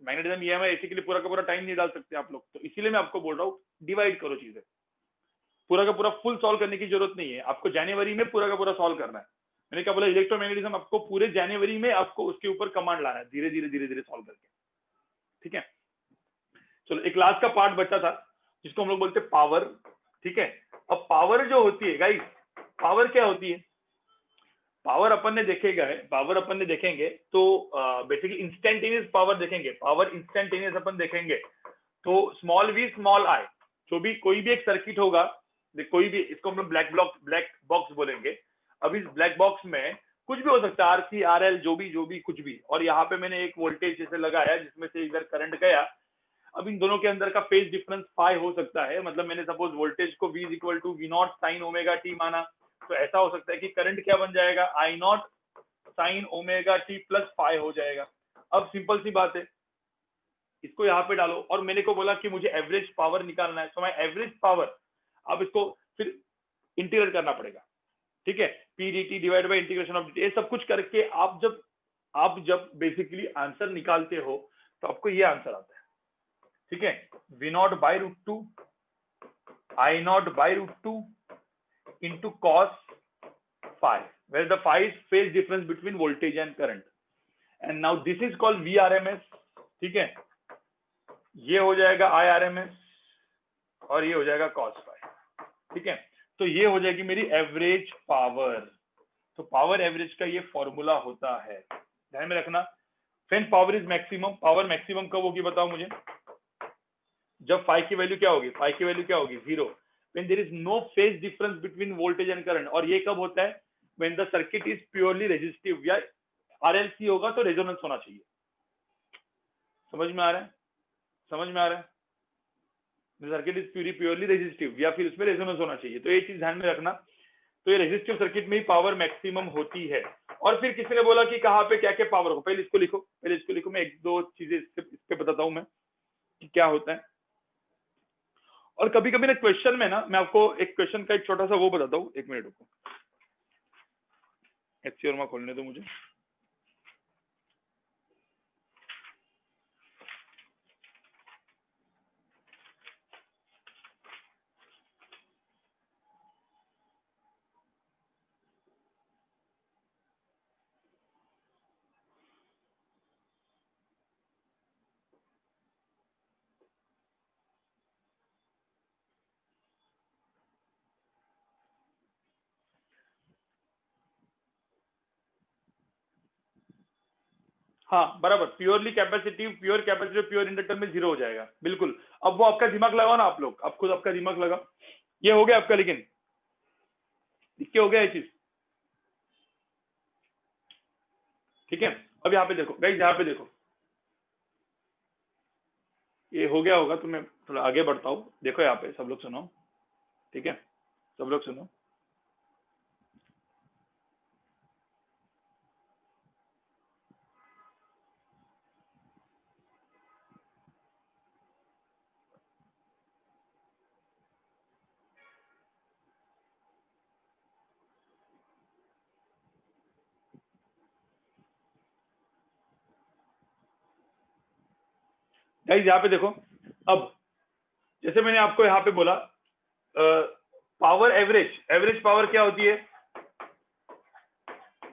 मैग्नेटिज्म ईएमआई एसी के लिए पूरा का पूरा टाइम नहीं डाल सकते आप लोग, तो इसीलिए मैं आपको बोल रहा हूँ डिवाइड करो चीजें, पूरा का पूरा फुल सॉल्व करने की जरूरत नहीं है, आपको जनवरी में पूरा का पूरा सॉल्व करना है। मैंने क्या बोला, इलेक्ट्रोमैग्नेटिज्म आपको पूरे जनवरी में आपको उसके ऊपर कमांड लाना है, धीरे धीरे सॉल्व करके, ठीक है। चलो, एक लास्ट का पार्ट बचा था जिसको हम लोग बोलते हैं पावर, ठीक है। अब पावर जो होती है गाइस, पावर क्या होती है? पावर अपन ने देखेंगे तो बेसिकली इंस्टेंटेनियस पावर देखेंगे, पावर इंस्टेंटेनियस अपन देखेंगे तो स्मॉल वी स्मॉल आई, जो भी कोई भी एक सर्किट होगा, कोई भी, इसको हम लोग ब्लैक बॉक्स बोलेंगे। अब इस ब्लैक बॉक्स में कुछ भी हो सकता है, आरसी आरएल जो भी कुछ भी, और यहाँ पे मैंने एक वोल्टेज जैसे लगाया जिसमें से इधर करंट गया। अब इन दोनों के अंदर का फेज डिफरेंस फाई हो सकता है, मतलब मैंने सपोज वोल्टेज को V equal to V naught sine omega T माना, तो ऐसा हो सकता है कि करंट क्या बन जाएगा, I naught sine omega T plus phi हो जाएगा। अब सिंपल सी बात है, इसको यहाँ पे डालो, और मैंने को बोला कि मुझे एवरेज पावर निकालना है, तो मैं एवरेज पावर, अब इसको फिर इंटीग्रेट करना पड़ेगा, ठीक है, PDT divide by integration of ये सब कुछ करके आप जब बेसिकली आंसर निकालते हो तो आपको ये आंसर आता है, ठीक है, V naught by root two I naught by root two into cos phi, where the phi is phase difference between voltage and current, and now this is called V RMS, ठीक है। ये हो जाएगा आईआरएमएस और ये हो जाएगा कॉस फाई, ठीक है। तो ये हो जाएगी मेरी एवरेज पावर, तो पावर एवरेज का ये फॉर्मूला होता है, ध्यान में रखना। When power is maximum, power maximum कब होगी बताओ मुझे? जब फाई की वैल्यू क्या होगी? फाई की वैल्यू क्या होगी? 0। When there is no phase difference between voltage and current. और ये कब होता है? When the circuit is purely resistive, या आरएलसी होगा तो रेजोनेंस होना चाहिए। समझ में आ रहा है? समझ में आ रहा है? सर्किट इज प्योरली रेजिस्टिव, या फिर उसमें रेजोनेंस होना चाहिए। तो ये चीज ध्यान में रखना। तो ये रेजिस्टिव सर्किट में ही पावर मैक्सिमम होती है। और फिर किसी ने बोला कि कहाँ पे क्या क्या पावर हो, पहले इसको लिखो, पहले इसको लिखो। मैं एक दो चीजें इस पे बताता हूँ मैं कि क्या होता है। और कभी कभी ना क्वेश्चन में ना, मैं आपको एक क्वेश्चन का एक छोटा सा वो बताता हूँ, एक मिनट रुको, एचसी वर्मा खोलने दो मुझे। हाँ बराबर, purely capacitive, pure capacitive, pure inductor में 0 हो जाएगा, बिल्कुल। अब वो आपका दिमाग लगाओ ना आप लोग, आप खुद आपका दिमाग लगाओ। ये हो गया आपका, लेकिन इसके हो गया ये चीज, ठीक है। अब यहाँ पे देखो गाइस, यहाँ पे देखो, ये हो गया होगा तो मैं थोड़ा आगे बढ़ता हूँ। देखो यहाँ पे सब लोग सुनो, ठीक है, सब लोग सुनो। गाइस यहाँ पे देखो, अब जैसे मैंने आपको यहाँ पे बोला पावर एवरेज, एवरेज पावर क्या होती है?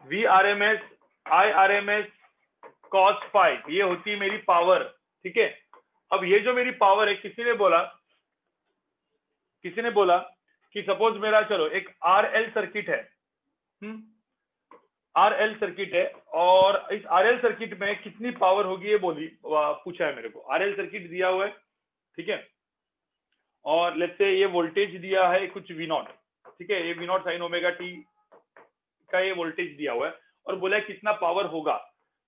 V R M S I R M S cos phi, ये होती है मेरी पावर, ठीक है। अब ये जो मेरी पावर है, किसी ने बोला कि सपोज मेरा, चलो एक आर एल सर्किट है, आर एल सर्किट है, और इस आर एल सर्किट में कितनी पावर होगी ये पूछा है मेरे को। आर एल सर्किट दिया हुआ है, ठीक है, और लेट्स से ये वोल्टेज दिया है कुछ वी नॉट, ठीक है, ये V naught sine omega T का ये वोल्टेज दिया हुआ है, और बोला है कितना पावर होगा।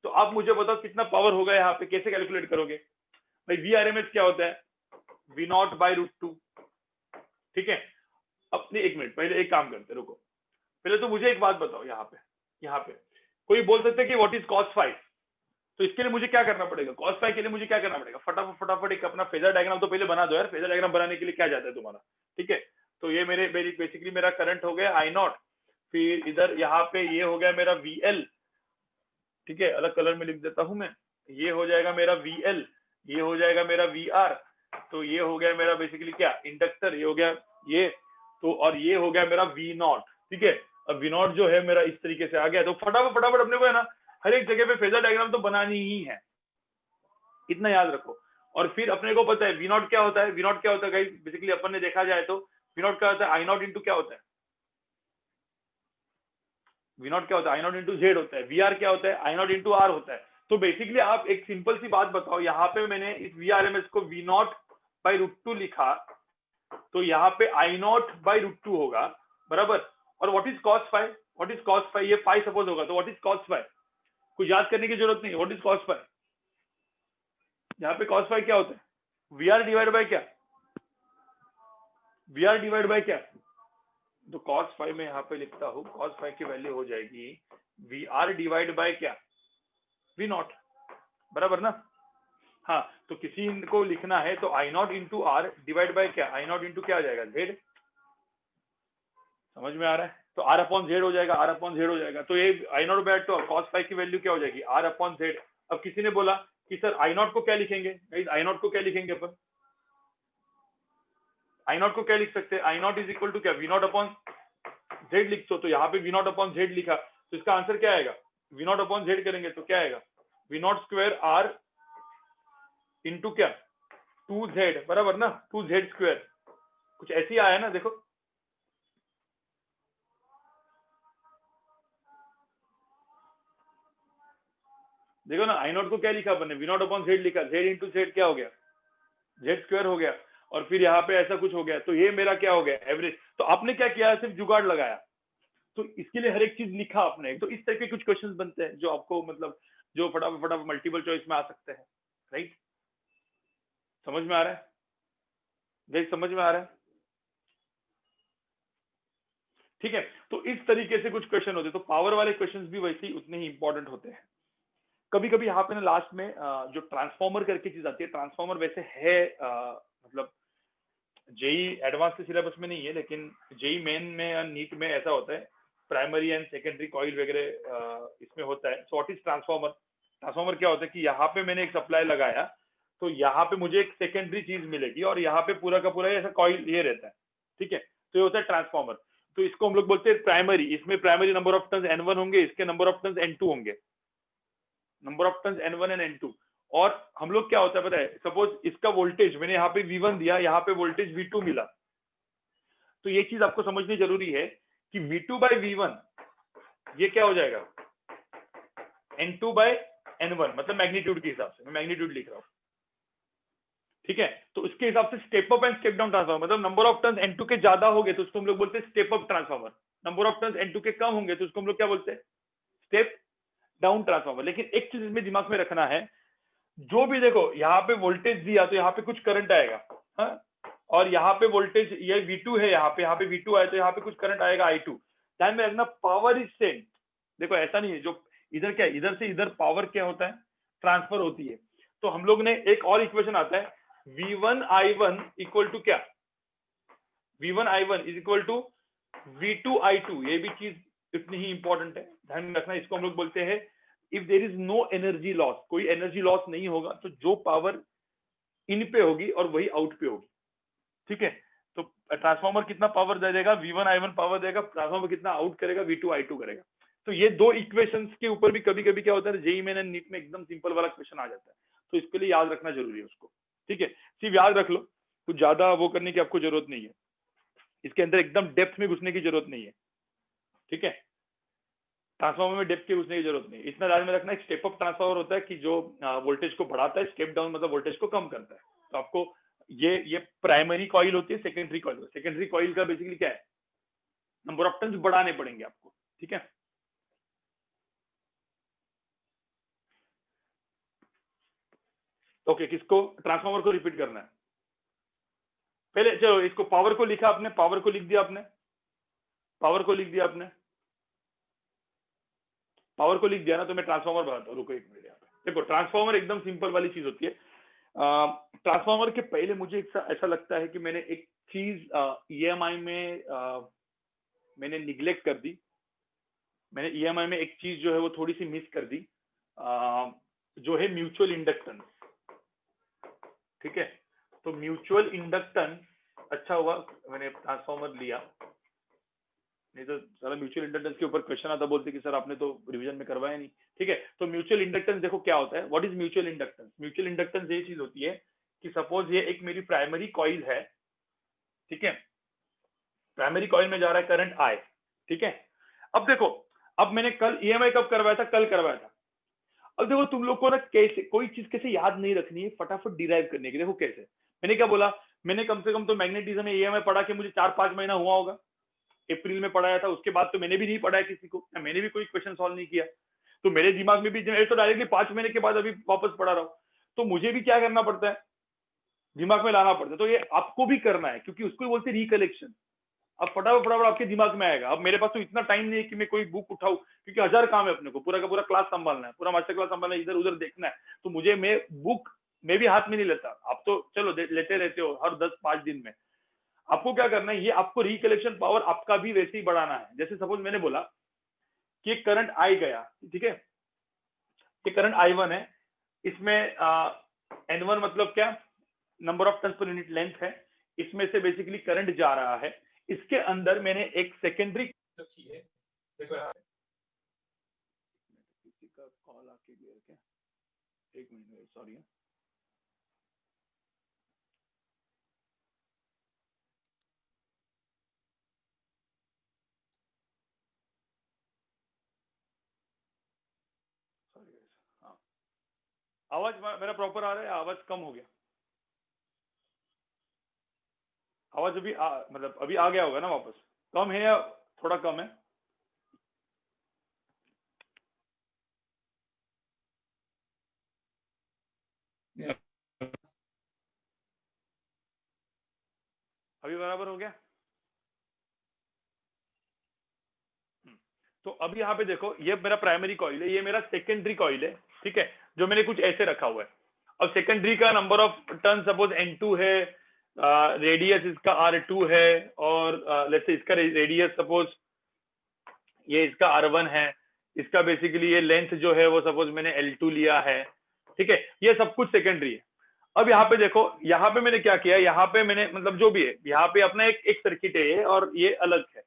तो आप मुझे बताओ कितना पावर होगा, यहाँ पे कैसे कैलकुलेट करोगे भाई? वी आर एम एस क्या होता है? V naught by root two, ठीक है। अपने एक मिनट, पहले एक काम करते, रुको, पहले तो मुझे एक बात बताओ। यहाँ पे कोई बोल सकते हैं कि व्हाट इज कॉस फाइव, तो इसके लिए मुझे क्या करना पड़ेगा? कॉस फाइव के लिए मुझे क्या करना पड़ेगा? फटाफट एक अपना फेजर डायग्राम तो पहले बना दो यार। फेजर डायग्राम बनाने के लिए क्या जाता है तुम्हारा, ठीक है। तो ये मेरे बेसिकली मेरा करंट हो गया आई नॉट, फिर इधर यहाँ पे ये हो गया मेरा वी एल, ठीक है, अलग कलर में लिख देता हूं मैं, ये हो जाएगा मेरा वी एल, ये हो जाएगा मेरा वी आर, तो ये हो गया मेरा बेसिकली क्या, इंडक्टर, ये हो गया ये, तो और ये हो गया मेरा वी नॉट, ठीक है। अब वी नॉट जो है मेरा इस तरीके से आ गया। तो फटाफट अपने को है ना हर एक जगह पे फेजर डायग्राम तो बनानी ही है, इतना याद रखो। और फिर अपने को पता है वी नॉट क्या होता है। वी नॉट क्या होता है गाइस? बेसिकली अपन ने देखा जाए तो वी नॉट क्या होता है? आई नॉट इंटू क्या होता है? वी नॉट क्या होता है? आई नॉट इंटू जेड होता है। वी आर क्या होता है? आई नॉट इंटू आर होता है। तो बेसिकली आप एक सिंपल सी बात बताओ, यहाँ पे मैंने इस वी आर एम एस को V naught by root two लिखा, तो यहाँ पे I naught by root two होगा, बराबर। और what is cos five? What is cos five? ये फाइव सपोज होगा, तो व्हाट इज कॉस फाइव? कुछ याद करने की जरूरत नहीं। What is cos five? यहाँ पे कॉस फाइव क्या होता है? वी आर डिवाइड बाय क्या? वी आर डिवाइड बाय क्या? तो कॉस फाइव में यहाँ पे लिखता हूँ, कॉस फाइव की वैल्यू हो जाएगी वी आर डिवाइड बाय क्या? वी नॉट, बराबर ना। हाँ, तो किसी को लिखना है तो I naught into R divide by क्या? आई नॉट इंटू क्या आ जाएगा? जेड। समझ में आ रहा है? तो आर अपॉन जेड हो जाएगा, आर अपॉन जेड हो जाएगा। तो ये आई नॉट बाय तो कॉस फाइव की वैल्यू क्या हो जाएगी? R upon Z. अब किसी ने बोला कि सर आई नॉट को क्या लिखेंगे? आई नॉट को क्या लिखेंगे अपन? आई नॉट को क्या लिख सकते हैं? I naught is equal to क्या? वी नॉट अपॉन जेड लिख दो। तो यहाँ पे वी नॉट अपॉन जेड लिखा, तो इसका आंसर क्या आएगा? वी नॉट अपॉन जेड करेंगे तो क्या आएगा? V naught square R into क्या? 2z, बराबर ना, 2z स्क्वायर। कुछ ऐसी आया ना, देखो देखो ना, आई नॉट को क्या लिखा अपन ने, वी नॉट अपॉन जेड लिखा, जेड इंटू जेड क्या हो गया, जेड स्क्वायर हो गया, और फिर यहाँ पे ऐसा कुछ हो गया, तो ये मेरा क्या हो गया, एवरेज। तो आपने क्या किया, सिर्फ जुगाड़ लगाया, तो इसके लिए हर एक चीज लिखा आपने। तो इस तरह के कुछ क्वेश्चंस बनते हैं जो आपको मतलब जो फटाफट फटाफट मल्टीपल चॉइस में आ सकते हैं, राइट। समझ में आ रहा है, देख समझ में आ रहा है, ठीक है। तो इस तरीके से कुछ क्वेश्चन होते हैं, तो पावर वाले क्वेश्चंस भी वैसे ही उतने ही इंपॉर्टेंट होते हैं। कभी कभी यहाँ पे ना लास्ट में जो ट्रांसफॉर्मर करके चीज आती है, ट्रांसफॉर्मर वैसे है मतलब जेई एडवांस के सिलेबस में नहीं है, लेकिन जेई मेन में या नीट में ऐसा होता है, प्राइमरी एंड सेकेंडरी कॉइल वगैरह इसमें होता है। So what is transformer, transformer क्या होता है कि यहाँ पे मैंने एक सप्लाई लगाया, तो यहाँ पे मुझे एक सेकेंडरी चीज मिलेगी, और यहाँ पे पूरा का पूरा ऐसा कॉइल ये रहता है, ठीक है। तो ये होता है ट्रांसफॉर्मर। तो इसको हम लोग बोलते हैं प्राइमरी, इसमें primary number of turns N1 होंगे, इसके नंबर ऑफ टर्न्स N2 होंगे, number of turns N1 and N2। और हम लोग क्या होता है पता है, सपोज इसका वोल्टेज मैंने यहाँ पे V1 दिया, यहाँ पे वोल्टेज V2 मिला, तो ये चीज आपको समझनी जरूरी है कि V2 बाई V1 ये क्या हो जाएगा, N2 बाई N1, मतलब मैग्नीट्यूड के हिसाब से, मैं मैग्नीट्यूड लिख रहा हूँ, ठीक है। तो उसके हिसाब से step up and step down transformer, मतलब नंबर ऑफ टर्न्स N2 के ज्यादा हो गए तो उसको हम लोग बोलते हैं step up transformer, number of turns N2 के कम होंगे तो उसको हम लोग क्या बोलते हैं, स्टेप डाउन ट्रांसफॉर्मर। लेकिन एक चीज इसमें दिमाग में रखना है, जो भी देखो यहाँ पे वोल्टेज दिया तो यहाँ पे कुछ करंट आएगा, हाँ? और यहाँ पे वोल्टेज ये V2 है, यहाँ पे V2 आए तो यहाँ पे कुछ करंट आएगा I2। ध्यान में रखना, पावर इज सेम। देखो ऐसा नहीं है, जो इधर क्या है, इधर से इधर पावर क्या होता है, ट्रांसफर होती है। तो हम लोग ने एक और इक्वेशन आता है, V1I1 इक्वल टू क्या, V1I1 is equal to V2I2। ये भी चीज इतनी ही इंपॉर्टेंट है, ध्यान में रखना। इसको हम लोग बोलते हैं if there is no energy loss, कोई एनर्जी लॉस नहीं होगा, तो जो पावर इन पे होगी और वही आउट पे होगी, ठीक है। तो ट्रांसफॉर्मर कितना पावर दे देगा, V1I1 पावर देगा, ट्रांसफॉर्मर कितना आउट करेगा, V2I2 करेगा। तो ये दो इक्वेशंस के ऊपर भी कभी कभी क्या होता है, जेई मेन एंड नीट में एकदम सिंपल वाला क्वेश्चन आ जाता है, तो इसके लिए याद रखना जरूरी है उसको, ठीक है। सिर्फ याद रख लो, कुछ ज्यादा वो करने की आपको जरूरत नहीं है, इसके अंदर एकदम डेप्थ में घुसने की जरूरत नहीं है, ठीक है। ट्रांसफार्मर में डेप्थ के घुसने की जरूरत नहीं, इतना ध्यान में रखना। एक स्टेप अप ट्रांसफार्मर होता है कि जो वोल्टेज को बढ़ाता है, स्टेप डाउन मतलब वोल्टेज को कम करता है। तो आपको ये प्राइमरी कॉइल होती है, सेकेंडरी कॉइल, सेकेंडरी कॉइल का बेसिकली क्या है, नंबर ऑफ टर्न्स बढ़ाने पड़ेंगे आपको, ठीक है। ओके, किसको, ट्रांसफार्मर को रिपीट करना है पहले। चलो इसको पावर को लिखा आपने, पावर को लिख दिया आपने, पावर को लिख दिया आपने, पावर को लिख दिया ना, तो मैं ट्रांसफार्मर बताता हूँ, रुको एक मिनट यहाँ पे। देखो ट्रांसफार्मर एकदम सिंपल वाली चीज होती है। ट्रांसफार्मर के पहले मुझे ऐसा लगता है कि मैंने एक चीज ईएमआई में मैंने निग्लेक्ट कर दी, मैंने ईएमआई में एक चीज जो है वो थोड़ी सी मिस कर दी, जो है म्यूचुअल इंडक्टेंस, ठीक है। तो म्यूचुअल इंडक्टेंस, अच्छा हुआ मैंने ट्रांसफार्मर लिया, नहीं तो सारा म्यूचुअल इंडक्टेंस के ऊपर क्वेश्चन आता, बोलते कि सर आपने तो रिवीजन में करवाया नहीं, ठीक है। तो म्यूचुअल इंडक्टेंस देखो क्या होता है, what is mutual inductance. Mutual inductance ये चीज होती है कि सपोज ये एक मेरी प्राइमरी कॉइल है, ठीक है, प्राइमरी कॉइल में जा रहा है करंट आई, ठीक है। अब देखो, अब मैंने कल ईएमआई कब करवाया था, कल करवाया था। अब देखो तुम लोग को ना कैसे कोई चीज कैसे याद नहीं रखनी है, फटाफट डिराइव करने की। देखो कैसे, मैंने क्या बोला, मैंने कम से कम तो मैग्नेटिज्म में ईएमआई पढ़ा के मुझे 4-5 महीना हुआ होगा, अप्रैल में पढ़ाया था, उसके बाद तो मैंने भी नहीं पढ़ाया किसी को, या मैंने भी कोई क्वेश्चन सॉल्व नहीं किया। तो मेरे दिमाग में भी तो डायरेक्टली 5 महीने के बाद अभी वापस पढ़ा रहा हूँ, तो मुझे भी क्या करना पड़ता है, दिमाग में लाना पड़ता है। तो ये आपको भी करना है, क्योंकि उसको बोलते हैं रिकलेक्शन। अब फटाफट फटाफट आपके दिमाग में आएगा। अब मेरे पास तो इतना टाइम नहीं है कि मैं कोई बुक उठाऊं, क्योंकि 1000 काम है अपने को, पूरा का पूरा क्लास संभालना है, पूरा मास्टर क्लास संभालना है, इधर उधर देखना है। तो मुझे मैं बुक में भी हाथ में नहीं लेता। आप तो चलो लेते रहते हो हर 10-5 दिन में। आपको क्या करना है, ये आपको रिकलेक्शन पावर आपका भी वैसे ही बढ़ाना है। जैसे सपोज मैंने बोला कि करंट आई गया, ठीक है, ये करंट I1 है, इसमें N1 मतलब क्या, number of turns per unit length है, इसमें से बेसिकली करंट जा रहा है। इसके अंदर मैंने एक सेकेंडरी रखी है, देखो यहाँ किसी का कॉल आके गया क्या, एक मिनट सॉरी। सॉरी हाँ, आवाज मेरा प्रॉपर आ रहा है, आवाज कम हो गया? आवाज अभी मतलब अभी आ गया होगा ना वापस? कम है या थोड़ा कम है? अभी बराबर हो गया? तो अब यहाँ पे देखो, ये मेरा प्राइमरी कॉइल है, ये मेरा सेकेंडरी कॉइल है, ठीक है, जो मैंने कुछ ऐसे रखा हुआ है। अब सेकेंडरी का number of turn suppose N2 है, रेडियस इसका R2 है, और लेट्स से इसका रेडियस सपोज ये इसका R1 है, इसका बेसिकली ये लेंथ जो है वो सपोज मैंने L2 लिया है, ठीक है, ये सब कुछ सेकेंडरी है। अब यहाँ पे देखो, यहाँ पे मैंने क्या किया, यहाँ पे मैंने मतलब जो भी है, यहाँ पे अपना एक एक सर्किट है ये, और ये अलग है।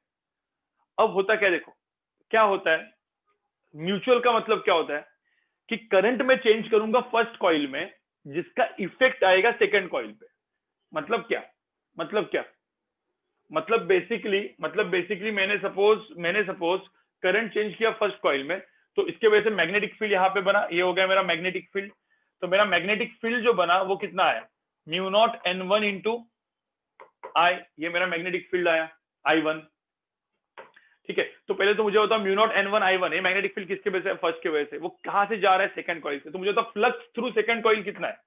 अब होता क्या, देखो क्या होता है, म्यूचुअल का मतलब क्या होता है कि करंट में चेंज करूंगा फर्स्ट कॉइल में, जिसका इफेक्ट आएगा सेकंड कॉइल पे। मतलब क्या, मतलब क्या, मतलब बेसिकली मैंने सपोज करंट चेंज किया फर्स्ट कॉइल में, तो इसके वजह से मैग्नेटिक फील्ड यहाँ पे बना, ये हो गया मेरा मैग्नेटिक फील्ड। तो मेरा मैग्नेटिक फील्ड जो बना वो कितना आया, म्यू नॉट N1 इंटू आई, ये मेरा मैग्नेटिक फील्ड आया I1, ठीक है। तो पहले तो मुझे होता म्यू नॉट N1 I1, ये मैग्नेटिक फील्ड किसके वजह से, फर्स्ट के वजह से, वो कहां से जा रहा है, सेकंड कॉइल से। तो मुझे होता फ्लक्स थ्रू सेकंड कॉइल कितना है,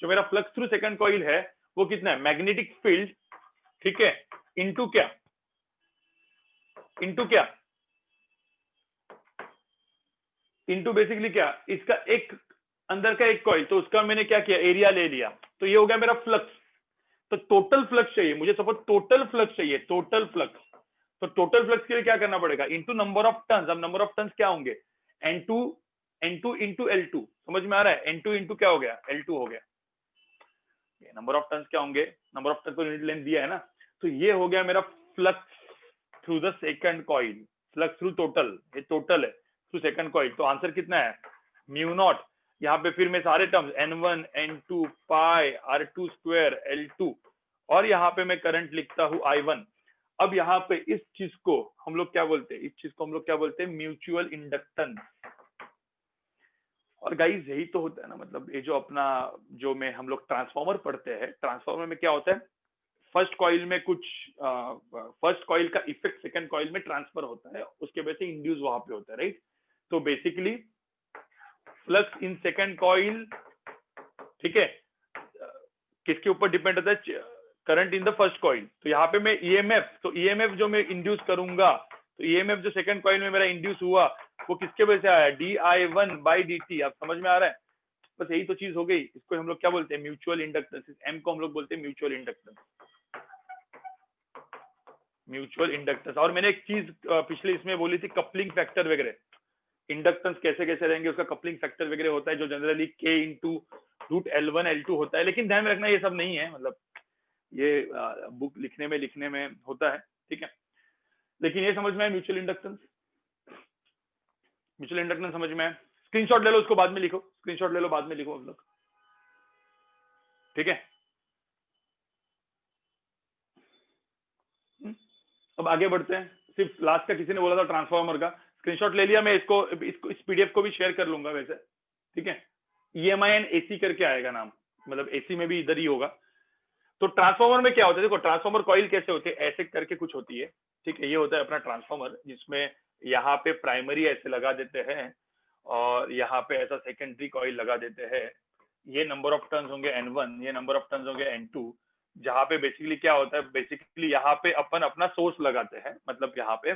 जो मेरा फ्लक्स थ्रू सेकंड कॉइल है वो कितना है, मैग्नेटिक फील्ड, ठीक है, इनटू क्या, इनटू क्या, इनटू बेसिकली क्या, इसका एक अंदर का एक कॉइल, तो उसका मैंने क्या किया, एरिया ले लिया, तो ये हो गया मेरा फ्लक्स। तो टोटल फ्लक्स चाहिए मुझे, सपोज टोटल फ्लक्स चाहिए, टोटल फ्लक्स। तो टोटल फ्लक्स के लिए क्या करना पड़ेगा, इनटू नंबर ऑफ टर्न्स। अब नंबर ऑफ टर्न्स क्या होंगे, N2 N2 इंटू L2, समझ में आ रहा है, N2 इंटू क्या हो गया, L2 हो गया। नंबर ऑफ टर्न्स क्या होंगे, नंबर ऑफ टर्न को यूनिट लेंथ दिया है ना, तो ये हो गया मेरा flux through the second coil, flux through total, ये टोटल है थ्रू सेकंड कॉइल। तो आंसर कितना है, म्यू नॉट, यहाँ पे फिर मैं सारे टर्म्स N1 N2 पाई R2 स्क्वायर L2, और यहाँ पे मैं करंट लिखता हूँ I1। अब यहाँ पे इस चीज को हम लोग क्या बोलते हैं, इस चीज को हम लोग क्या बोलते हैं, म्यूचुअल इंडक्टेंस। और गाइस यही तो होता है ना, मतलब ये जो अपना जो में हम लोग ट्रांसफॉर्मर पढ़ते हैं, ट्रांसफॉर्मर में क्या होता है, फर्स्ट कॉइल में कुछ फर्स्ट कॉइल का इफेक्ट सेकंड कॉइल में ट्रांसफर होता है, उसके वजह से इंड्यूस वहां पे होता है, राइट। तो basically flux in second coil, ठीक है, किसके ऊपर डिपेंड होता है, current in the first coil. तो यहाँ पे मैं ईएमएफ, तो ईएमएफ जो मैं इंड्यूस करूंगा, तो ईएमएफ जो सेकंड कॉइल में मेरा इंड्यूस हुआ वो किसके वजह से आया, di1/dt। आप समझ में आ रहा है, बस यही तो चीज हो गई। इसको हम लोग क्या बोलते हैं, म्यूचुअल इंडक्टेंस, एम को हम लोग बोलते हैं म्यूचुअल इंडक्टेंस, म्यूचुअल इंडक्टेंस। और मैंने एक चीज पिछले इसमें बोली थी, कपलिंग फैक्टर वगैरह, इंडक्टेंस कैसे कैसे रहेंगे, उसका कपलिंग फैक्टर वगैरह होता है, जो generally K into root L1 L2 होता है। लेकिन ध्यान में रखना ये सब नहीं है, मतलब ये बुक लिखने में होता है, ठीक है। लेकिन ये समझ में आया म्यूचुअल इंडक्टेंस, म्यूचुअल इंडक्टेंस समझ में आया। स्क्रीनशॉट ले लो, उसको बाद में लिखो, स्क्रीनशॉट ले लो, बाद में लिखो आप लोग, ठीक है। अब आगे बढ़ते हैं, सिर्फ लास्ट का किसी ने बोला था ट्रांसफार्मर का, स्क्रीनशॉट ले लिया, मैं इसको इस पीडीएफ को भी शेयर कर लूंगा वैसे, ठीक है। EMI एंड AC करके आएगा नाम, मतलब AC में भी इधर ही होगा। तो ट्रांसफार्मर में क्या होता है, देखो ट्रांसफार्मर कॉइल कैसे होते हैं, ऐसे करके कुछ होती है, ठीक है। ये होता है अपना ट्रांसफार्मर, जिसमें यहाँ पे प्राइमरी ऐसे लगा देते हैं, और यहाँ पे ऐसा सेकेंडरी कॉइल लगा देते हैं। ये नंबर ऑफ टर्न्स होंगे N1, ये नंबर ऑफ टर्न्स होंगे N2। जहाँ पे बेसिकली क्या होता है, बेसिकली यहाँ पे अपन अपना सोर्स लगाते हैं, मतलब यहाँ पे,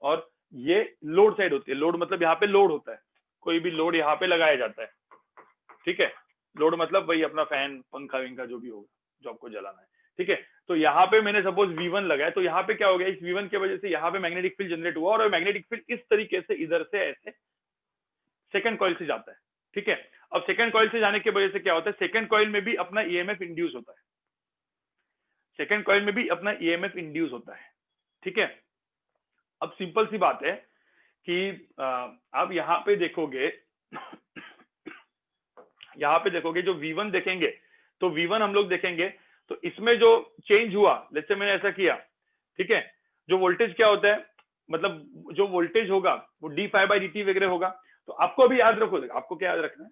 और ये लोड साइड होती है, लोड मतलब यहाँ पे लोड होता है, कोई भी लोड यहाँ पे लगाया जाता है, ठीक है। लोड मतलब वही अपना फैन पंखा विंखा जो भी होगा जो आपको जलाना है, ठीक है। तो यहाँ पे मैंने सपोज V1 लगाया, तो यहाँ पे क्या हो गया, इस V1 की वजह से यहाँ पे मैग्नेटिक फील्ड जनरेट हुआ, और मैग्नेटिक फील्ड इस तरीके से इधर से ऐसे सेकंड कॉइल से जाता है, ठीक है। अब सेकंड कॉइल से जाने की वजह से क्या होता है, सेकंड कॉइल में भी अपना ईएमएफ इंड्यूस होता है, सेकंड कॉइल में भी अपना ईएमएफ इंड्यूस होता है, ठीक है। अब सिंपल सी बात है कि आप यहाँ पे देखोगे, यहाँ पे देखोगे जो V1 देखेंगे, तो V1 हम लोग देखेंगे, तो इसमें जो चेंज हुआ, लेट्स से मैंने ऐसा किया, ठीक है, जो वोल्टेज क्या होता है, मतलब जो वोल्टेज होगा वो d phi by dt वगैरह होगा। तो आपको अभी याद रखो, आपको क्या याद रखना है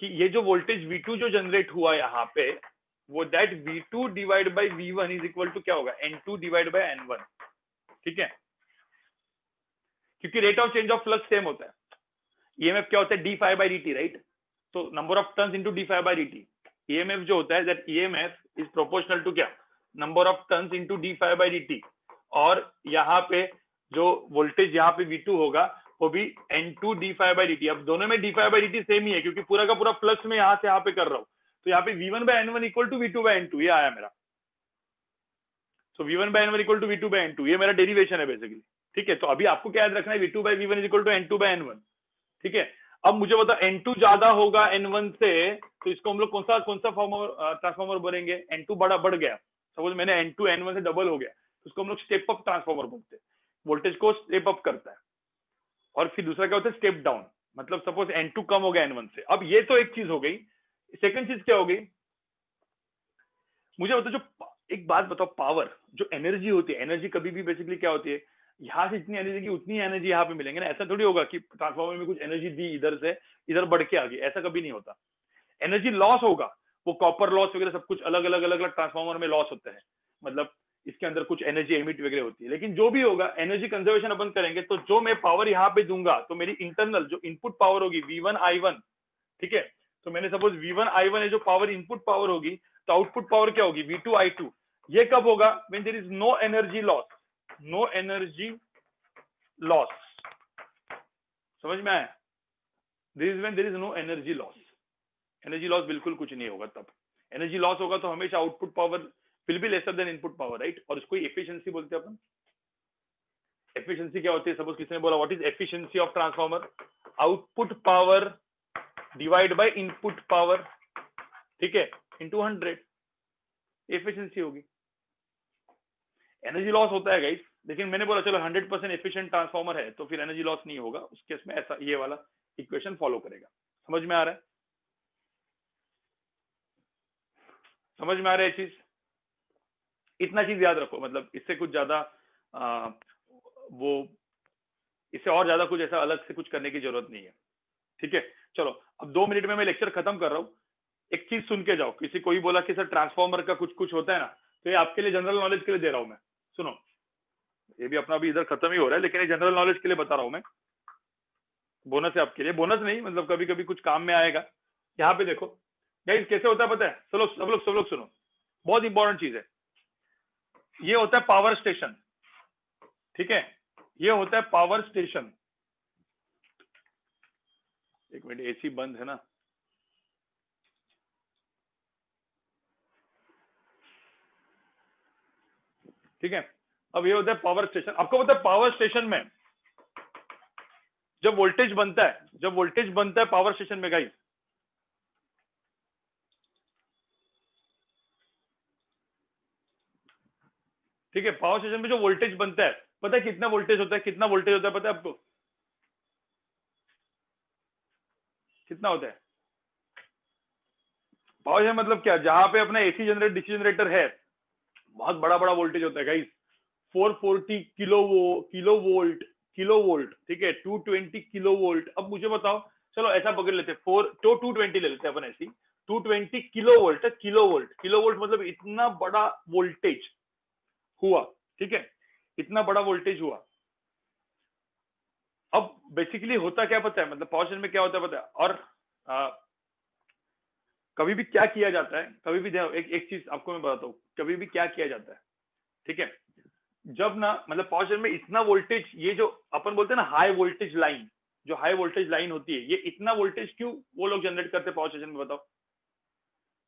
कि ये जो वोल्टेज V2 जो जनरेट हुआ यहाँ पे, वो that V2 divide by V1 is equal to क्या होगा, N2 डिवाइड बाई N1, ठीक है, क्योंकि rate of change of flux same होता है। ईएमएफ क्या होता है, D phi by dt, right? तो number of turns into D phi by dt। EMF जो होता है that EMF is proportional to क्या, number of turns into D phi by dt। और यहाँ पे जो वोल्टेज यहाँ पे V2 होगा वो भी N2 D phi by dt। अब दोनों में D phi by dt same ही है, क्योंकि पूरा का पूरा फ्लक्स में यहाँ से यहाँ पे कर रहा हूँ। तो यहाँ पे V1 bye N1 equal to V2 bye N2, ये आया मेरा। तो V1 bye N1 equal to V2 bye N2, ये मेरा डेरिवेशन है बेसिकली, ठीक है। तो अभी आपको क्या याद रखना है, V2 bye V1 equal to N2 bye N1, ठीक है। अब मुझे बता N2 ज्यादा होगा N1 से, तो इसको हम लोग कौन सा फॉर्मर ट्रांसफॉर्मर बोलेंगे, N2 बढ़ गया, सपोज मैंने N2 N1 से डबल हो गया, तो उसको हम लोग स्टेप अप ट्रांसफॉर्मर बोलते हैं, वोल्टेज को स्टेप अप करता है। और फिर दूसरा क्या होता है, स्टेप डाउन, मतलब सपोज N2 कम हो गया N1 से। अब ये तो एक चीज हो गई, सेकंड चीज क्या हो गई, मुझे बताओ, जो एक बात बताओ, पावर जो एनर्जी होती है, एनर्जी कभी भी बेसिकली क्या होती है, यहाँ से इतनी एनर्जी की उतनी एनर्जी यहाँ पे मिलेंगे ना। ऐसा थोड़ी होगा कि ट्रांसफार्मर में कुछ एनर्जी दी इधर से इधर बढ़ के आ गई, ऐसा कभी नहीं होता। एनर्जी लॉस होगा, वो कॉपर लॉस वगैरह सब कुछ अलग अलग ट्रांसफार्मर में लॉस होते हैं, मतलब इसके अंदर कुछ एनर्जी एमिट वगैरह होती है। लेकिन जो भी होगा एनर्जी कंजर्वेशन अपन करेंगे, तो जो मैं पावर यहाँ पे दूंगा, तो मेरी इंटरनल जो इनपुट पावर होगी V1 I1, ठीक है। तो मैंने सपोज V1 I1 है जो पावर इनपुट पावर होगी, तो आउटपुट पावर क्या होगी, V2 I2। ये कब होगा, when there is no energy loss, no energy loss, समझ में आया? This is when there is no energy loss. Energy loss बिल्कुल कुछ नहीं होगा तब। एनर्जी लॉस होगा तो हमेशा output power will be lesser than input power, right? और इसको एफिशिएंसी बोलते हैं अपन। एफिशिएंसी क्या होती है, सपोज किसी ने बोला what is efficiency of transformer, output power divide by input power, ठीक है, इनटू 100, एफिशिएंसी होगी। एनर्जी लॉस होता है गाइस, लेकिन मैंने बोला चलो 100% एफिशिएंट ट्रांसफार्मर है तो फिर एनर्जी लॉस नहीं होगा, उस केस में ऐसा ये वाला इक्वेशन फॉलो करेगा। समझ में आ रहा है? समझ में आ रहा है चीज? इतना चीज याद रखो, मतलब इससे कुछ ज्यादा वो इससे और ज्यादा कुछ ऐसा अलग से कुछ करने की जरूरत नहीं है, ठीक है। चलो अब 2 मिनट में मैं लेक्चर खत्म कर रहा हूँ। एक चीज सुन के जाओ, किसी कोई बोला कि सर ट्रांसफार्मर का कुछ कुछ होता है ना, तो ये आपके लिए जनरल नॉलेज के लिए दे रहा हूं मैं। सुनो, ये भी अपना भी इधर खत्म ही हो रहा है, लेकिन ये जनरल नॉलेज के लिए बता रहा हूं मैं, बोनस है आपके लिए। बोनस नहीं, मतलब कभी कभी कुछ काम में आएगा। यहाँ पे देखो गाइस कैसे होता है पता है, सब लोग सुनो, बहुत इंपॉर्टेंट चीज है। ये होता है पावर स्टेशन, ठीक है, ये होता है पावर स्टेशन। एक मिनट, एसी बंद है ना, ठीक है। अब ये होता है पावर स्टेशन। आपको पता है पावर स्टेशन में जब वोल्टेज बनता है पावर स्टेशन में गाइस, ठीक है, पावर स्टेशन में जो वोल्टेज बनता है, पता है कितना वोल्टेज होता है, पता है आपको कितना होता है? पावर स्टेशन मतलब क्या, जहां पे अपना एसी जनरेटर डीसी जनरेटर है, बहुत बड़ा बड़ा वोल्टेज होता है गाइस, 440 किलो वोल्ट, ठीक है, 220 किलो वोल्ट। अब मुझे बताओ, चलो ऐसा पकड़ लेते हैं, 220 ले लेते हैं अपन ऐसी, 220 किलो वोल्ट मतलब इतना बड़ा वोल्टेज हुआ, ठीक है, इतना बड़ा वोल्टेज हुआ। अब बेसिकली होता क्या पता है, मतलब पावर स्टेशन में क्या होता है पता है? और कभी भी क्या किया जाता है, कभी भी एक चीज आपको मैं बताता हूँ, कभी भी क्या किया जाता है, ठीक है, जब ना मतलब पावर स्टेशन में इतना वोल्टेज, ये जो अपन बोलते हैं ना हाई वोल्टेज लाइन, जो हाई वोल्टेज लाइन होती है, ये इतना वोल्टेज क्यों वो लोग जनरेट करते हैं पावर स्टेशन में, बताओ?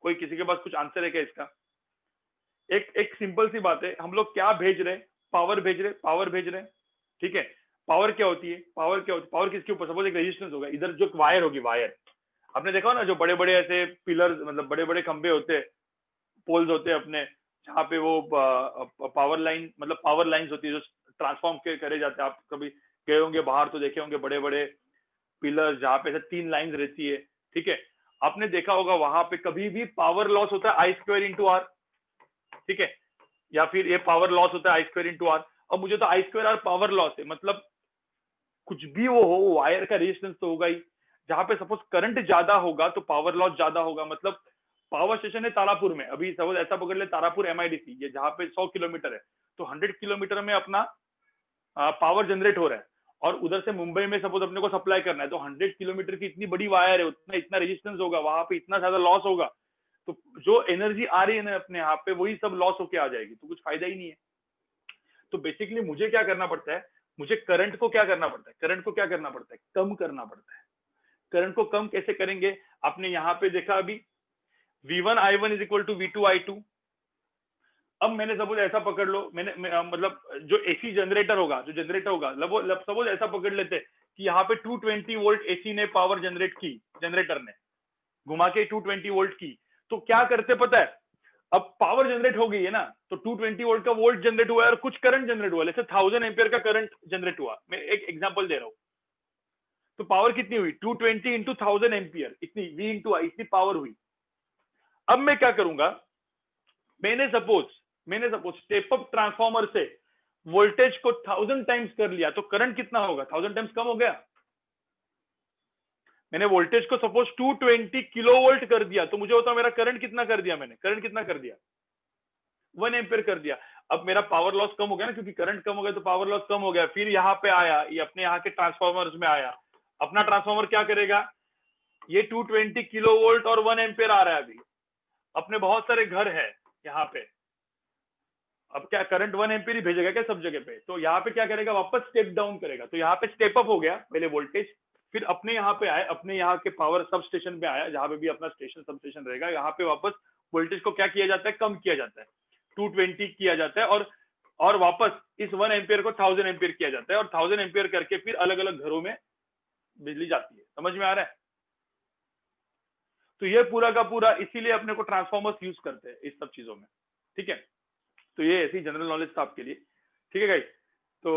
कोई किसी के पास कुछ आंसर है क्या इसका? एक सिंपल सी बात है, हम लोग क्या भेज रहे हैं, पावर भेज रहे हैं, ठीक है। पावर क्या होती है, पावर किसके ऊपर, सपोज एक रेजिस्टेंस होगा, इधर जो वायर होगी, वायर आपने देखा हो ना, जो बड़े बड़े ऐसे पिलर, मतलब बड़े बड़े खंभे होते हैं, पोल्स होते हैं अपने, जहाँ पे वो पावर लाइन, मतलब पावर लाइंस होती है जो ट्रांसफॉर्म के करे जाते हैं। आप कभी गए होंगे बाहर तो देखे होंगे बड़े बड़े पिलर जहाँ पे 3 लाइंस रहती है, ठीक है। आपने देखा होगा वहां पे कभी भी पावर लॉस होता है I2 R, ठीक है, या फिर ये पावर लॉस होता है I2 R। अब मुझे तो I2 R पावर लॉस है, मतलब कुछ भी वो हो, वायर का रेजिस्टेंस तो होगा ही। जहां पे सपोज करंट ज्यादा होगा तो पावर लॉस ज्यादा होगा। मतलब पावर स्टेशन है तारापुर में, अभी सपोज ऐसा पकड़ ले तारापुर एमआईडीसी, ये जहाँ पे 100 किलोमीटर है, तो 100 किलोमीटर में अपना पावर जनरेट हो रहा है, और उधर से मुंबई में सपोज अपने को सप्लाई करना है, तो 100 किलोमीटर की इतनी बड़ी वायर है, उतना इतना रेजिस्टेंस होगा, वहां पे इतना ज्यादा लॉस होगा, तो जो एनर्जी आ रही है ना अपने यहाँ पे, वही सब लॉस होके आ जाएगी, तो कुछ फायदा ही नहीं है। तो बेसिकली मुझे क्या करना पड़ता है, मुझे करंट को क्या करना पड़ता है, करंट को क्या करना पड़ता है, कम करना पड़ता है। करंट को कम कैसे करेंगे, आपने यहाँ पे देखा अभी V1 I1 is equal to V2 I2। अब मैंने सपोज ऐसा पकड़ लो, मतलब जो एसी जनरेटर होगा, जो जनरेटर होगा, सपोज ऐसा पकड़ लेते कि यहाँ पे 220 वोल्ट एसी ने पावर जनरेट की, जनरेटर ने घुमा के 220 वोल्ट की, तो क्या करते पता है, अब पावर जनरेट हो गई है ना, तो 220 वोल्ट का वोल्ट जनरेट हुआ है और कुछ करंट जनरेट हुआ, जैसे 1000 एम्पियर का करंट जनरेट हुआ, मैं एक एग्जांपल दे रहा हूं। तो पावर कितनी हुई, 220 इंटू 1000 एम्पियर, इतनी V इंटू आई, इतनी पावर हुई। अब मैं क्या करूंगा, मैंने सपोज स्टेप अप ट्रांसफॉर्मर से वोल्टेज को 1000 टाइम्स कर लिया, तो करंट कितना होगा, 1000 टाइम्स कम हो गया। मैंने वोल्टेज को सपोज 220 किलो वोल्ट कर दिया, तो मुझे होता मेरा करंट कितना कर दिया, मैंने करंट कितना कर दिया, 1 एम्पियर कर दिया। अब मेरा पावर लॉस कम हो गया ना, क्योंकि करंट कम हो गया तो पावर लॉस कम हो गया। फिर यहाँ पे आया, ये अपने यहाँ के ट्रांसफॉर्मर्स में आया, अपना ट्रांसफॉर्मर क्या करेगा, ये 220 किलो वोल्ट और 1 एम्पियर आ रहा है। अभी अपने बहुत सारे घर है यहाँ पे, अब क्या करंट 1 एम्पियर ही भेजेगा क्या सब जगह पे, तो यहाँ पे क्या करेगा, वापस स्टेप डाउन करेगा। तो यहाँ पे स्टेप अप हो गया पहले वोल्टेज, फिर अपने यहाँ पे आए, अपने यहाँ के पावर सब स्टेशन पे आया, जहां पे भी अपना स्टेशन सब स्टेशन रहेगा, यहाँ पे वापस वोल्टेज को क्या किया जाता है, कम किया जाता है, 220 किया जाता है, और वापस इस 1 एम्पियर को 1000 एम्पियर किया जाता है, और 1000 एम्पियर करके फिर अलग अलग घरों में बिजली जाती है। समझ में आ रहा है। तो ये पूरा का पूरा इसीलिए अपने को ट्रांसफॉर्मर्स यूज करते हैं इस सब चीजों में। ठीक है, तो ये ऐसी जनरल नॉलेज था आपके लिए। ठीक है गाइस, तो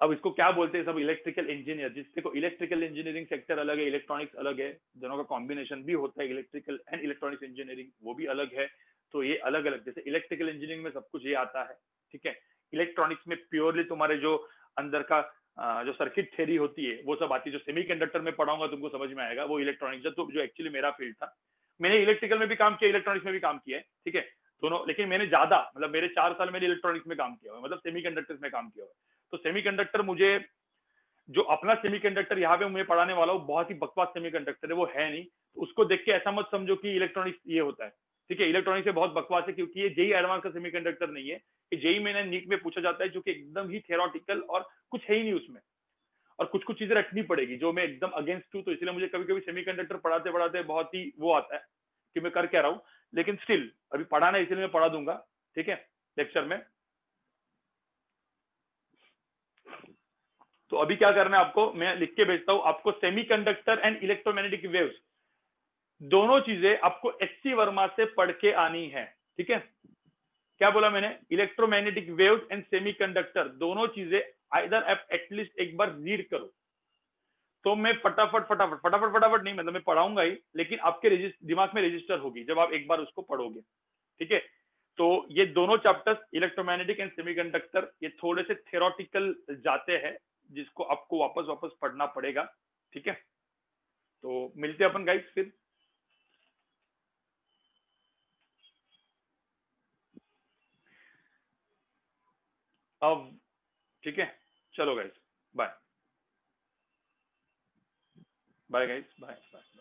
अब इसको क्या बोलते हैं सब, इलेक्ट्रिकल इंजीनियर। जिससे को इलेक्ट्रिकल इंजीनियरिंग सेक्टर अलग है, इलेक्ट्रॉनिक्स अलग है, दोनों का कॉम्बिनेशन भी होता है, इलेक्ट्रिकल एंड इलेक्ट्रॉनिक्स इंजीनियरिंग, वो भी अलग है। तो ये अलग अलग, जैसे इलेक्ट्रिकल इंजीनियरिंग में सब कुछ ये आता है, ठीक है। इलेक्ट्रॉनिक्स में प्योरली तुम्हारे जो अंदर का जो सर्किट थ्योरी होती है वो सब आती है। जो सेमीकंडक्टर में पढ़ाऊंगा तुमको समझ में आएगा, वो इलेक्ट्रॉनिक्स जो एक्चुअली मेरा फील्ड था। मैंने इलेक्ट्रिकल में भी काम किया, इलेक्ट्रॉनिक्स में भी काम किया है, ठीक है, दोनों। लेकिन मैंने ज्यादा, मतलब मेरे 4 साल मैंने इलेक्ट्रॉनिक्स में काम किया हुआ है, मतलब सेमीकंडक्टर्स में काम किया हुआ है। तो सेमीकंडक्टर, मुझे जो अपना सेमीकंडक्टर यहाँ पे मैं पढ़ाने वाला हूँ, बहुत ही बकवास सेमीकंडक्टर है, वो है नहीं। तो उसको देख के ऐसा मत समझो कि इलेक्ट्रॉनिक्स ये होता है, ठीक है। इलेक्ट्रॉनिक्स से बहुत बकवास है, क्योंकि ये जेई एडवांस का सेमीकंडक्टर नहीं है। ये जेई में नीट में पूछा जाता है, जो कि एकदम ही थियोरेटिकल और कुछ है ही नहीं उसमें, और कुछ कुछ चीजें रखनी पड़ेगी जो मैं एकदम अगेंस्ट हूँ। तो इसलिए मुझे कभी कभी सेमीकंडक्टर पढ़ाते पढ़ाते बहुत ही वो आता है कि मैं कर क्या रहा हूँ, लेकिन स्टिल अभी पढ़ाना है, इसलिए मैं पढ़ा दूंगा, ठीक है, लेक्चर में। तो अभी क्या करना है आपको, मैं लिख के भेजता हूं आपको, सेमीकंडक्टर एंड इलेक्ट्रोमैग्नेटिक वेव्स, दोनों चीजें आपको एचसी वर्मा से पढ़ के आनी है, ठीक है। क्या बोला मैंने, इलेक्ट्रोमैग्नेटिक वेव्स एंड सेमीकंडक्टर, दोनों चीजें आइदर आप एटलीस्ट एक बार रीड करो। तो मैं फटाफट नहीं, मतलब मैं पढ़ाऊंगा ही, लेकिन आपके दिमाग में रजिस्टर होगी जब आप एक बार उसको पढ़ोगे, ठीक है। तो ये दोनों चैप्टर्स, इलेक्ट्रोमैग्नेटिक एंड सेमीकंडक्टर, ये थोड़े से थ्योरेटिकल जाते हैं, जिसको आपको वापस वापस पढ़ना पड़ेगा, ठीक है। तो मिलते हैं अपन गाइस फिर। अब ठीक है, चलो guys, bye bye guys, bye bye.